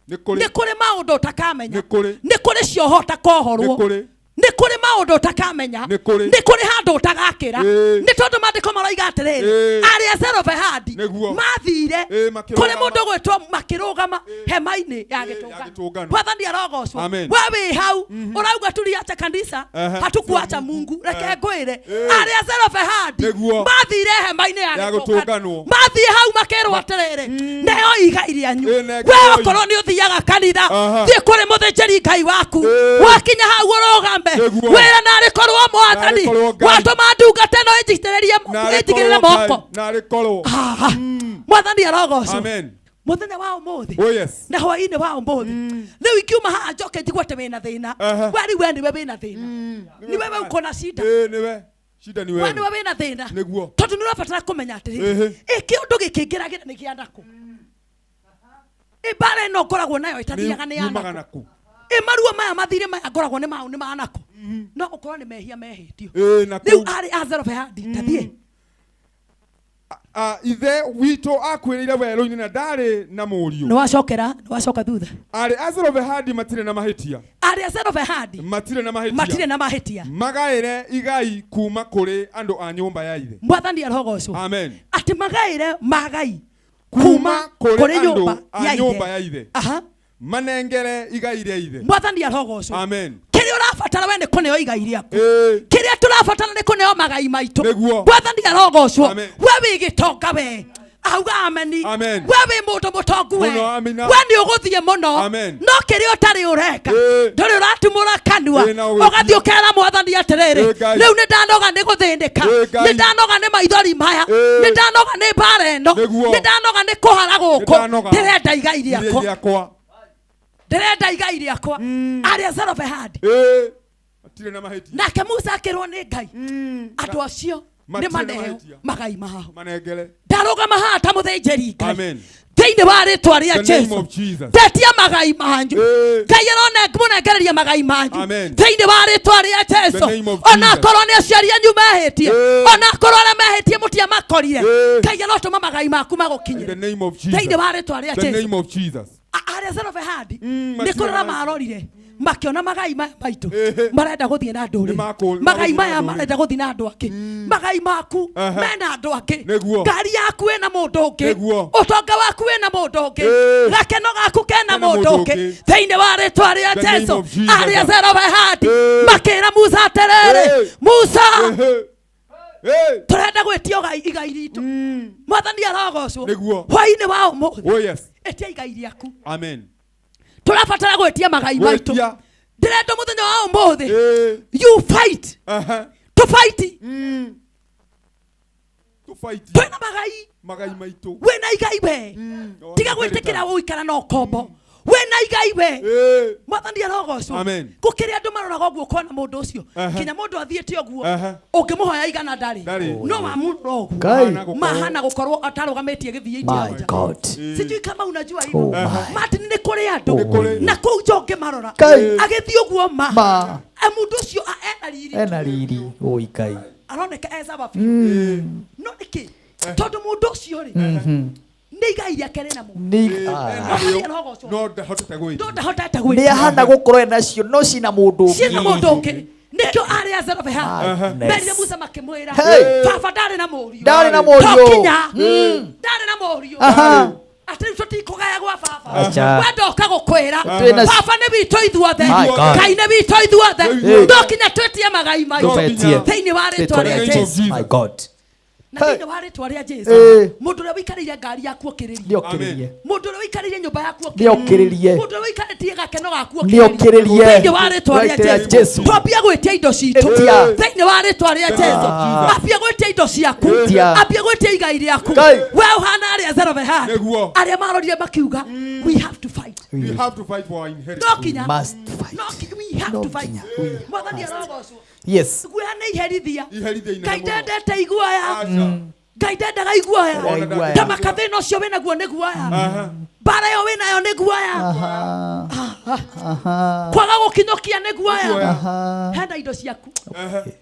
ni kuri maundu utakamenya ni kuri cioho utakohorwo ni kuri maundu utakamenya ni kuri handu utagakira ni tondu mandiko maroiga atiriri ari Azerove hadi mathire kuri mundu gwitwo makirugama hema-ini ya gĩtũngano mwathani arogocwo we wi hau urauga tuliacha kanisa hatukuacha Mungu reke ngwire ari Azerove hadi mathire hema-ini ya gĩtũngano mathie hau makirwo atiriri neo igai rianyu we okorwo ni uthiaga kanitha thie kuri muthĩnjĩri Ngai waku wakinya hau urugame wera nari korwo mwathani watuma ndungata no ijigitĩrĩrie moko nari korwo mwathani arogocwo muthenya wa umuthi oh yes na hwaini wa umuthi riu ikiuma haha njoke njigwate wina thina wari we niwe wina thina ni wewe uko na shida niwe shida ni wewe wani wewe wina thina niguo tondu nurabatara kumenya atiri iki undu gikingira ni giandaku ibara no koragwo nayo itathiaga ni yanaku maruo maya mathire maya ngoragwo ni mau ni manako no ukorwo ni mehia mehitio riu ari Azero Behadi tathie ithe wito akwirire werũ-inĩ na ndarĩ na mũriũ nĩ wacoka thutha arĩ Azero Behadi matirĩ na mahĩtia arĩ Azero Behadi matirĩ na mahĩtia magaĩre igai kuma kũrĩ andũ a nyũmba ya ithe mwathani arogocwo amen atĩ magaĩre magai kuma kũrĩ andũ a nyũmba ya ithe manengere igai rĩa ithe mwathani arogocwo amen kiria urabatara we ni kuneo igai riaku kiria turabatara ni kuneo magai maitu mwathani arogocwo we wigitonga we auga ameni we wi mundu mutongu we ni uguthie muno no kiria utari ureka nduri uratumura kanua ugathie ukera mwathani atiriri riu ni ndanoga ni guthindika ni ndanoga ni maithori maya ni ndanoga ni mbara ino ni ndanoga ni kuhara guku ndirenda igai riakwa ndirenda igai riakwa ari Azero Behadi atirĩ na mahĩtia nake Musa akĩrwo nĩ Ngai andũ acio nĩ maneo magai mao manengere ndarũgama haha ta mũthĩnjĩri Ngai thĩinĩ wa rĩtwa rĩa Jesũ tetia magai manyu Ngai mũnengereria magai manyu thĩinĩ wa rĩtwa rĩa Jesũ ona akorwo nĩ aciari anyu mehĩtie ona akorwo arĩa mehĩtie mũtiamakorire Ngai arotũma magai maku magũkinyĩre thĩinĩ wa rĩtwa rĩa Jesũ ari Azero Behadi nĩ kũrora marorire makiona magai maitu marenda guthie na nduri magai maya marenda guthie na andu angi magai maku mena andu angi ngari yaku ina mundu ungi utonga waku ina mundu ungi gakeno gaku kena mundu ungi thiini wa ritwa ria Jesu ari Azero Behadi makira Musa atiriri Musa turenda gwitio igai ritu mwathani arogocwo hwaini wa umuthi etia igai riaku amen turabatara gwetia magai maitu ndirenda muthenya wa umuthi you fight to fight twina magai maitu wena igai we tiga gwitikira uikara no kombo wena igai we mwathani arogocwo gukiria andu maroraga uguo kona mundu ucio kinya mundu athiete uguo ungimuhoya igana ndari no wa mundu uguo mahana gukorwo atarugametie githie india sijui kama unajua hilo Martin ni kuri andu na ku njonge marora agithie uguo ma mundu ucio ena riri oi Ngai aroneka eza bafi no niki tondu mundu ucio ri nĩigai rĩake rĩna mũndũ no ndahotete gwĩtia nĩ ahana gũkorwo enacio no cina mũndũ ũngĩ nikio ari Azero Behadi merire Musa makĩmwĩra baba ndarĩ na mũriũ tokinya ndarĩ na mũriũ atĩ rĩu tũtikũgaya gwa baba we ndoka gũkwĩra baba nĩ witũ ithuothe Ngai nĩ witũ ithuothe no kinya twĩtie magai maitũ thĩinĩ wa rĩtwa rĩa Jesũ na thĩinĩ wa rĩtwa rĩa Jesũ mũndũ ũrĩa wĩikarĩire ngari yaku ũkĩrĩrie mũndũ ũrĩa wĩikarĩire nyũmba yaku ũkĩrĩrie mũndũ ũrĩa wĩikarĩtie gakeno gaku ũkĩrĩrie thĩinĩ wa rĩtwa rĩa Jesũ twambia gwĩtia indo citũ thĩinĩ wa rĩtwa rĩa Jesũ ambia gwĩtia indo ciaku ambia gwĩtia igai rĩaku we ũhana arĩ Azero Behadi arĩa marorire makiuga we have to fight for our inheritance we have to fight mwathani arogocwo yes guoya iherithia Ngai ndendete iguoya Ngai ndendaga iguoya ta makathĩna ũcio wĩna guo nĩ guoya mbara ĩyo wĩnayo nĩ guoya kwaga gũkinyũkia nĩ guoya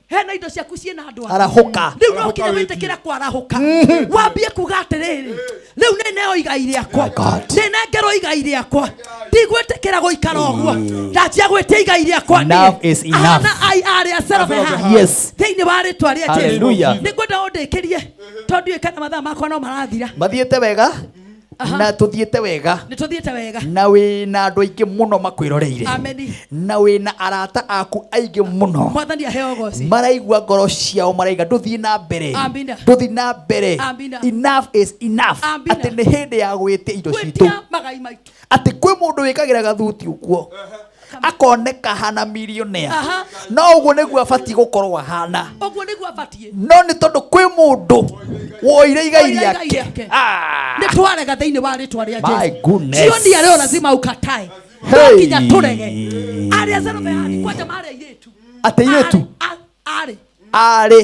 hena indo ciaku ciĩna andũ arahũka rĩu no kinya wĩtĩkĩre kwarahũka wambie kuga atĩrĩrĩ rĩu nĩ neo igai rĩakwa nĩ nengerwo igai rĩakwa ndigwĩtĩkĩra gũikara ũguo ndanjia gwĩtia igai rĩakwa arĩ Azero Behadi thĩinĩ wa rĩtwa rĩa Jesũ nĩ ngwenda ũndĩkĩrie tondũ kana mathaa makwa no marathira mathiĩte wega na tuthiĩte wega na wĩna andũ aingĩ mũno makwĩroreire na wĩna arata aku aingĩ mũno maraigua ngoro ciao maraiga ndũthiĩ na mbere enough is enough atĩ nĩ hĩndĩ ya gwĩtia indo citũ atĩ kwĩ mũndũ wĩkagĩra gathuti ũguo akoneka hana millionaire no uguo niguo abati gukorwo hana uguo niguo abati no ni tondu kwi mundu woire igai riake ni twarega thiini wa ritwa ria my goodness sioni leo lazima ukatae kinya turege aria zero behani kwaja mari airetu ate iretu ari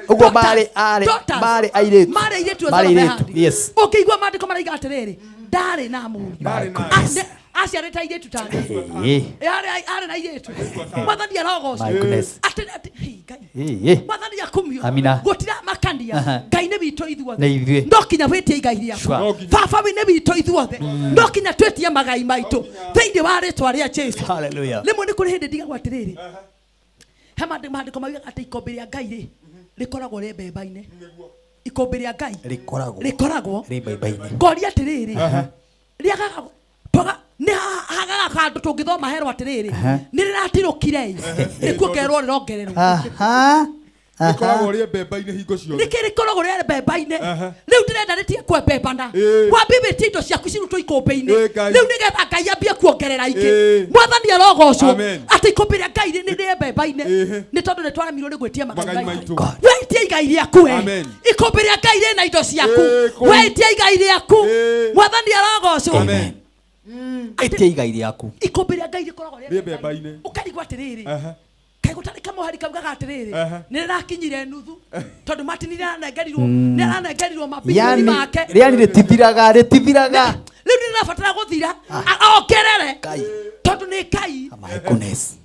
uguo mari airetu mari airetu yes ukigwa mandiko maraiga atiriri ndari na muri aciarĩte airĩtu tani arĩ na airĩtu mwathani arogocwo mwathani akumio gũtiramakania Ngai nĩ witũ ithuothe no kinya wĩtie igai rĩaku baba nĩ witũ ithuothe no kinya twĩtie magai maitũ thĩinĩ wa rĩtwa rĩa Jesũ rĩmwe nĩ kũrĩ hĩndĩ ndigagwo atĩrĩrĩ he mandĩko maugaga atĩ ikũmbĩ rĩa Ngai rĩ rĩkoragwo rĩ mbemba-inĩ ikũmbĩ rĩa Ngai rĩkoragwo rĩ mbemba-inĩ ngoria atĩrĩrĩ rĩagaga nĩ hagaga kandu tungithoma herwo atiriri nĩ rĩratirũkire nĩkuo kerwo rĩrongererwo Nikoragwo ri mbemba-inĩ hingo ciothe. Nikoragwo ri mbemba-inĩ. Riu ndirenda ritie kwe mbembana. Kwa bibi tindo ciaku cirutwo ikombe-inĩ. Riu nigetha Ngai ambie kuongerera ingĩ. Mwathani arogocwo. Ati ikombe rĩa Ngai nĩ rĩ mbemba-inĩ. Nĩ tondũ nĩ twaremirwo nĩ gwĩtia magai maitũ. Weitie igai rĩaku we. Ikombe rĩa Ngai rĩ na indo ciaku. Weitie igai rĩaku. Mwathani arogocwo. Amen. Etie igai rĩaku. Ikombe rĩa Ngai rĩkoragwo rĩ mbemba-inĩ. Ũkarigwo atĩrĩrĩ. Kaigutari kamuhari kaugaga atiriri ni rirakinyire nuthu tondu matinire aranengerirwo mabirioni make riani ritithiraga riu nirabatara guthira okerere tondu ni Ngai my goodness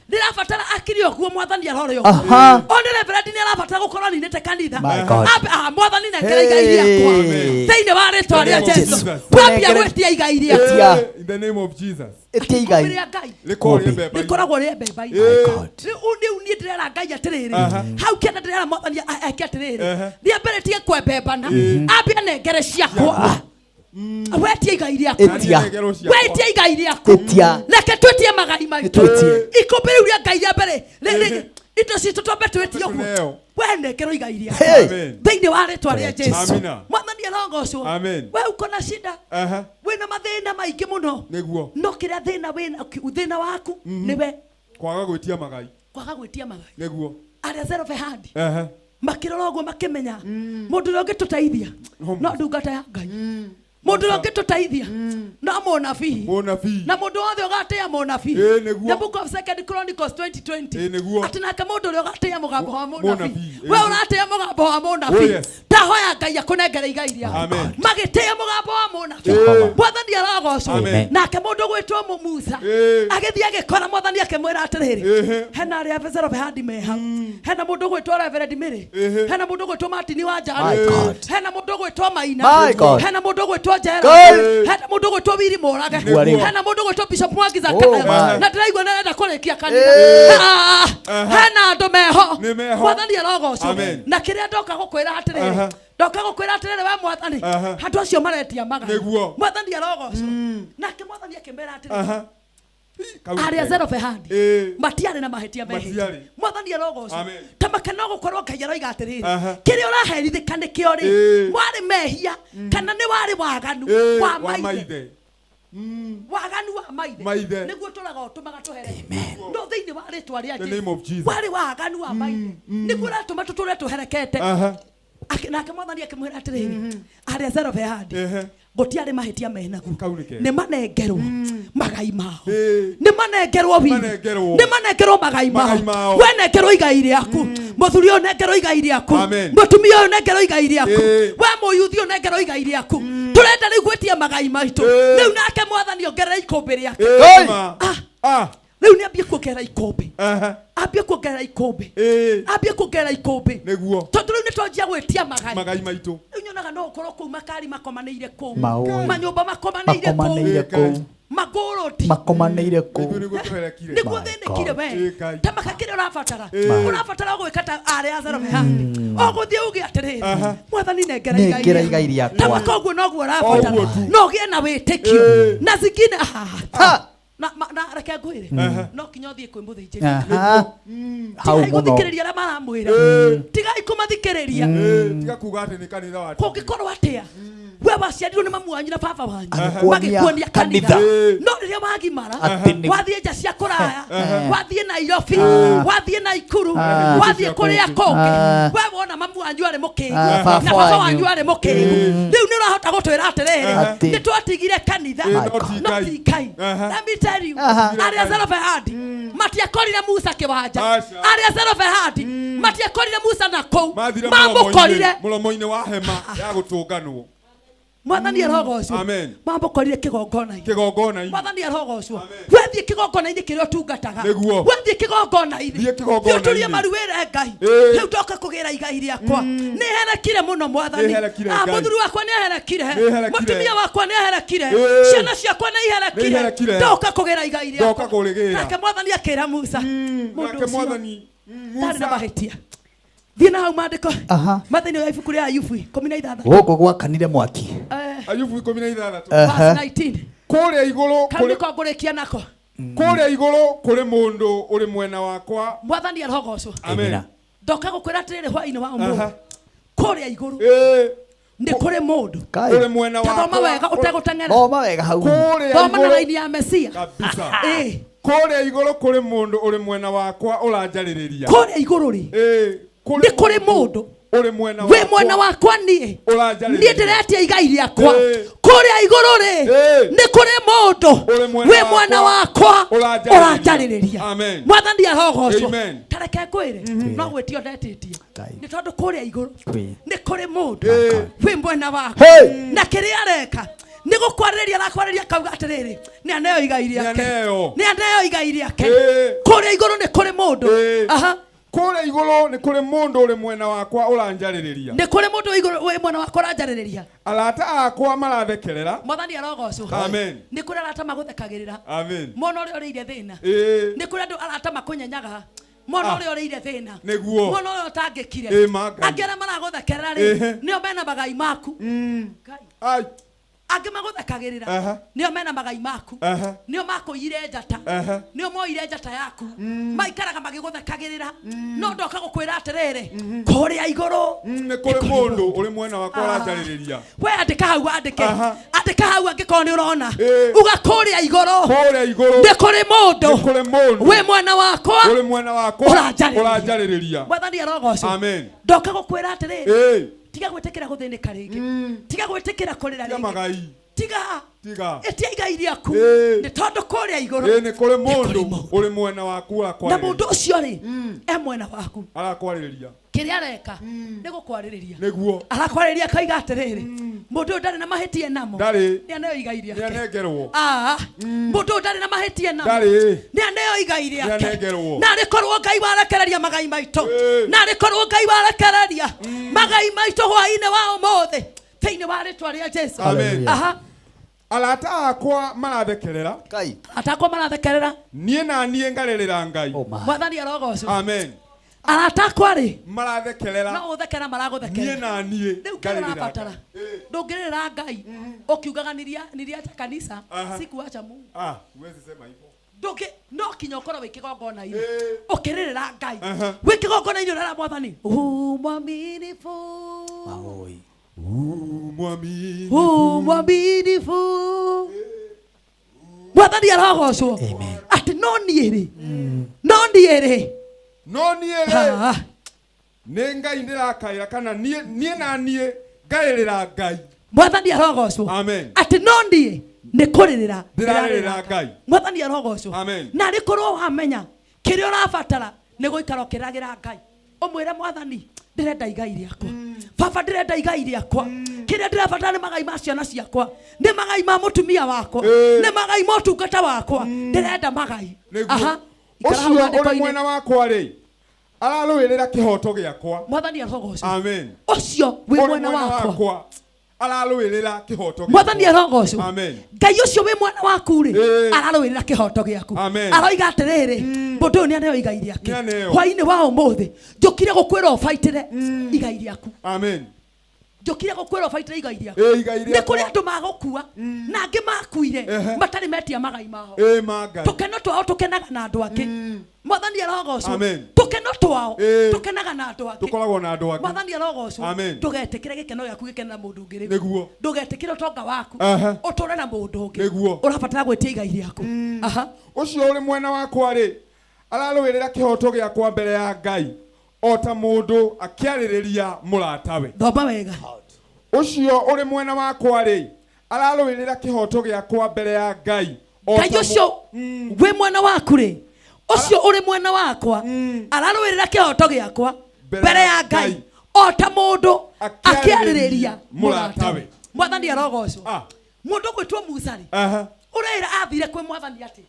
nirabatara akirio guo mwathani arore uguo oni reverend ni arabatara gukorwo ninete kanitha mwathani nengera igai riakwa thiini wa ritwa ria Jesu wambia gwetia igai riakwa in the name of Jesus etia igai rikoragwo ri mbemba-inĩ riu ni ndirera Ngai atiriri hau kenda ndirera mwathani eke atiriri ria mbere tie kwe mbembana ambia nengere ciakwa wetie igai riaku wetie igai riaku reke twetie magai maitũ ikombe riu ria Ngai ria mbere indo citũ twambe twetie ũguo we nengerwo igai riaku thĩinĩ wa rĩtwa rĩa Jesu mwathani arogocwo we uko na shida wĩna mathĩna maingĩ mũno no kĩrĩa thĩna waku nĩwe kwaga gwĩtia magai nĩguo arĩa zero behandi makĩrora ũguo makĩmenya mũndũ ũrĩa ũngĩtũteithia no ndungata ya Ngai mundu ũngĩtũteithia no mũnabii na mundu wothe ũgatĩa mũnabii the book of 2 Chronicles 20:20 ati nake mundu ũrĩa ũgatĩa mũgambo wa mũnabii we ũratĩa mũgambo wa mũnabii tahoya Ngai akũnengere igai rĩaku magĩtĩa mũgambo wa mũnabii mwathani arogocwo nake mundu gwĩtwo Musa agĩthiĩ agĩkora mwathani akĩmwĩra atĩrĩrĩ hena arĩa zero behandi meha hena mundu gwĩtwo Reverend Mary hena mundu gwĩtwo Martin wa Njari hena mundu gwĩtwo Maina hena mundu gwĩtwo hena mundu gwĩtwo Wili Mũrage hena mundu gwĩtwo Bishop Mwangi Zakayo na ndĩraigua nĩrenda kũrĩkia kanitha hena andũ meho mwathani arogocwo na kĩrĩa ndoka gũkwĩra atĩrĩrĩ we mwathani andũ acio maretia magai mwathani arogocwo nake mwathani akĩmera atĩrĩrĩ arĩa zero behandi matiarĩ na mahĩtia mehi mwathani arogocwo ta makena gũkorwo Ngai aroiga atĩrĩrĩ kĩrĩa ũraherithĩka nĩkĩo rĩ warĩ mehia kana nĩ warĩ waganu wa maithe waganu wa maithe nĩguo tũraga ũtũmaga tũhere no thĩinĩ wa rĩtwa rĩa Jesũ warĩ waganu wa maithe nĩguo ũratũma tũtũre tũherekete nake mwathani akĩmwĩra atĩrĩrĩ arĩa zero behandi gũtiarĩ mahĩtia menaguo nĩ manengerwo magai mao nĩ manengerwo nĩ manengerwo magai mao we nengerwo igai rĩaku mũthuri ũyũ nengerwo igai rĩaku mũtumia ũyũ nengerwo igai rĩaku we mũyuthi ũyũ nengerwo igai rĩaku tũrenda rĩu gwĩtia magai maitũ rĩu nake mwathani ongerera ikũmbĩ rĩake rĩu nĩ ambie kuongerera ikũmbĩ ambie kuongerera ikũmbĩ tondũ rĩu nĩ twanjia gwĩtia magai maitũ rĩu nyonaga no ũkorwo kũu makari makomanĩire kũu manyũmba makomanĩire kũu magũrũti makomanĩire kũu nĩguo thĩnĩkire we ta maka kĩrĩa ũrabatara gwĩka ta arĩa zero behandi ũgũthiĩ uge atĩrĩrĩ mwathani nengera igai rĩakwa ta maka ũguo noguo ũrabatara no ũgĩe na wĩtĩkio na zingine na reke ngwĩre no kinya ũthiĩ kwĩ mũthĩnjĩri tigai gũthikĩrĩria arĩa maramwĩra tigai kũmathikĩrĩria tiga kuga atĩ nĩ kanitha wa kũngĩkorwo atĩa we waciarirwo nĩ mamu wanyu na baba wanyu Agĩkuonia magĩkuonia kanitha kanitha. no rĩrĩa magimara Atĩ nĩ- wathiĩ nja cia kũraya wathiĩ Nairobi wathiĩ Naikuru wathiĩ kũrĩa kũngĩ we wona mamu wanyu arĩ mũkĩgu na baba wanyu arĩ mũkĩgu rĩu nĩ ũrahota gũtwĩra atĩrĩrĩ nĩ twatigire kanitha no ti Ngai. Let me tell you arĩa Zelofehadi matiakorire Musa kĩwanja arĩa Zelofehadi matiakorire Musa na kũu mamũkorire mũromo-inĩ wa hema ya gũtũnganwo. Mwathani arogocwo. Amen. Mamũkorire kĩgongona-inĩ. Kĩgongona-inĩ. Mwathani arogocwo. Wethiĩ kĩgongona-inĩ kĩrĩa ũtungataga. Nĩguo. Wethiĩ kĩgongona-inĩ. Thiĩ kĩgongona-inĩ. Ũtũrie maruĩre Ngai. Rĩu ndoka kũgĩra igai rĩakwa. Nĩherekire mũno Mwathani. Mũthuri wakwa nĩaherekire. Mũtumia wakwa nĩaherekire. Ciana ciakwa nĩiherekire. Ndoka kũgĩra igai rĩakwa. Ndoka kũrĩgĩra. Nake Mwathani akĩra Musa. Nake Mwathani Ndarĩ na mahĩtia. Thiĩ na hau maandĩko. Mathĩinĩ wa ibuku rĩa Ayubu 16. Gũkũ gwakanire mwaki. Ayubu 16. Verse 19. Kũrĩa igũrũ kũrĩ ngũrĩkia nako. Kũrĩa igũrũ kũrĩ mũndũ ũrĩ mwena wakwa. Mwathani arogocwo. Amen. Ndoka gũkwĩra atĩrĩrĩ hwaĩ-inĩ wa ũmũthĩ. Kũrĩa igũrũ nĩ kũrĩ mũndũ ũrĩ mwena wakwa. Thoma wega ũtegũteng'era. Thoma wega hau. Thoma na raini ya Mesia. Kabisa. Kũrĩa igũrũ kũrĩ mũndũ ũrĩ mwena wakwa ũranjarĩrĩria. Kũrĩa igũrũ rĩ. Nĩ kũrĩ mũndũ we mwena wakwa niĩ ndĩretia igai rĩakwa kũrĩa igũrũ rĩ nĩ kũrĩ mũndũ we mwena wakwa ũranjarĩrĩria. Mwathani arogocwo. Tareke ngwĩre no gwĩtio ndetĩtie nĩ tondũ kũrĩa igũrũ nĩ kũrĩ mũndũ we mwena wakwa na kĩrĩa areka nĩ gũkwarĩrĩria arakwarĩrĩria kauga atĩrĩrĩ nĩ aneo igai rĩake nĩ aneo igai rĩake kũrĩa igũrũ nĩ kũrĩ mũndũ. Kũrĩa igũrũ nĩ kũrĩ mũndũ ũrĩ mwena wakwa ũranjarĩrĩria. Nĩ kũrĩ mũndũ wĩ mwena wakwa ũranjarĩrĩria. Arata akwa marathekerera. Mwathani arogocwo. Amen. Nĩ kũrĩ arata magũthekagĩrĩra. Amen. Mona ũrĩa ũrĩire thĩna. Nĩ kũrĩ andũ arata makũnyenyaga. Mona ũrĩa ũrĩire thĩna. Nĩguo. Mona ũrĩa ũtangĩkire. Angĩ arĩa maragũthekerera rĩ nĩo mena magai maku. Angĩ magũthekagĩrĩra nĩo mena magai maku nĩo makũire njata nĩo moire njata yaku maikaraga magĩgũthekagĩrĩra no ndoka gũkwĩra atĩrĩrĩ kũrĩa igũrũ nĩ kũrĩ mũndũ ũrĩ mwena wakwa ũranjarĩrĩria. We andĩka hau andĩka hau angĩkorwo nĩ ũrona uga kũrĩa igũrũ nĩ kũrĩ mũndũ we mwena wakwa ũranjarĩrĩria. Mwathani arogocwo. Ndoka gũkwĩra atĩrĩrĩ tiga gwĩtĩkĩra gũthĩnĩka rĩngĩ tiga gwĩtĩkĩra kũrĩra rĩngĩ tiga etia igai rĩaku nĩ tondũ kũrĩa igũrũ nĩ kũrĩ mũndũ ũrĩ mwena waku ũrakwarĩrĩria. Na mũndũ ũcio rĩ mwena waku arakwarĩrĩria kĩrĩa areka nĩ gũkwarĩrĩria. Nĩguo arakwarĩrĩria akaiga atĩrĩrĩ mũndũ ũyũ ndarĩ na mahĩtia namo nĩ aneo igai rĩake. Nĩanengerwo. Mũndũ ũyũ ndarĩ na mahĩtia namo nĩ aneo igai rĩake. Na arĩkorwo Ngai warekereria magai maitũ na arĩkorwo Ngai warekereria magai maitũ hwaĩ-inĩ wa ũmũthĩ thĩinĩ wa rĩtwa rĩa Jesũ. Arata akwa marathekerera. Arata akwa marathekerera. Niĩ na niĩ ngarĩrĩra Ngai. Mwathani arogocwo. Amen. Arata akwa rĩ marathekerera no ũthekera maragũthekerera. Niĩ na niĩ rĩu kĩrĩa ũrabatara ndũngĩrĩra Ngai ũkiugaga niliacha kanisa sikuacha Mungu. Huwezi sema hivyo. No kinya ũkorwo wĩ kĩgongona-inĩ ũkĩrĩrĩra Ngai wĩ kĩgongona-inĩ ũrera Mwathani mwaminifu mwaminifu. Mwathani arogocwo atĩ no niĩ rĩ nĩ Ngai ndĩrakaĩra kana niĩ na niĩ ngaĩrĩra Ngai. Mwathani arogocwo atĩ no niĩ nĩ kũrĩrĩra ndĩrarĩrĩra Ngai. Mwathani arogocwo na rĩkorwo wamenya kĩrĩa ũrabatara nĩ gũikara ũkĩragĩra Ngai ũmwĩre Mwathani ndĩrenda igai rĩakwa baba ndĩrenda igai rĩakwa kĩrĩa ndĩrabatara nĩ magai ma ciana ciakwa nĩ magai ma mũtumia wakwa nĩ magai ma ũtungata wakwa ndĩrenda magai. Ũcio ũrĩ mwena wakwa rĩ ararũĩrĩra kĩhoto gĩakwa. Mwathani arogocwo. Amen. Ũcio wĩ mwena wakwa ararũĩrĩra kĩhoto gĩakwa. Mwathani arogocwo. Amen. Ngai ũcio wĩ mwena waku rĩ ararũĩrĩra kĩhoto gĩaku. Aroiga atĩrĩrĩ mũndũ ũyũ nĩ aneo igai rĩake hwaĩ-inĩ wa ũmũthĩ njũkire gũkwĩra ũbaitĩre igai rĩaku. Amen. njokire gukwira baita igai rĩakwa nĩ kũrĩ andũ magũkua na angĩ makuire matarĩ metia magai mao tũkeno twao tũkenaga na andũ angĩ Mwathani arogocwo tũkeno twao tũkenaga na andũ angĩ tũkoragwo na andũ angĩ Mwathani arogocwo ndũgetĩkĩre gĩkeno gĩaku gĩkene na mũndũ ũngĩ nĩguo ndũgetĩkĩre ũtonga waku ũtũre na mũndũ ũngĩ ũrabatara gwĩtia igai rĩaku ũcio ũrĩ mwena wakwa rĩ ararũĩrĩra kĩhoto gĩakwa mbere ya Ngai o ta mũndũ akĩarĩrĩria mũratawe thoma wega ũcio ũrĩ mwena wakwa rĩ ararũĩrĩra kĩhoto gĩakwa mbere ya Ngai Ngai ũcio wĩ mwena waku rĩ ũcio ũrĩ mwena wakwa ararũĩrĩra kĩhoto gĩakwa mbere ya Ngai o ta mũndũ akĩarĩrĩria mũratawe Mwathani arogocwo mũndũ gwĩtwo Musa rĩ ũrera athire kwĩ Mwathani atĩ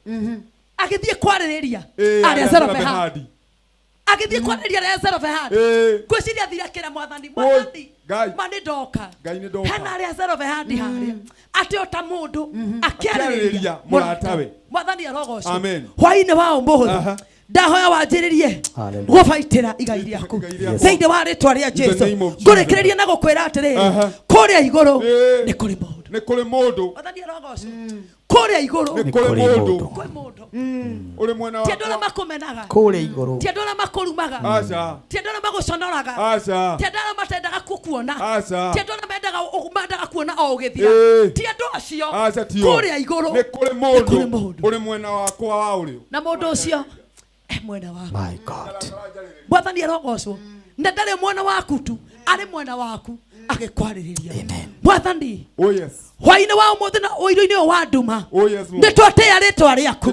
agĩthiĩ kwarĩrĩria arĩa Zelofehadi agĩthiĩ kwarĩrĩria arĩa Zelofehadi gwĩciria athire kĩra Mwathani mani ndoka hena arĩa Zelofehadi harĩa atĩ o ta mũndũ akĩarĩrĩria mũratawe Mwathani arogocwo hwaĩ-inĩ wa ũmũthĩ ndahoya wanjĩrĩrie gũbaitĩra igai rĩaku thĩinĩ wa rĩtwa rĩa Jesũ ngũrĩkĩrĩria na gũkwĩra atĩrĩ kũrĩa igũrũ nĩ kũrĩ mũndũ Mwathani arogocwo kũrĩa igũrũ nĩ kũrĩ mũndũ ũrĩ mwena wakwa ti andũ arĩa makũmenaga kũrĩa igũrũ ti andũ arĩa makũrumaga ti andũ arĩa magũconoraga ti andũ arĩa matendaga kukuona ti andũ arĩa mendaga kuona o ũgĩthira ti andũ acio kũrĩa igũrũ nĩ kũrĩ mũndũ ũrĩ mwena wakwa wa ũrĩo na mũndũ ũcio mwena waku my God Mwathani arogocwo na ndarĩ mwena waku tu arĩ mwena waku agĩkwarĩrĩria Mwathani hwaĩ-inĩ wa ũmũthĩ na ũiru-inĩ ũyũ wa nduma nĩ twatĩa rĩtwa rĩaku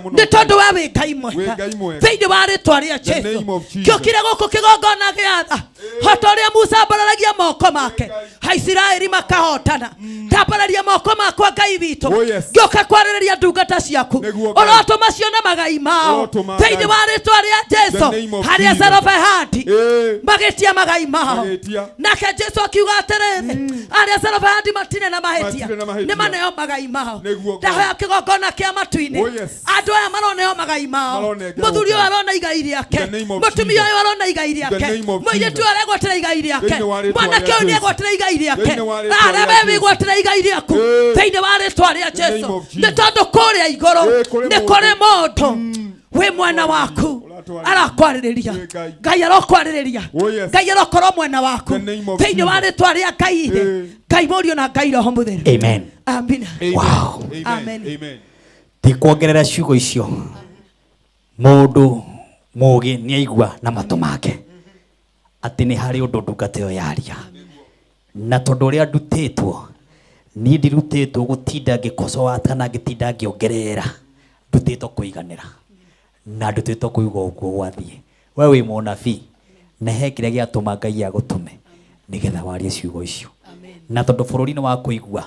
nĩ tondũ we wĩ Ngai mwega thĩinĩ wa rĩtwa rĩa Jesũ kĩũkire gũkũ kĩgongona gĩa tha hota ũrĩa Musa ambaragia moko make Aisiraeli makahotana tambararia moko makwa Ngai witũ ngĩũka kwarĩrĩria ndungata ciaku ũrotũma cione magai mao thĩinĩ wa rĩtwa rĩa Jesũ harĩa Zelofehadi magĩtia magai mao nake Jesũ akiuga atĩrĩrĩ arĩa Zelofehadi matirĩ na mahĩtia nĩ maneo magai mao ndahoya kĩgongona kĩa matu-inĩ andũ aya maroneo magai mao mũthuri ũyũ arona igai rĩake mũtumia ũyũ arona igai rĩake mũirĩtu ũyũ aregwatĩra igai rĩake mwanake ũyũ nĩegwatĩra igai rĩake arĩa we wĩgwatĩra igai rĩaku thĩinĩ wa rĩtwa rĩa Jesũ nĩ tondũ kũrĩa igũrũ nĩ kũrĩ mũndũ wĩ mwena waku arakwarĩrĩria Ngai arokwarĩrĩria Ngai arokorwo mwena waku thĩinĩ wa rĩtwa rĩa Ngai Ngai Mũriũ na Ngai Roho Mũtheru amen amina wow amen ndikuongerera ciugo icio mũndũ mũũgĩ nĩ aigua na matũ make atĩ nĩ harĩ ũndũ ndungata ĩyo yaria na tondũ ũrĩa ndutĩtwo niĩ ndirutĩtwo gũtinda ngĩkocoa kana ngĩtinda ngĩongerera ndutĩtwo kũiganĩra na ndutĩtwo kuiga ũguo gwathiĩ we wĩ mũnabii na he kĩrĩa gĩatũma Ngai agũtũme nĩgetha warie ciugo icio na tondũ bũrũri nĩ wa kũigua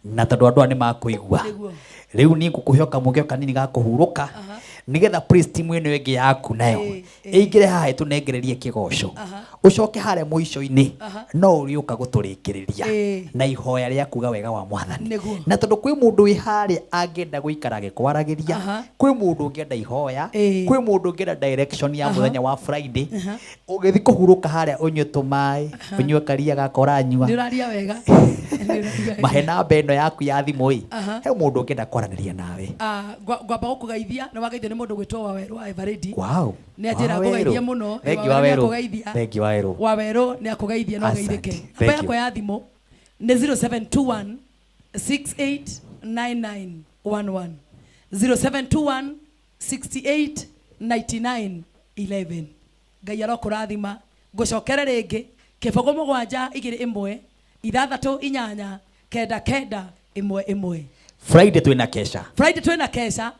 na tondũ andũ nĩ makũigua rĩu niĩ ngũkũhe kamũgeo kanini ga kũhurũka nigetha praise team ĩno ĩngĩ yaku nayo ĩingĩre haha ĩtũnengererie kĩgoco ũcoke harĩa mũico-inĩ no ũrĩũka gũtũrĩkĩrĩria na ihoya rĩa kuga wega wa Mwathani na tondũ kwĩ mũndũ wĩ harĩa angĩenda gũikara agĩkwaragĩria kwĩ mũndũ ũngĩenda ihoya kwĩ mũndũ ũngĩenda direction ya mũthenya wa Friday ũgĩthi kũhurũka harĩa ũnyue tũmaĩ ũnyue karia gakora nyua nĩũraria wega mahe namba ĩno yaku ya thimũ he mũndũ ũngĩenda kwaranĩria nawe ngwamba gũkũgeithia na wageithio nĩ mũndũ gwĩtwo Waweru wa Eveready wow nĩ njĩra ngũgeithie mũno thank you Waweru Waweru nĩ akũgeithie no geithĩke namba yakwa ya thimũ nĩ 0721 689911 0721 689911 Ngai arokũrathima ngũcokere rĩngĩ kĩbogo mũgwanja igĩrĩ ĩmwe ithathatũ inyanya kenda kenda ĩmwe ĩmwe Friday twĩna kesha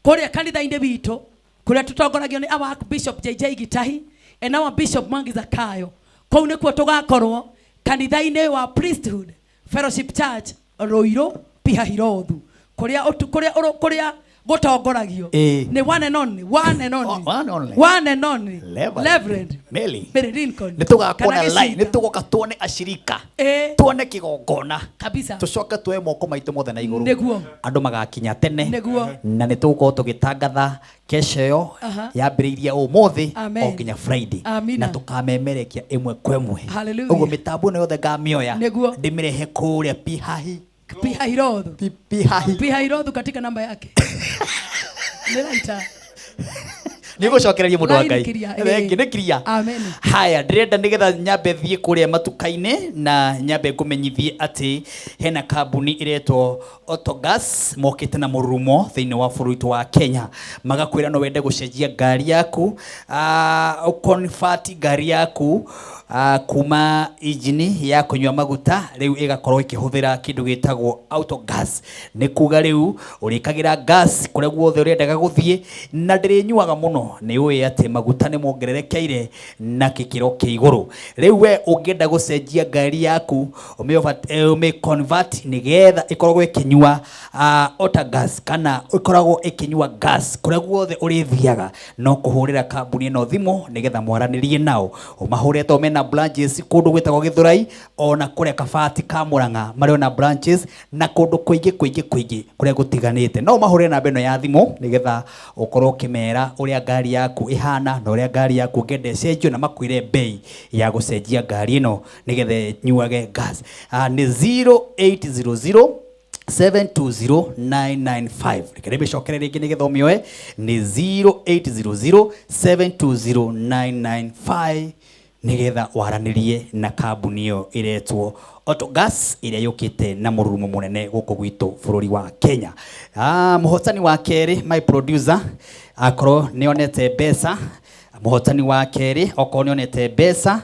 kũrĩa kanitha-inĩ witũ kũrĩa tũtongoragio nĩ our Bishop JJ Gitahi and our Bishop Mwangi Zakayo kũu nĩkuo tũgakorwo kanitha-inĩ wa Priesthood Fellowship Church Ruiru Pihahirothu kũrĩa gotongoragio ni one and only Reverend Mary Lincoln. Nitugakona line, nitugoka tuone ashirika, tuone kigongona kabisa, tucoke tuwe moko maitu mothe na iguru, andu magakinya tene, na nitugukorwo tugitangatha kesho yo yambiriirie umuthi o nginya Friday, na tukamemerekia imwe kwa imwe. Uguo mitambo no yothe ngamioya ndimirehe kuria pihahi Pihairothu katika namba yake niraita nigucokereria mundu wa Ngai ngikiria. Amen. Haya, ndirenda nigetha nyambe thie kuria matukaine na nyambe kumenyithie ati hena kambuni iretwo Autogas mokite na murumo thiini wa bũrũri wa Kenya, magakwira no wende gucenjia ngari yaku, convert ngari yaku kuma engine ya kunywa maguta riu igakorwo ikihuthira kindu gitagwo Autogas. Ni kuga riu urikagira gas kuria guothe urendaga guthie, na ndirinyuaga muno ni uwe ati maguta ni mongererekeire na kikiro ki iguru. Riu we ungienda gucenjia ngari yaku ume convert nigetha ikoragwo ikinyua Autogas kana ikoragwo ikinyua gas kuria guothe urithiaga, no kuhurira kambuni no thimu nigetha mwaranirie nao umahure to mena branches kundu gwitagwo Githurai ona kuria Kabati ka Murang'a mari na branches na kundu kuingi kuria gutiganite. No mahure na beno ya thimu nigetha ukorwo kimera uria ngari yaku ihana na uria ngari yaku ngende cenjio na makwire bei ya gucenjia ngari ino nigetha nyuage gas. Ni 0800 720-995. Rekerebe shokere rigi nigetha umioe ni 0800 720-995 nigetha waranirie na kambuni yo iretwo Autogas iria yukite na murumo munene guku gwitu bũrũri wa Kenya. Muhotani wa keri my producer akoro nionete mbeca, muhotani wa keri okorwo nionete mbeca,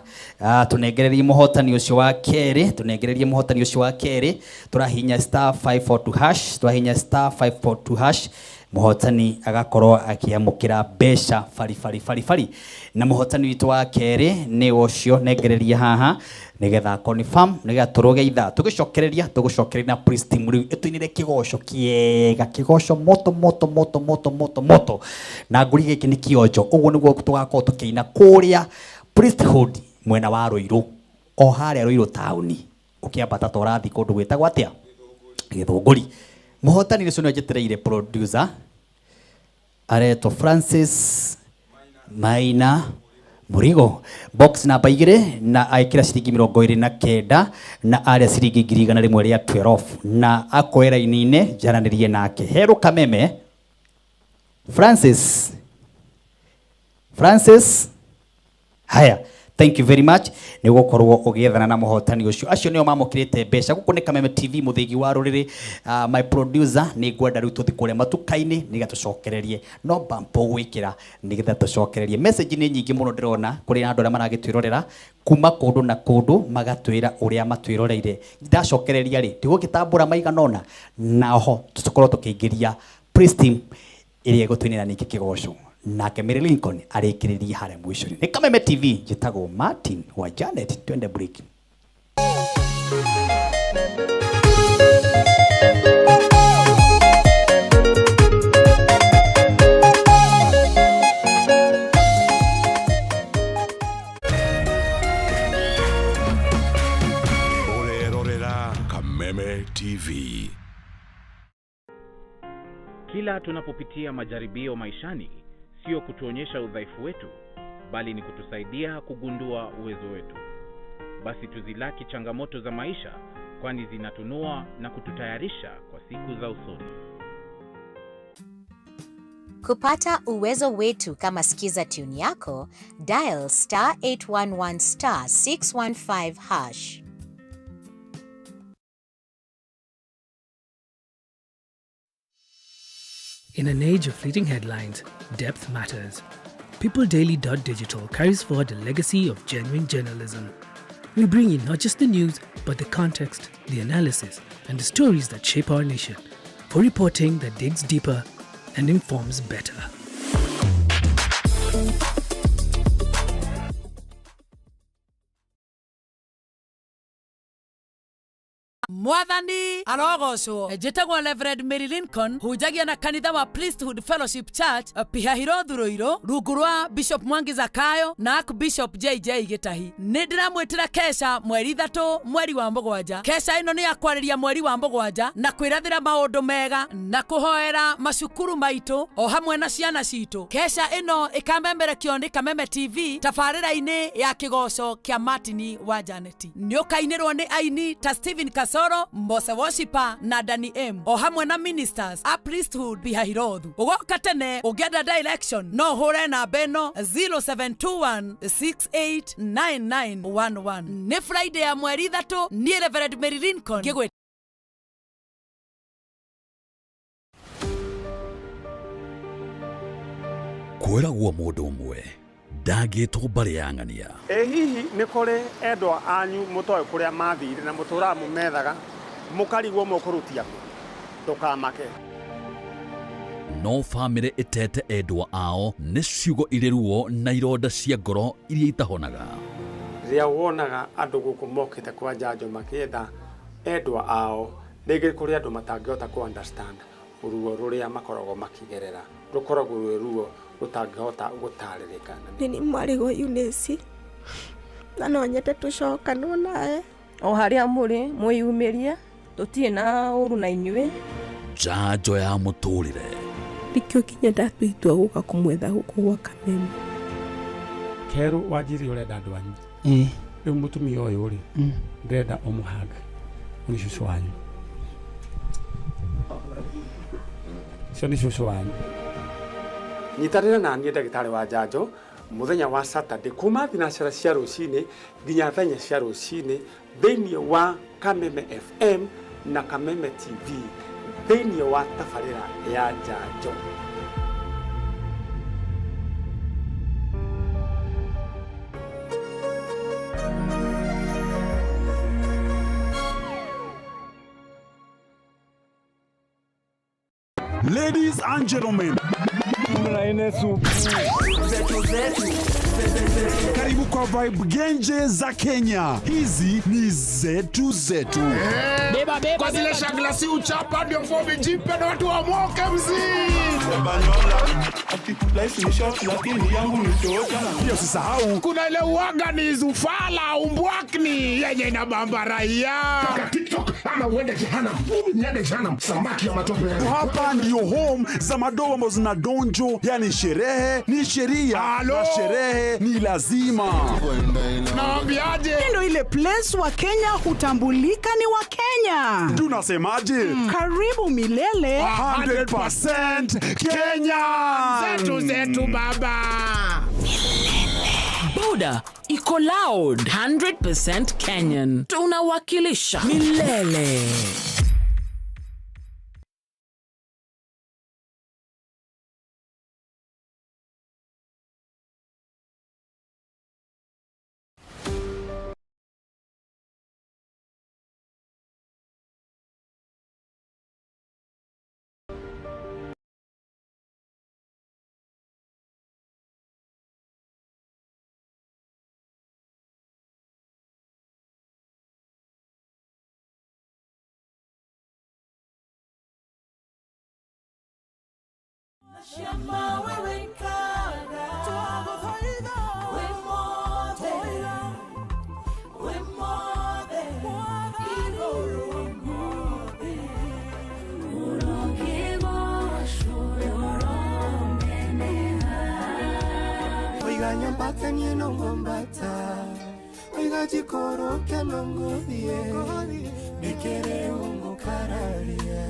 tunengererie muhotani ucio wa keri, tunengererie muhotani ucio wa keri, turahinya *542 hash, turahinya *542 hash, muhotani agakorwo akiamukira mbeca fari na muhotani witu wa keri ni ucio nengereria haha nigetha confirm nigetha turoge itha tugicokereria na praise team riu ituinire kigoco kiega, kigoco moto na nguri giki ni kionjo. Uguo niguo tugakorwo tukiina kuria priesthood mwena wa Ruiru, o haria Ruiru town ukiambata torathi kundu gwitagwo atia Githunguri. Muhotani ucio no jetereire producer areto Francis Maina Murigo, box namba 2 na aikira ciringi 29 na aria ciringi 100 ria 12 na akoera inine jaranirie nake. Heru Kameme Francis haya, thank you very much. Ni gukorwo ugiethana na muhotani ucio. Acio nio mamukirite mbeca guku ni Kameme TV muthigi wa ruriri. My producer ni ngwenda riu tuthi kuria matukaini niga tucokererie no bampo gwikira nigetha tucokererie. Message ni nyingi muno ndirona kuri andu aria maragitwirorera kuma kundu na kundu magatwira uria matwiroreire. Ndacokereria ri tigukitambura maiganona naho tukorwo tukiingiria praise team iria gutwinira niki kigoco nake Mary Lincoln arikiririe hare mwishoni. Ni Kameme TV, jitagwo Martin wa Janet. Twende break. Orerorera Kameme TV. Kila tunapopitia majaribio maishani, sio kutuonyesha udhaifu wetu, bali ni kutusaidia kugundua uwezo wetu. Basi tuzilaki changamoto za maisha, kwani zinatunua na kututayarisha kwa siku za usoni. Kupata uwezo wetu kama sikiza tune yako, dial *811 *615 hash. In an age of fleeting headlines, depth matters. PeopleDaily.digital carries forward a legacy of genuine journalism. We bring in not just the news, but the context, the analysis, and the stories that shape our nation, for reporting that digs deeper and informs better. mwathani arogocwo njĩtagwo Reverend Mary Lincoln hunjagia na kanitha wa Priesthood Fellowship Church Pihahiro Thuruiro rungu rwa Bishop Mwangi Zakayo na Archbishop JJ Gitahi. Nĩ ndĩramwĩtĩra kesha mweri 3 mweri wa Mũgwanja. Kesha ĩno nĩ ya kwarĩria mweri wa Mũgwanja na kwĩrathĩra maũndũ mega na kũhoera macukuru maitũ o hamwe na ciana citũ. Kesha ĩno ĩkamemerekio nĩ Kameme TV tabarĩra-inĩ ya kĩgoco kĩa Martin wa Janeti. Nĩ ũkainĩrwo nĩ aini ta Stephen Kasoro, Mbose Worshiper na Danny M o hamwe na ministers a Priesthood Bihahirothu. Ũgoka tene ũngĩenda direction no hũre namba ĩno 0721689911. Nĩ Friday ya mweri 3 niĩ Reverend Mary Lincoln ngĩgwĩta kwĩragwo mũndũ ũmwe ndangĩtwo mbarĩ ya ng'ania. Hihi nĩ kũrĩ endwa anyu mũtoĩ kũrĩa mathire na mũtũraga mũmethaga mũkarigwo mũkũrutia ndũkamake. No bamĩrĩ ĩtete endwa ao nĩ ciugo irĩ ruo na ironda cia ngoro iria itahonaga. Rĩrĩa wonaga andũ gũkũ mokĩte kwa njanjo makĩetha endwa ao, rĩngĩ kũrĩ andũ matangĩhota ku understand ruo rũrĩa makoragwo makĩgerera rũkoragwo rwĩ ruo rũtangĩhota gũtarĩrĩka. Nĩ mwarĩgo Eunice na no nyende tũcokanwo nawe o harĩa mũrĩ mwĩyumĩrie, tũtirĩ na ũru na inyuĩ. Njanjo ya mũtũrĩre ndikĩo kinya ndatuĩtua gũka kũmwetha gũkũ gwa Kameme. Kerũ wanjiri ũrenda andũ anyu rĩu mũtumia ũyũ rĩ ndĩrenda ũmũhanga nĩ cũcũ wanyu. Cio nĩ cũcũ wanyu. Nyitanĩra na niĩ ndagĩtarĩ wa njanjo mũthenya wa Saturday kuma thinacara cia rũcinĩ nginya thenya cia rũcinĩ thĩinĩ wa Kameme FM na Kameme TV thĩinĩ wa tabarĩra ya njanjo. Ladies and gentlemen, karibu kwa vibe genje za Kenya. Hizi ni zetu zetu. Beba kwa zile shaglasi uchapa ndio fobi jipe na watu wa moke Pia usisahau kuna ile uwaga ni zufala umbwakni yenye inabamba raia. TikTok ama uende jehanamu. Niende jehanamu samaki ya matope. Hapa ndio home za madoa ambazo zina donjo, yani sherehe ni sheria na sherehe ni lazima. Naambiaje? Ndio ile place wa Kenya hutambulika ni wa Kenya. Tunasemaje? Karibu milele 100% Kenya. Zetu zetu baba. Buda iko loud 100% Kenyan. Tunawakilisha milele. Shama wewe nkada we mode igoro mode urongemo shuroromene oiga nyambata ni no ngombata oiga jikoro keno ngodie nikere ungo kararia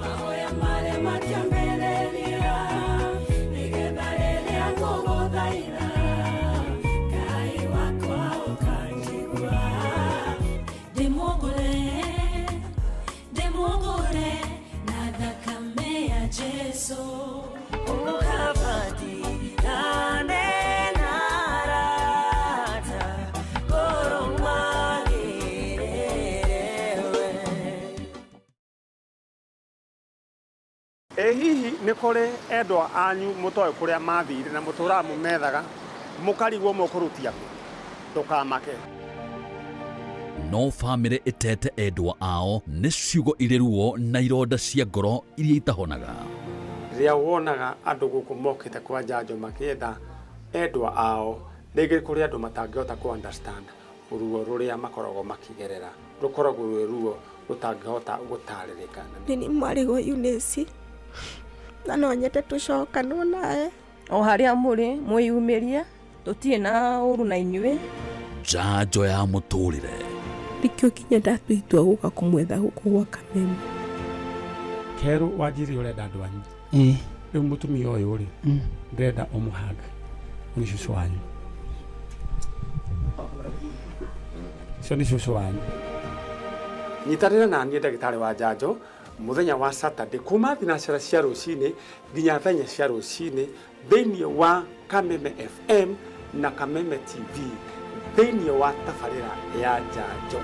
ahoya mare makiambelelia Hihi nĩ kũrĩ endwa anyu mũtoĩ kũrĩa mathire na mũtũraga mũmethaga mũkarigwo mũkũrutia ndũkamake. no family itete endwa ao nĩ ciugo irĩ ruo na ironda cia ngoro iria itahonaga. Rĩrĩa wonaga andũ gũkũ mokĩte kwa njanjo makĩetha endwa ao, rĩngĩ kũrĩ andũ matangĩhota ku understand ruo rũrĩa makoragwo makĩgerera, rũkoragwo rwĩ ruo rũtangĩhota gũtarĩrĩka. Nĩ mwarĩgo Eunice, na no nyende tũcokanwo nawe. O harĩa mũrĩ mwĩyumĩrie, tũtirĩ na ũru na inyuĩ. Njanjo ya mũtũrĩre. Rĩkĩo kinya ndatuĩ itua gũka kũmwetha gũkũ gwa Kameme. Kerũ Wanjiri ũrenda andũ anyu. Rĩu mũtumia ũyũ rĩ, ndĩrenda ũmũhanga. Nĩ cũcũ wanyu. Cio nĩ cũcũ wanyu. Nyitanĩra na niĩ ndagĩtarĩ wa njanjo mũthenya wa Saturday kuma thinacara cia rũcinĩ nginya thenya cia rũcinĩ thĩinĩ wa Kameme FM na Kameme TV thĩinĩ wa tabarĩra ya njanjo.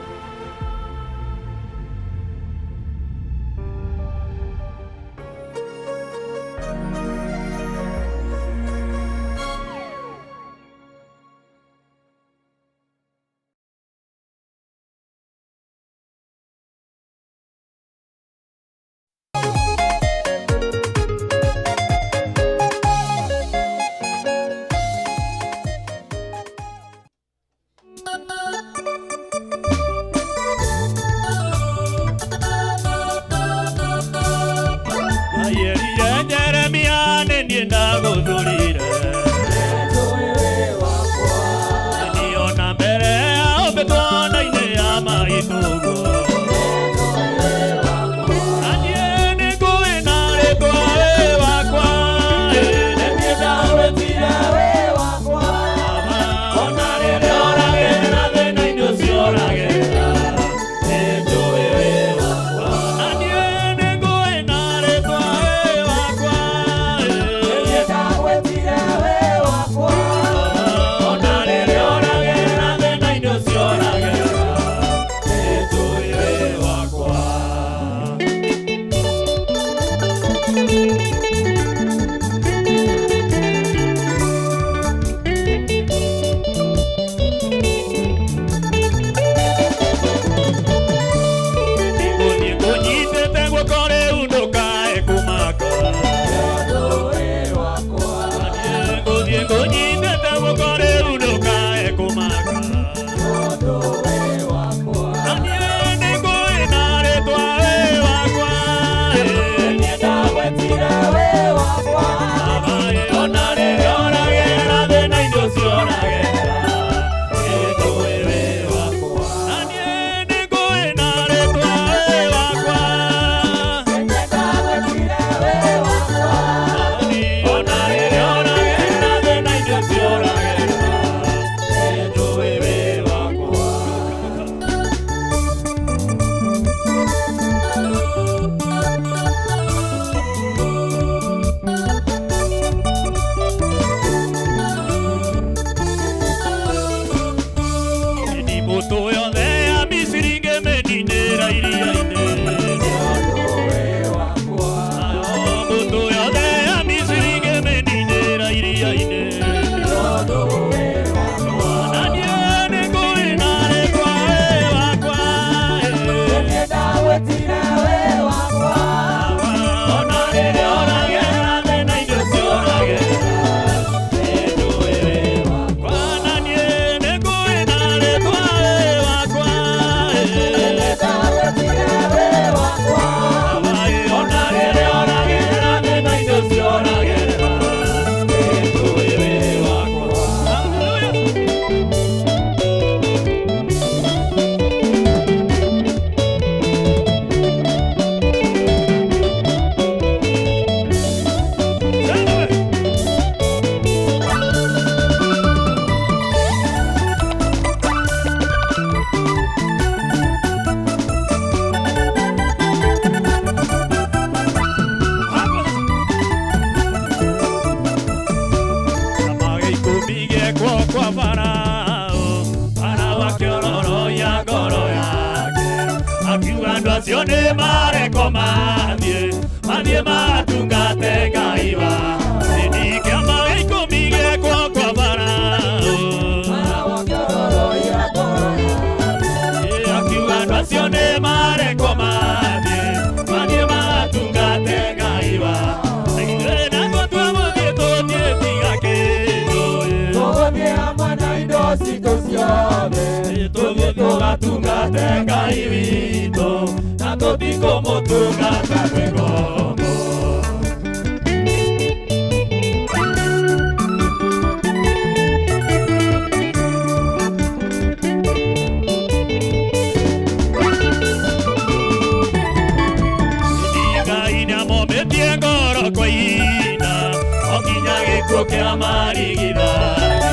Sione mare comandie, mandie matungate gaiva. Sini kama iko mige kwa bara. Ngai witũ na tũtikũmũtungata kwĩ ngombo. Ngai nĩamomĩtie ngoro kwa ihinda o nginya gĩkuũ kĩa marigithathi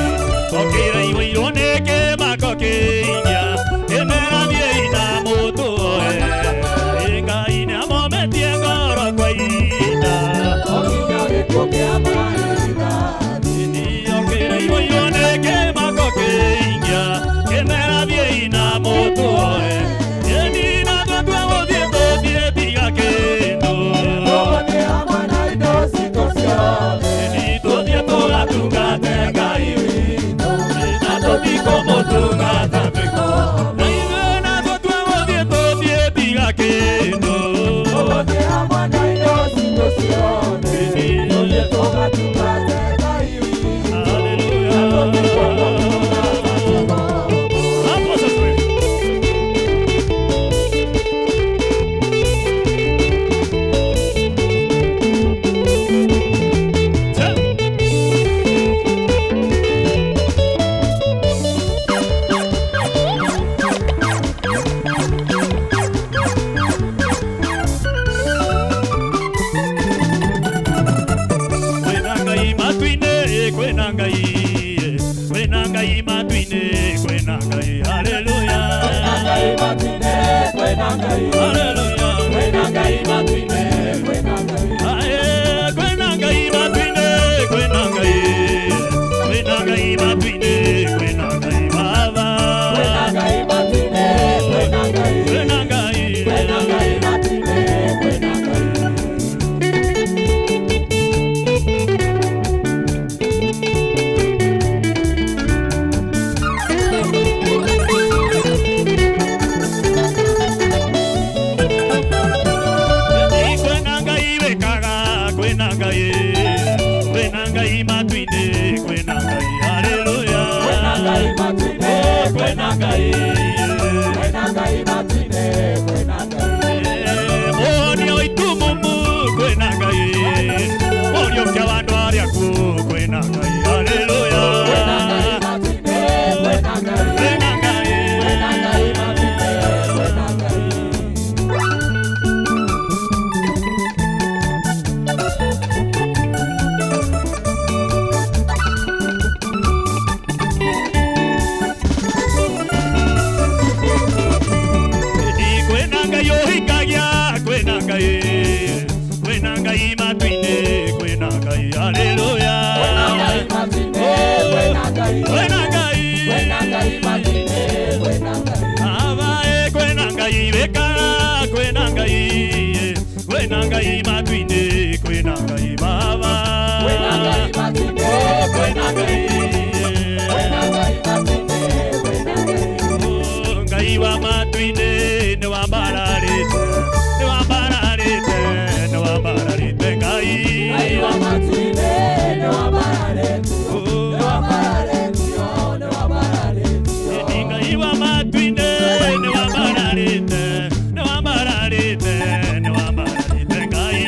okĩra igoirwo nĩ kĩmako kĩinya kĩmerathiĩ na mũtũoe. Ngai nĩamomĩtie ngoro kwa ihinda o nginya gĩkuũ kĩa marigithathi okĩra igoirwo nĩ kĩmako kĩinya kĩmerathiĩ na mũtũoe. Nina tũtua gũthiĩ tũthiĩ tiga kĩndũ tũthiĩ hamwe na indo citũ ciothe tũthiĩ tũgatungate Ngai witũ na tũtikũmũtungata twĩ ngombo. Na ithuĩ na tũtua gũthiĩ tũthiĩ tiga kĩndũ tũthiĩ hamwe na indo citũ ciothe tũthiĩ tũgatungate Ngai witũ na tũtikũmũtungata twĩ ngombo. Kwĩna Ngai matu-inĩ, kwĩna Ngai, haleluya. Kwĩna Ngai matu-inĩ, kwĩna Ngai, haleluya. Kwĩna Ngai matu-inĩ, kwĩna Ngai, kwĩna Ngai matu-inĩ, kwĩna Ngai, kwĩna Ngai matu-inĩ, kwĩna Ngai Baba. Kwĩna Ngai matu-inĩ, kwĩna Ngai, kwĩna Ngai, kwĩna Ngai matu-inĩ, kwĩna Ngai. Kwĩna Ngai matu-inĩ, kwĩna Ngai, haleluya. Kwĩna Ngai matu-inĩ, kwĩna Ngai, kwĩna Ngai matu-inĩ, kwĩna Ngai. Mũhonia wa itumumu, kwĩna Ngai, mũriũkia wa andũ arĩa akuũ, kwĩna Ngai, haleluya. Kwĩna Ngai matu-inĩ, kwĩna Ngai, kwĩna Ngai, kwĩna Ngai matu-inĩ, kwĩna Ngai. Kwĩna Ngai matu-inĩ, kwĩna Ngai, haleluya. Kwĩna Ngai matu-inĩ, kwĩna Ngai, kwĩna Ngai, kwĩna Ngai matu-inĩ, kwĩna Ngai. Ava kwĩna Ngai wekara, kwĩna Ngai, kwĩna Ngai matu-inĩ, kwĩna Ngai Baba. Kwĩna Ngai matu-inĩ, kwĩna Ngai, kwĩna Ngai matu-inĩ, kwĩna Ngai. Ngai wa matu-inĩ nĩ wambararĩte, nĩ wambararĩte, nĩ wambararĩte Ngai. Ngai wa matu-inĩ nĩ wambararĩte, nĩ wambararĩte, nĩ wambararĩte. Ngai wa matu-inĩ nĩ wambararĩte, nĩ wambararĩte, nĩ wambararĩte Ngai.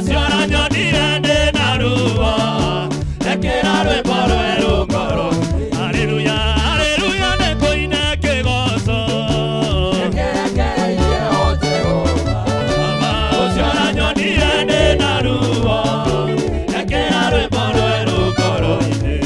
uciora nyonire ndi na ruo ekera rwimbo rweru ngoro haleluya haleluya nikuine kigoco ekerekereirie o Jehova uciora nyonire ndi na ruo ekera rwimbo rweru ngoro-ini.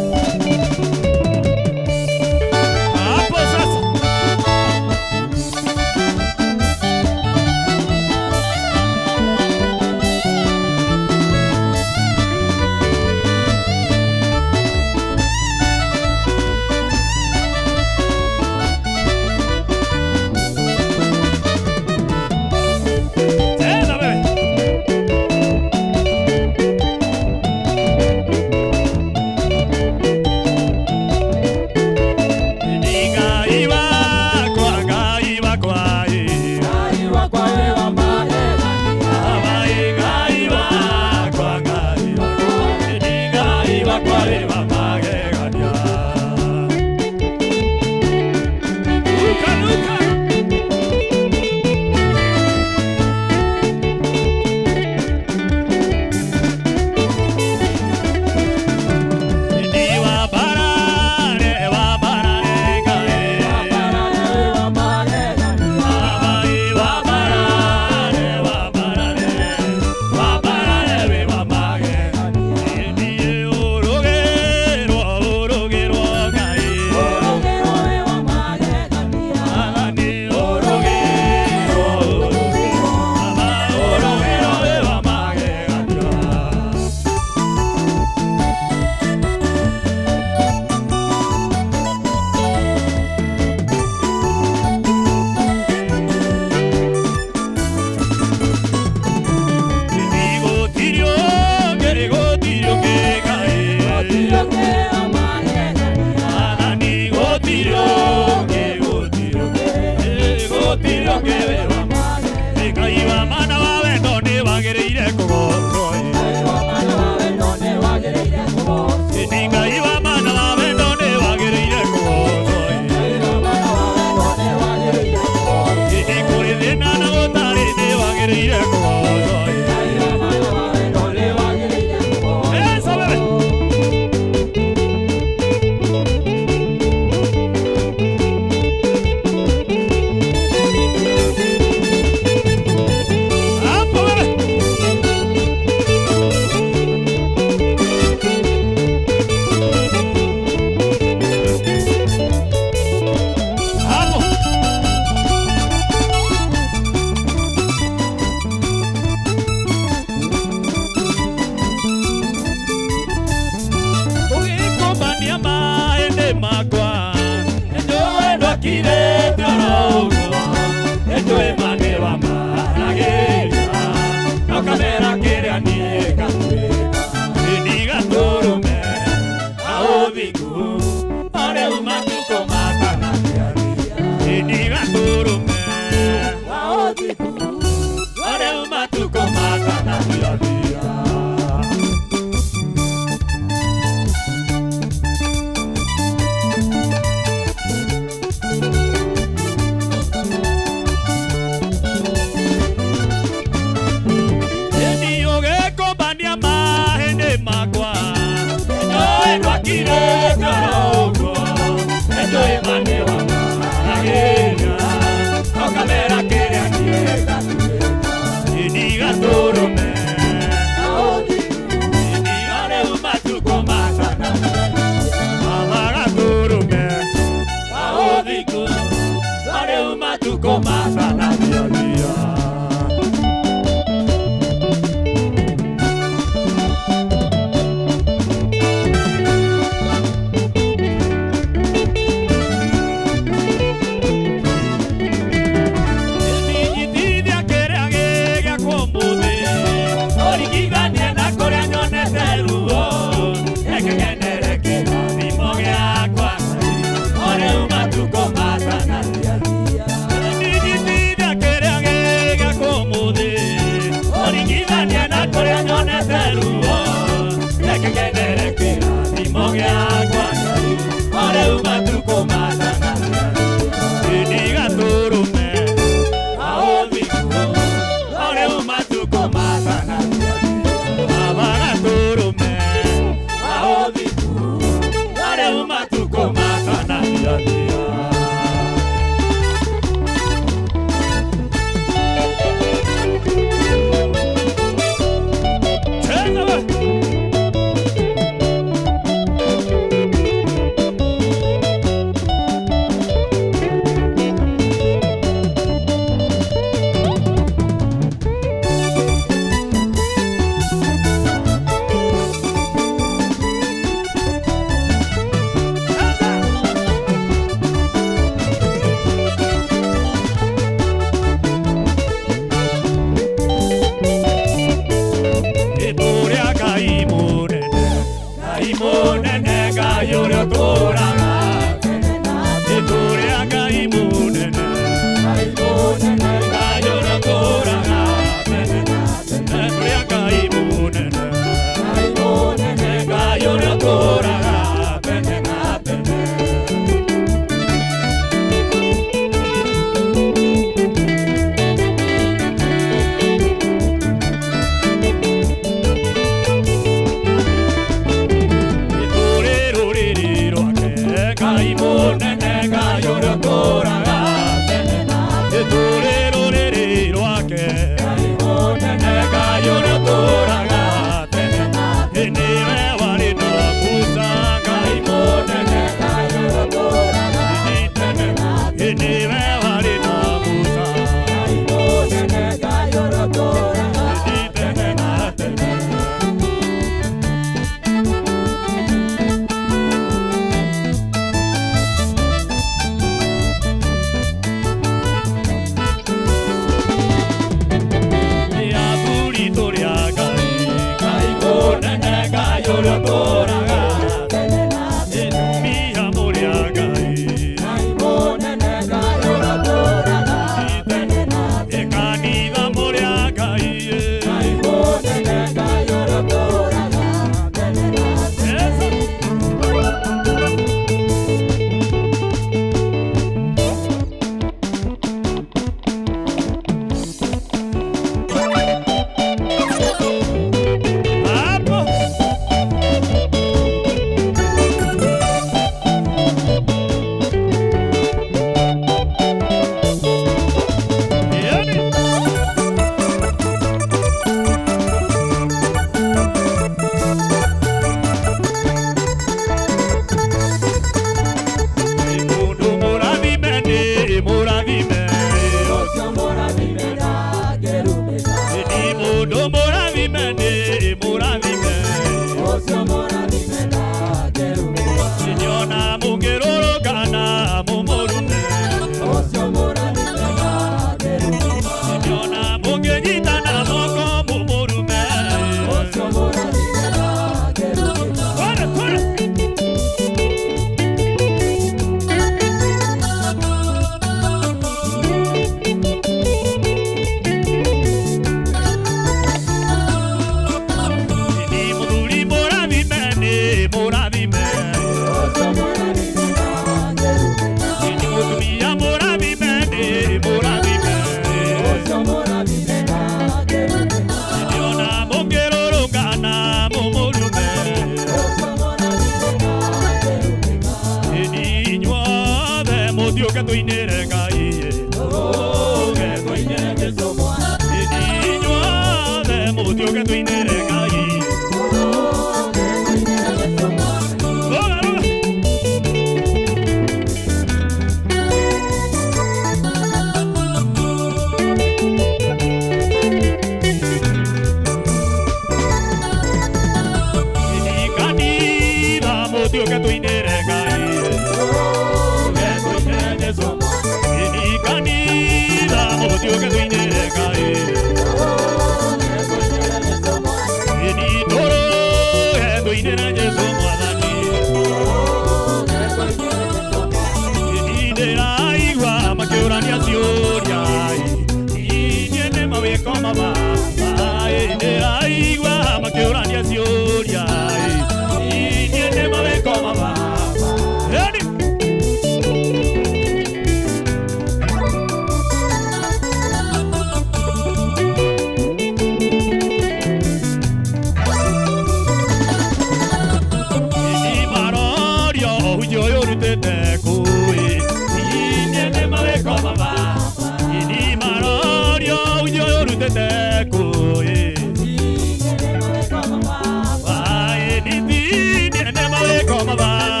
Bye.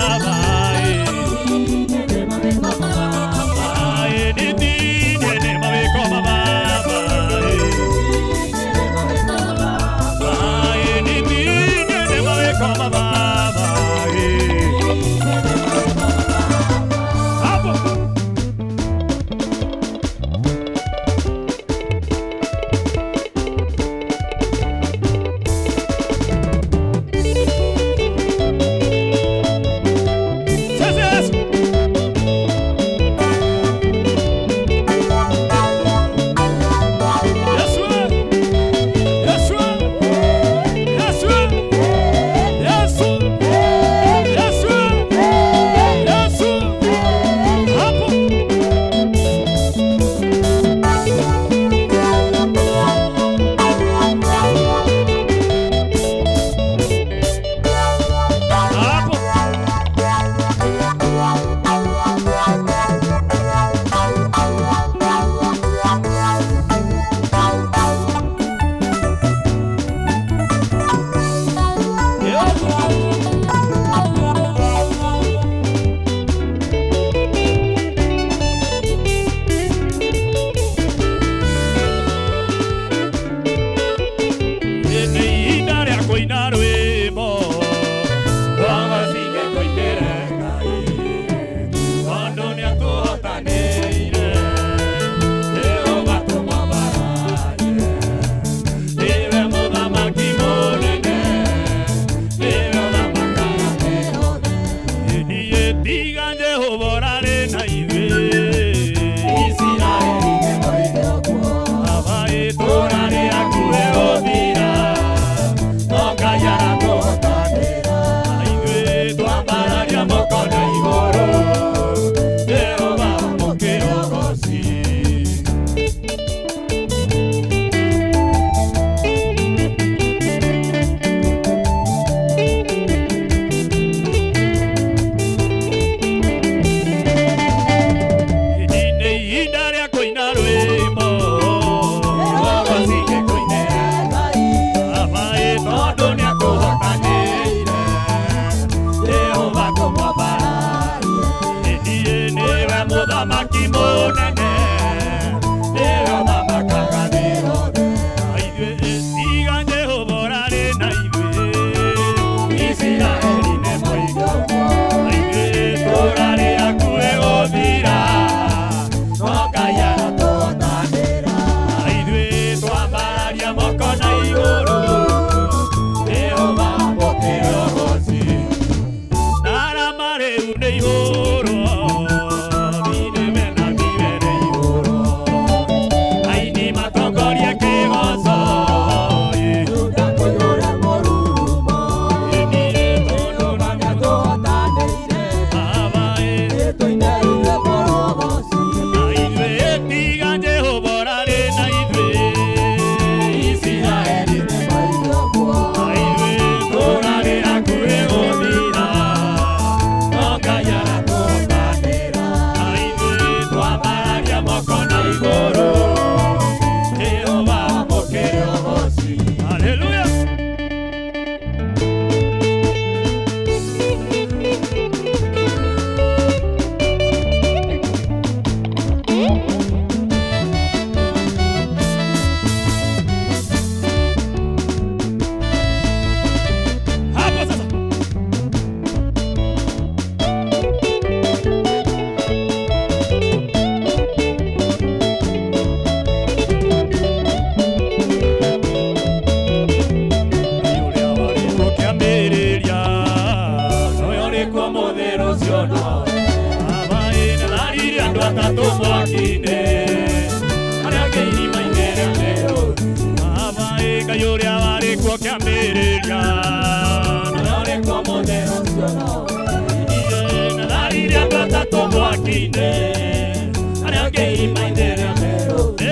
mwaki-inĩ arĩa angĩ irima-inĩ rĩa mĩrũthi baba Ngai ũrĩa warĩ kuo kĩambĩrĩria na warĩ kuo mũthenya ũcio na tharire andũ atatũ mwaki-inĩ arĩa angĩ irima-inĩ rĩa mĩrũthi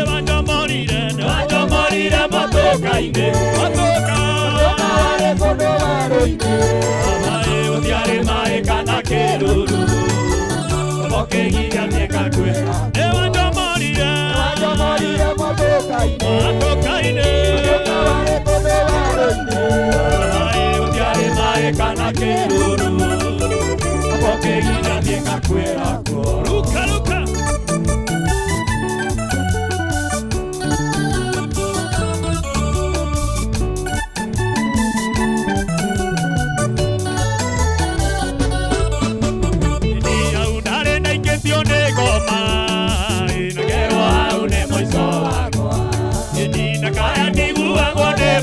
nĩwanjomorire matũka-inĩ warĩ kũndũ werũ-inĩ baba gũtiarĩ maĩ kana kĩruru okĩgiria mĩkakwe nĩwanjomorire matũka-inĩ warĩ kũndũ werũ-inĩ gũtiarĩ maĩ kana kĩruru okĩgiria mĩkakwe yakwo ruka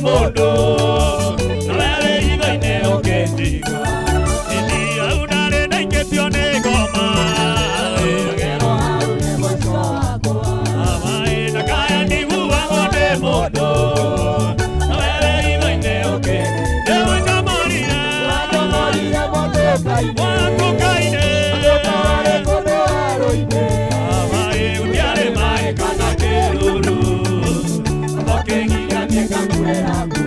Mundu nalele ithaine ukitigo indi au nare naiketio ni ngoma ngero au ni mwico wakwa amai nakaya ndiguagwo ni mundu nalele ithaine ukitigo ewanjamorire mwatukaine warĩ kũndũ werũ-inĩ amai gũtiarĩ maĩ kana kĩruru okĩgiria mĩkakwe yaku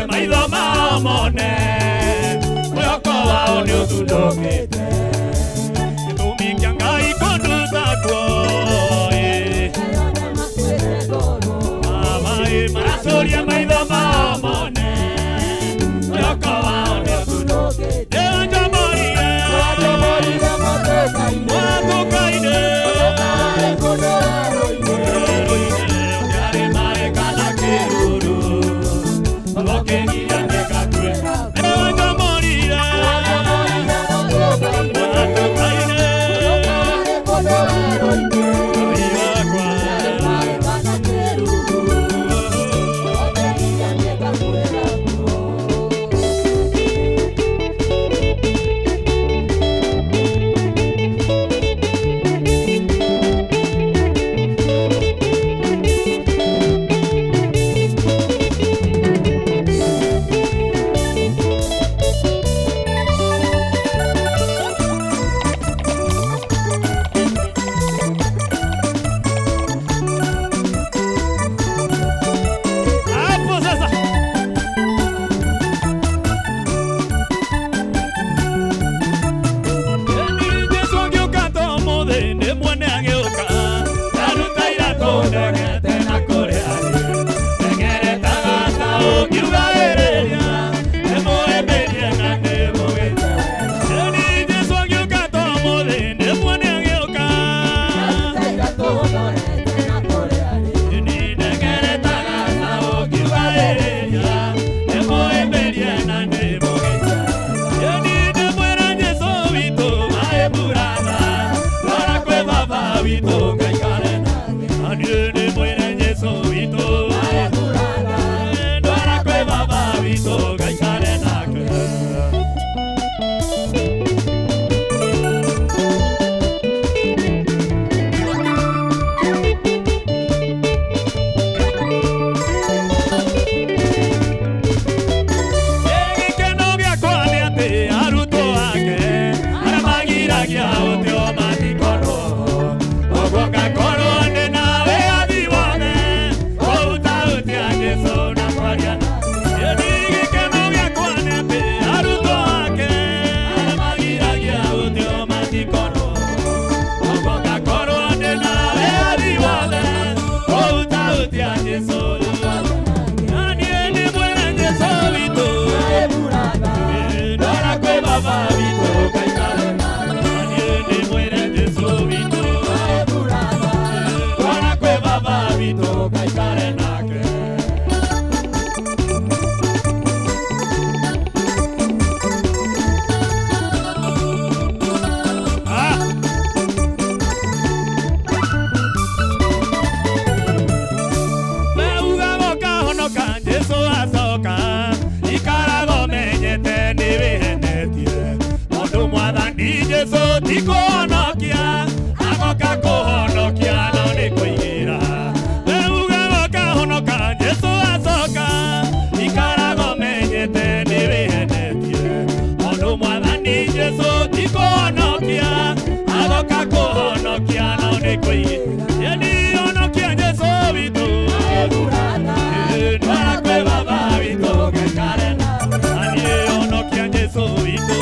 maitho mao mone mwĩhoko wao nĩ ũthundũkĩte gĩtũmi kĩa Ngai kũnduta kuo maracũria maitho mao mone mwĩhoko wao nĩ ũthundũkĩte nĩwanjomorire mwatũka-inĩ ũtiarĩ maĩ kana kĩruru okĩgiria mĩkakwe nĩwanjomorire mwatũka-inĩ Jesu tikuhonokia agoka kuhonokia no ni kuigira euga goka honoka Jesu acoka ikarago menyete ni wihenetie ondu mwathani Jesu tikuhonokia agoka kuhonokia no ni kuigira yani honokia Jesu witu ndwara kwe baba witu gekarena ani honokia Jesu witu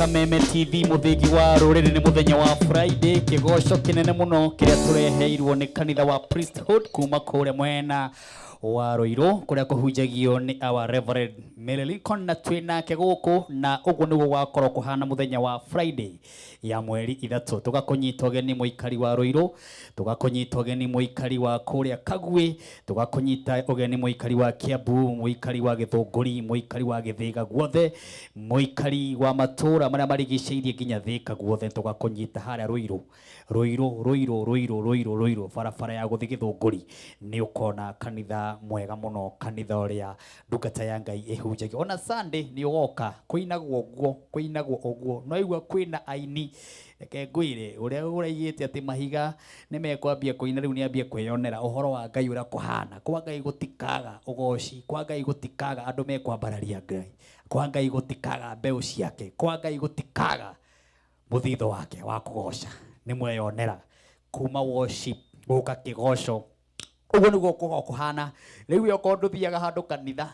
Kameme TV muthigi wa ruriri ni muthenya wa Friday kigoco kinene muno kiria tureheirwo ni kanitha wa Priesthood kuma kuria mwena wa Roiro kuria kuhunjagio ni our Reverend Mary Lincoln na twina guku na uguo niguo gwakorwo kuhana muthenya wa Friday ya mweri 3 tugakunyita ugeni muikari wa Roiro tugakunyita ugeni muikari wa kuria Kagwe tugakunyita ugeni muikari wa Kiambu muikari wa Githunguri muikari wa Githiga guothe muikari wa matura maria marigiceirie nginya Thika guothe tugakunyita haria Roiro barabara ya guthi Githunguri ni ukona kanitha mwega muno kanitha uria ndungata ya Ngai ihunjagio ona Sunday ni ugoka kuinagwo uguo no igua kwina aini reke ngwire uria uraigite ati mahiga ni mekwambia kuina riu ni ambia kweyonera uhoro wa Ngai uria kuhana kwa Ngai gutikaga ugoci kwa Ngai gutikaga andu mekwambararia Ngai kwa Ngai gutikaga mbeu ciake kwa Ngai gutikaga muthitho wake wa kugoca ni mweyonera kuma worship guka kigoco uguo niguo kuhana riu yoko nduthiaga handu kanitha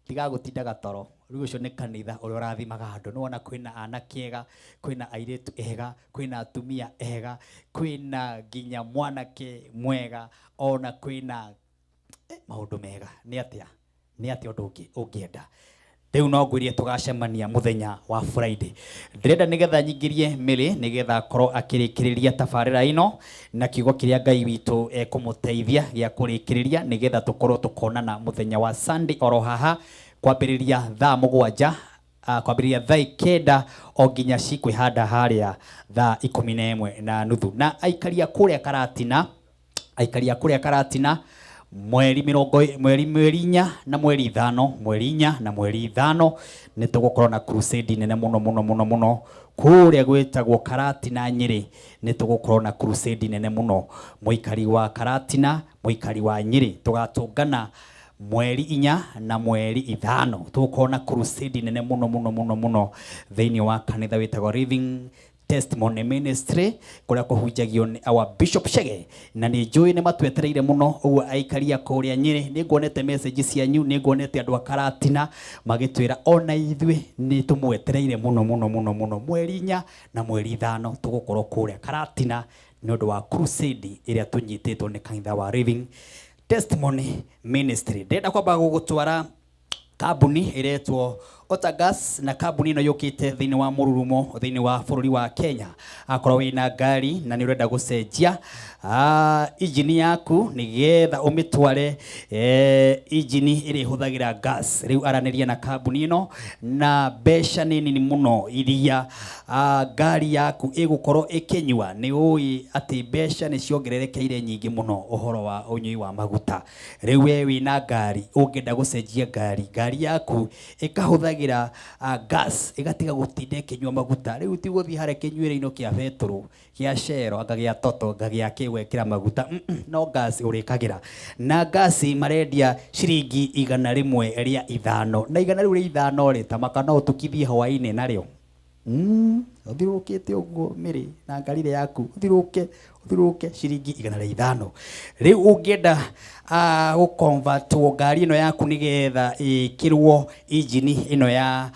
tiga gutindaga toro riu ucio ni kanitha uria urathimaga andu ni wona kwina anakiega kwina airetu ega kwina atumia ega kwina nginya mwanake mwega ona kwina maundu mega ni atia undu ungienda riu no ngwirie tugacemania muthenya wa Friday ndirenda nigetha nyingirie Mary nigetha korwo akirikiriria tabarira ino na kiugo kiria Ngai witu ekumuteithia gia kurikiriria nigetha tukorwo tukonana muthenya wa Sunday oro haha kwambiriria thaa 7 kwambiriria thaa 9 o nginya cikwihanda haria thaa 11:30 na aikaria kuria Karatina mweri 4 na mweri 5 ni tugukorwo na crusade nene muno kuria gwetagwo Karatina Nyeri ni tugukorwo na crusade nene muno muikari wa Karatina muikari wa Nyeri tugatungana mweri 4 na mweri 5 tugukorwo na crusade nene muno thiini wa kanitha wetagwo Living Testimony Ministry kuria kuhunjagio ni our Bishop Chege na ni njui ni matwetereire muno uguo aikaria kuria Nyeri ni nguonete message cianyu ni nguonete andu a Karatina magitwira ona ithwe ni tumwetereire muno mweri 4 na mweri 5 tugukorwo kuria Karatina ni undu wa crusade iria tunyititwo ni kanitha wa Living Testimony Ministry ndenda kwamba gugutwara kabuni iretwo Otagas na kabuni ino yukite thiini wa mururumo thiini wa bururi wa Kenya akorwo wina ngari na ni urenda gucenjia injini yaku nigetha umitware injini iri huthagira gas riu araniria na kabuni ino na besha nini muno iria ngari yaku igukorwo ikinywa ni ui ati besha ni ciongererekeire nyingi muno uhoro wa unyui wa maguta riu we wina ngari ungenda gucenjia ngari yaku ikahuthagira gas igatiga gutinda kinywa maguta riu ti guthi hare kinyuire ino kia petro kia shero akagia toto ngagia kiwekira maguta no gas urikagira na gas marendia ciringi 100 ria 5 na 100 ria 5 ri tamaka no tukithie hwaini nario uthirukite uguo Mary na ngarire yaku uthiruke ciringi 105 riu ungienda guconvert ngari ino yaku nigetha ikirwo engine ino ya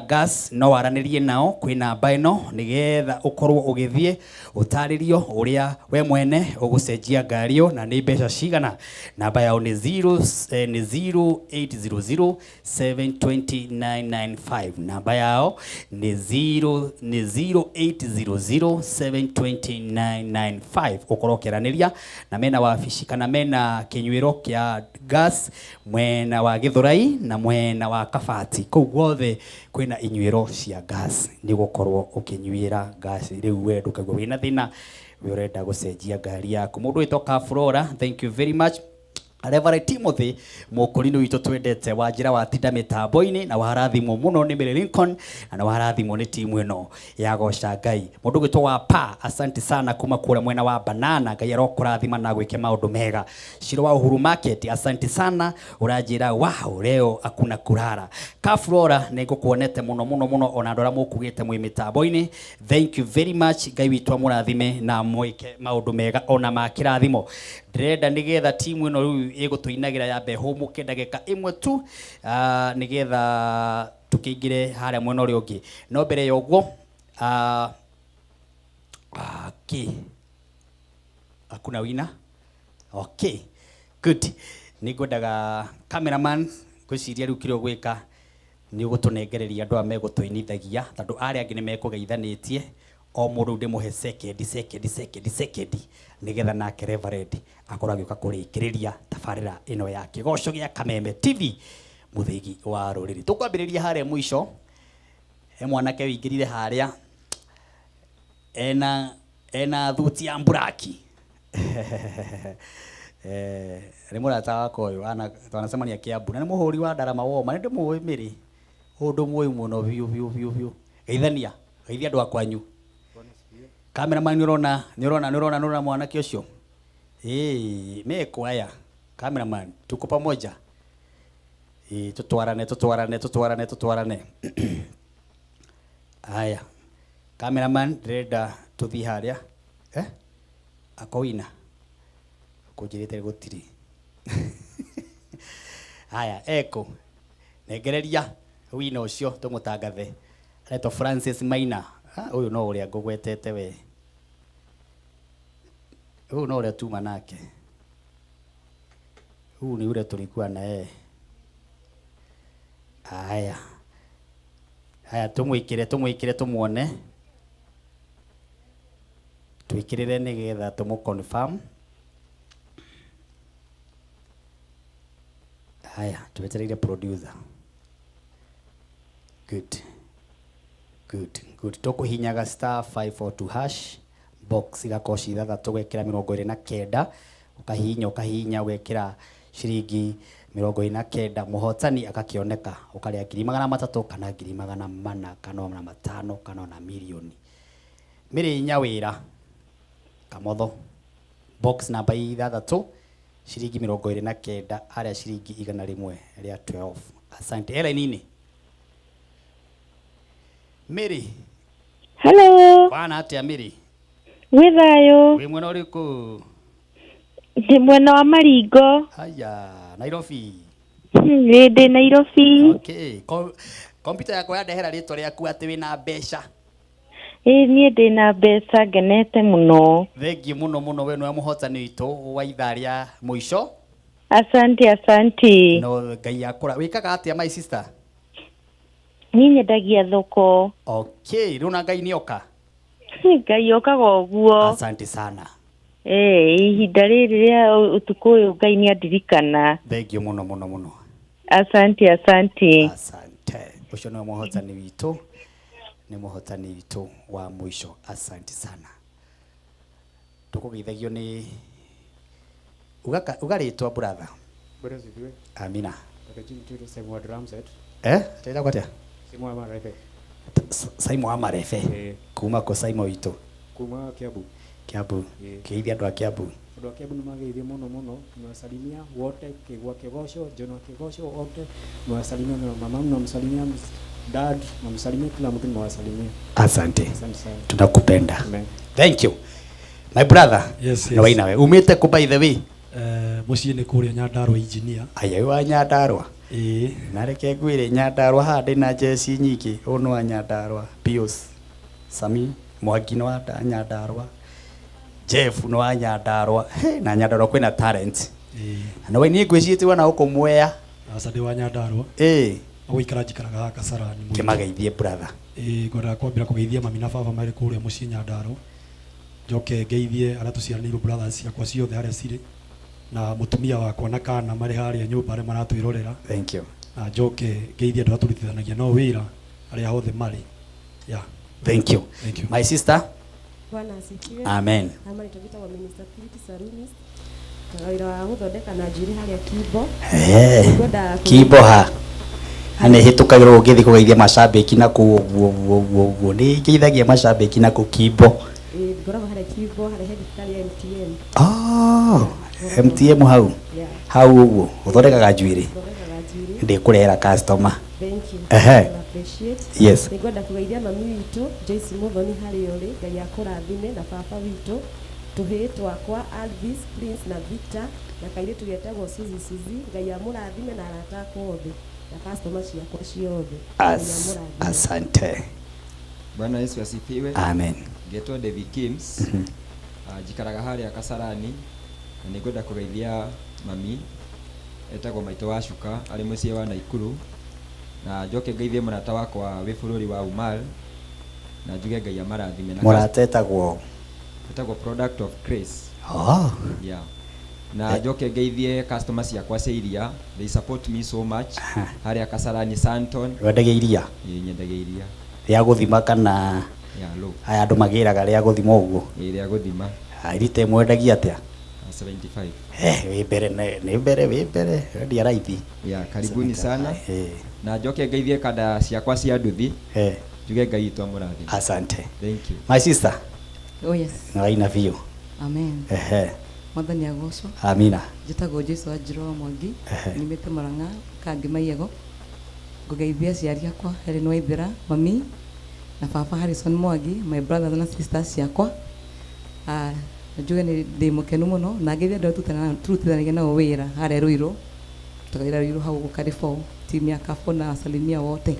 gas no waranirie nao kwina namba ino nigetha ukorwo ugithie utaririo uria we mwene ugucenjia ngari yo na ni mbeca cigana namba yao ni 0800720995 namba yao ni 0800720995 ukorwo kiraniria na mena wabici kana mena kinywiro kia gas mwena wa Githurai na mwena wa Kabati kou guothe kwina inywiro cia gas ni gukorwo ukinywira gas riu we ndukagwo wina thina we urenda gucenjia ngari yaku mundu witoka Flora thank you very much Reverend Timothy mukurino wito twendete wajira watinda mitambo-ini na warathimwo muno ni Mary Lincoln na warathimwo ni timu ino ya goca Ngai mundu gwitwo wa pa asante sana kuma kura mwena wa Banana Ngai arokurathima na gwike maundu mega Shiro wa Uhuru Market asante sana urajira wow leo akuna kurara ka Flora nigukuonete muno ona ndora mukugite mwi mitambo-ini thank you very much Ngai witwa murathime na mwike maundu mega ona makirathimo ndirenda nigetha timu ino riu igutuinagira ya beho muke ndagika imwe tu nigetha tukigire haria mwena uri ungi no mbere ya uguo okay hakuna wina okay good ningwendaga cameraman gwiciria riu kire gwika ni ugutunengereria andu ame gutuinithagia tondu aria angi ni mekugeithanitie o mundu ndimuhe second nigetha nake Reverend akorwo agiuka kurikiriria tabarira ino ya kigoco gia Kameme TV muthigi wa ruriri tukwambiriria haria mwisho mwanake wingirire haria ena thuti ya mburaki ni murata wako uyu twanacemania Kiambu na ni muhuri wa Ndarama Woma ndi muwi miri undu muwi muno biu geithania geithia andu akwanyu cameraman ni urona mwanake ucio mekwaya cameraman tuko pamoja tutwarane haya cameraman reda tuthi haria akowina kujirite gutiri haya eko negereria wina ucio tumutangathe Reto Francis Maina uyu no uria ngugwetete we uyu no uria tuma nake uyu ni ule tulikuwa na haya tumwikire tumuone twikirire nigetha tumu confirm haya tuwetereire producer good tukuhinyaga *542# box igakoshi ithathatu gwekira 29 ukahinya ugekira ciringi 29 muhotani akakioneka ukaria 300 kana 400 kana 500 kana na milioni miri nyawira kamotho box namba ithathatu ciringi 29 aria ciringi 100 ria 12 asante ela nini Mary hello bana atia Mary withayo wi mwena uriku ndi mwena wa Maringo haya Nairobi ndi Nairobi okay computer yako yandehera ritwa riaku ati wina mbeca nie ndina mbeca ngenete muno thengi muno we no muhotani witu wa itharia muico asante no ngai akura wikaga atia my sister ni nyendagia thoko okay runa ngai nioka ngai okaga uguo asante sana ihinda riri ria utuku uyu ngai ni andirikana thengi muno asante ucio no muhotani witu ni muhotani witu wa mwisho asante sana tukugeithagio ni ugaritwa brother amina tenda kwatia Simon Amarefe kuma ko Simon witu kuma Kiambu keithia andu a Kiambu ni mageithie muno tunawasalimia wote kigwa kigoco John kigoco wote tunawasalimia mama tunamsalimia dad tunamsalimia kila mtu tunawasalimia asante tunakupenda thank you my brother yes na wewe nawe umete ku by the way muciĩ nĩ kũrĩa Nyandarua engineer aya wa Nyandarua nareke ngwire Nyandarua handi na jeci nyingi uno wa Nyandarua Pius Sami Mwangi no wa Nyandarua Jeff no wa Nyandarua na Nyandarua kwina talent na wewe ni ngwicitie wana uko mwea asante wa Nyandarua gũikara njikaraga Kasarani kimageithie brother ngwenda kwambira kugeithia mami na baba marĩ kũrĩa muciĩ Nyandarua njoke ngeithie arĩa tũciaranĩirwo brothers ciakwa ciothe harĩa cirĩ na mutumia wakwa na kana marĩ harĩa nyũmba arĩa maratwĩrorera thank you na njoke ngeithie andũ atũrutithanagia no wĩra arĩa othe marĩ thank you my sister Bwana asifiwe amen ama nitogita wa minister Philip Sarunis kawaida wa guthondeka na njiri harĩa Kibo ha ane hitukagirwo ngithi kugeithia macambiki na ku ni ngeithagia macambiki na ku Kibo ngoragwo harĩa Kibo harĩa thirikari ya MTM hau uguo uthondekaga njuĩrĩ ndi kurehera customer thank you appreciate yes ngwenda kugeithia mami witũ Joyce Muthoni harĩa uri ngai akũrathime na baba witũ tuhĩ twakwa Alvis Prince na Victor na kairĩtu getagwo Suzi ngai amũrathime na arata akwa othe na customer ciakwa ciothe. Asante. Bwana Yesu asifiwe. Amen. Ngetwa David Kims. Jikaraga haria Kasarani na nĩngwenda kũgeithia mami etagwo maitũ wa Cuka arĩ mũciĩ wa Naikuru, na njoke ngeithie mũrata wakwa wĩ bũrũri wa Umal, na njuge Ngai amarathime. Mũrata etagwo Product of Grace. Yeah. Na njoke ngeithie customers ciakwa cia iria, they support me so much. Haria Kasarani Santon. Wendagia iria? Nyendagia iria. Rĩa gũthima kana aya andũ magĩraga rĩa gũthima ũguo? Rĩa gũthima. Irite mwendagia atĩa? 75. Wĩ mbere ndia raithi. Yeah, karibuni sana. Na njoke ngeithie kada ciakwa cia nduthi. Njuge Ngai itu amũrathime. Asante. Thank you. My sister. Oh yes. Ngaina biũ. Amen. Mwathani agocwo. Amina. Njĩtagwo Jesũ Wanjirũ wa Mwangi, nimĩte Mũrang'a Kangi Maiyego. Ngũgeithia aciari akwa Helen Waithĩra, mami na baba Harrison Mwangi, my brothers na sisters ciakwa. Njuge nĩ ndĩ mũkenu mũno na ngeithia andũ turutithanagia nao wĩra harĩa Ruiru. Tũkawĩra Ruiru hau Carrefour, timu ya Carrefour na asalimia wote.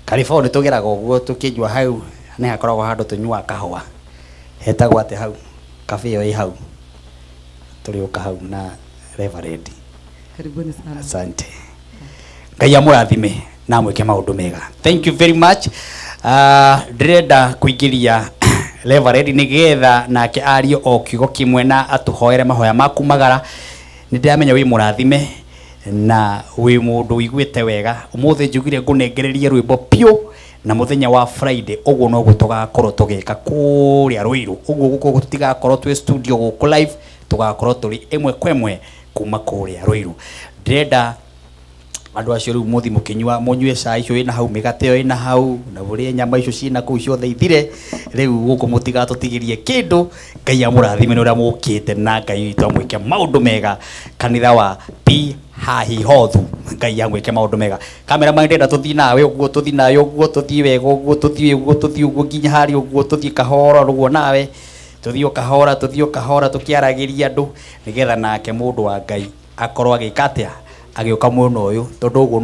Carrefour nĩ tũgeraga ũguo tũkĩnyua hau, nĩ hakoragwo handũ tũnyua kahũa. Hetagwo atĩ hau, kabe ĩyo ĩ hau. Tũrĩũka hau na Reverend. Karibuni sana. Asante. Ngai amũrathime na mwĩke maũndũ mega. Thank you very much. Ndĩrenda kũingĩria Reverend nĩgetha nake ario o kiugo kĩmwe na atũhoere mahoya makumagara. Nĩ ndĩramenya wĩ mũrathime na wĩ mũndũ wĩiguĩte wega. Ũmũthĩ njugire ngũnengererie rwĩmbo piũ na mũthenya wa Friday ũguo no gũtũgakorwo tũgĩka kũrĩa Ruiru. Ũguo gũkũ tũtigakorwo twĩ studio gũkũ live, tũgakorwo tũrĩ ĩmwe kwa ĩmwe kuma kũrĩa Ruiru. Ndĩrenda andũ acio rĩu mũthi mũkĩnyua mũnyue cai icio ĩna hau, mĩgate ĩyo ĩna hau, na burĩe nyama icio ciĩna kũu ciothe ithire. Rĩu gũkũ mũtigatũtigĩrie kĩndũ. Ngai amũrathime nĩ ũrĩa mũkĩte na Ngai witũ amwĩke maũndũ mega. Kanitha wa Hahi Hothu, Ngai amwĩke maũndũ mega. Cameraman ndĩrenda tũthiĩ nawe ũguo, tũthiĩ nawe ũguo, tũthiĩ wega ũguo, tũthiĩ ũguo nginya harĩa ũguo, tũthiĩ kahora ũguo nawe. Tũthiĩ kahora tũkĩaragĩria andũ nĩgetha nake mũndũ wa Ngai akorwo agĩka atĩa, agĩũka mwena ũyũ tondũ ũguo